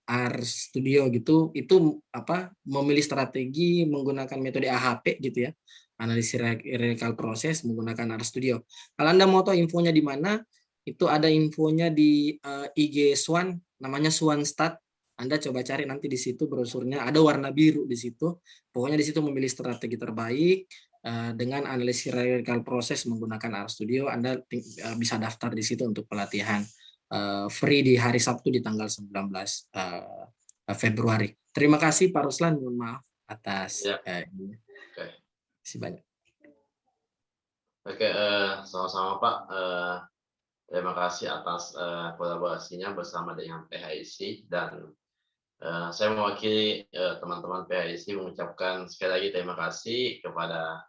RStudio gitu. Itu memilih strategi menggunakan metode AHP gitu ya. Analisis hierarchical process menggunakan RStudio. Kalau Anda mau tahu infonya di mana, itu ada infonya di IG Swan, namanya Swanstat. Anda coba cari nanti di situ brosurnya, ada warna biru di situ. Pokoknya di situ memilih strategi terbaik dengan analisis hierarchical process menggunakan RStudio. Anda bisa daftar di situ untuk pelatihan free di hari Sabtu di tanggal 19 Februari. Terima kasih Pak Ruslan, mohon maaf atas Ya. ini. Oke. Terima kasih banyak. Oke, sama-sama Pak. Terima kasih atas kolaborasinya bersama dengan PHIC, dan saya mewakili teman-teman PHIC mengucapkan sekali lagi terima kasih kepada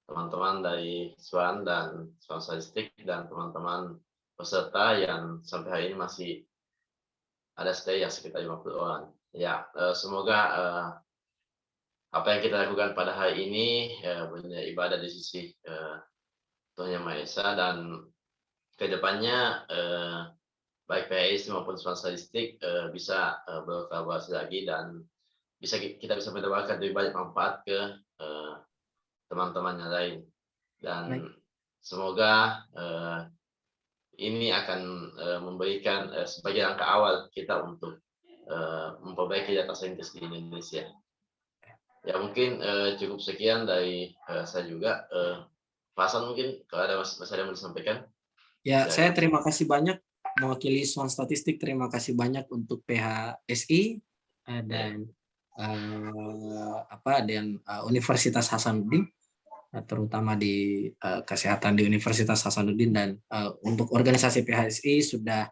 teman-teman dari SWAN dan SWAN Statistik dan teman-teman peserta yang sampai hari ini masih ada stay ya sekitar 50 orang. Ya, semoga apa yang kita lakukan pada hari ini punya ibadah di sisi Tuhan Yang Maha Esa, dan kedepannya baik PHIC maupun SWAN Statistik bisa berkolaborasi lagi dan kita bisa mendapatkan lebih banyak manfaat ke teman-teman yang lain, dan semoga ini akan memberikan sebagai langkah awal kita untuk memperbaiki data saintis di Indonesia. Ya mungkin cukup sekian dari saya juga. Pak Hasan, mungkin kalau ada masih ada yang mau disampaikan. Ya, saya terima kasih banyak mewakili SWAN Statistik. Terima kasih banyak untuk PHSI dan Universitas Hasanuddin, terutama di kesehatan di Universitas Hasanuddin, dan untuk organisasi PHSI sudah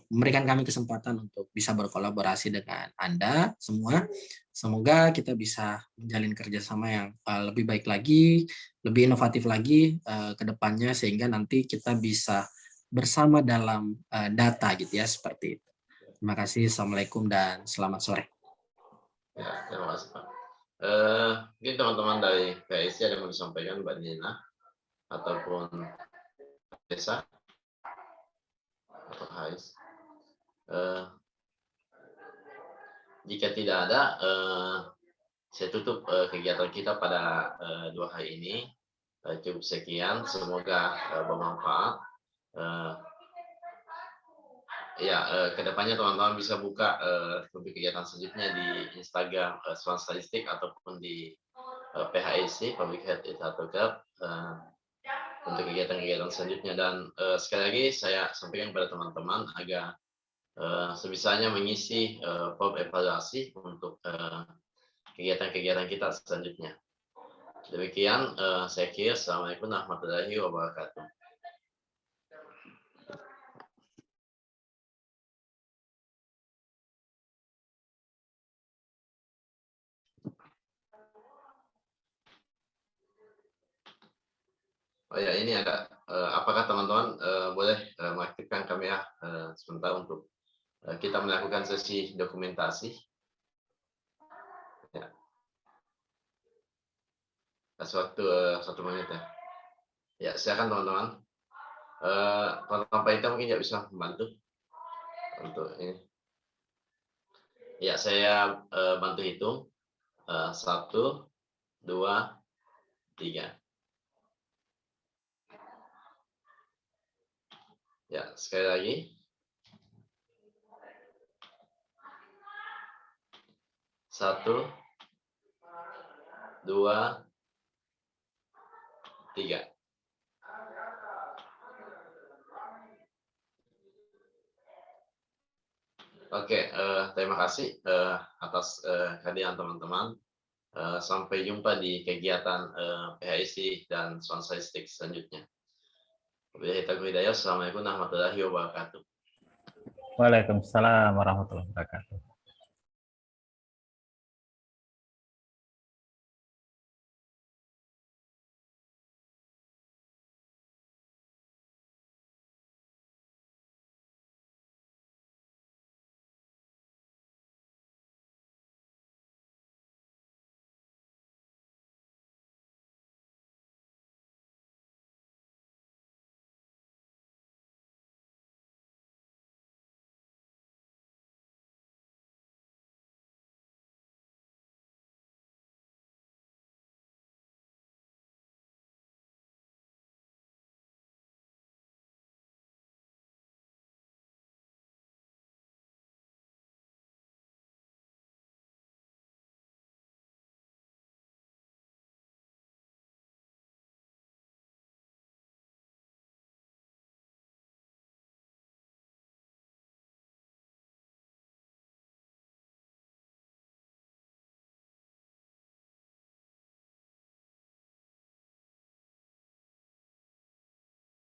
memberikan kami kesempatan untuk bisa berkolaborasi dengan Anda semua. Semoga kita bisa menjalin kerjasama yang lebih baik lagi, lebih inovatif lagi ke depannya, sehingga nanti kita bisa bersama dalam data gitu ya, seperti itu. Terima kasih. Assalamualaikum dan selamat sore. Ya, terima kasih Pak. Mungkin teman-teman dari PHIC ada yang mau disampaikan, Mbak Nina ataupun Desa atau Hais. Jika tidak ada, saya tutup kegiatan kita pada 2 hari ini. Cukup sekian, semoga bermanfaat. Kedepannya teman-teman bisa buka kegiatan selanjutnya di Instagram SWAN Statistik ataupun di PHIC Public Health Initiative Club untuk kegiatan-kegiatan selanjutnya. Dan sekali lagi saya sampaikan kepada teman-teman agar sebisanya mengisi form evaluasi untuk kegiatan-kegiatan kita selanjutnya. Demikian saya kira. Assalamualaikum warahmatullahi wabarakatuh. Oh ya, ini ada. Apakah teman-teman boleh mengaktifkan kamera sebentar untuk kita melakukan sesi dokumentasi? Ya. Kasih waktu 1 menit ya. Ya, silakan teman-teman. Teman-teman Pak mungkin nggak bisa membantu untuk ini. Ya, saya bantu hitung. 1, 2, 3. Ya, sekali lagi. 1, 2, 3. Oke, terima kasih atas kehadiran teman-teman. Sampai jumpa di kegiatan PHIC dan SWAN Statistik selanjutnya. Wabillahi taufiq wal hidayah. Assalamualaikum warahmatullahi wabarakatuh. Waalaikumsalam warahmatullahi wabarakatuh.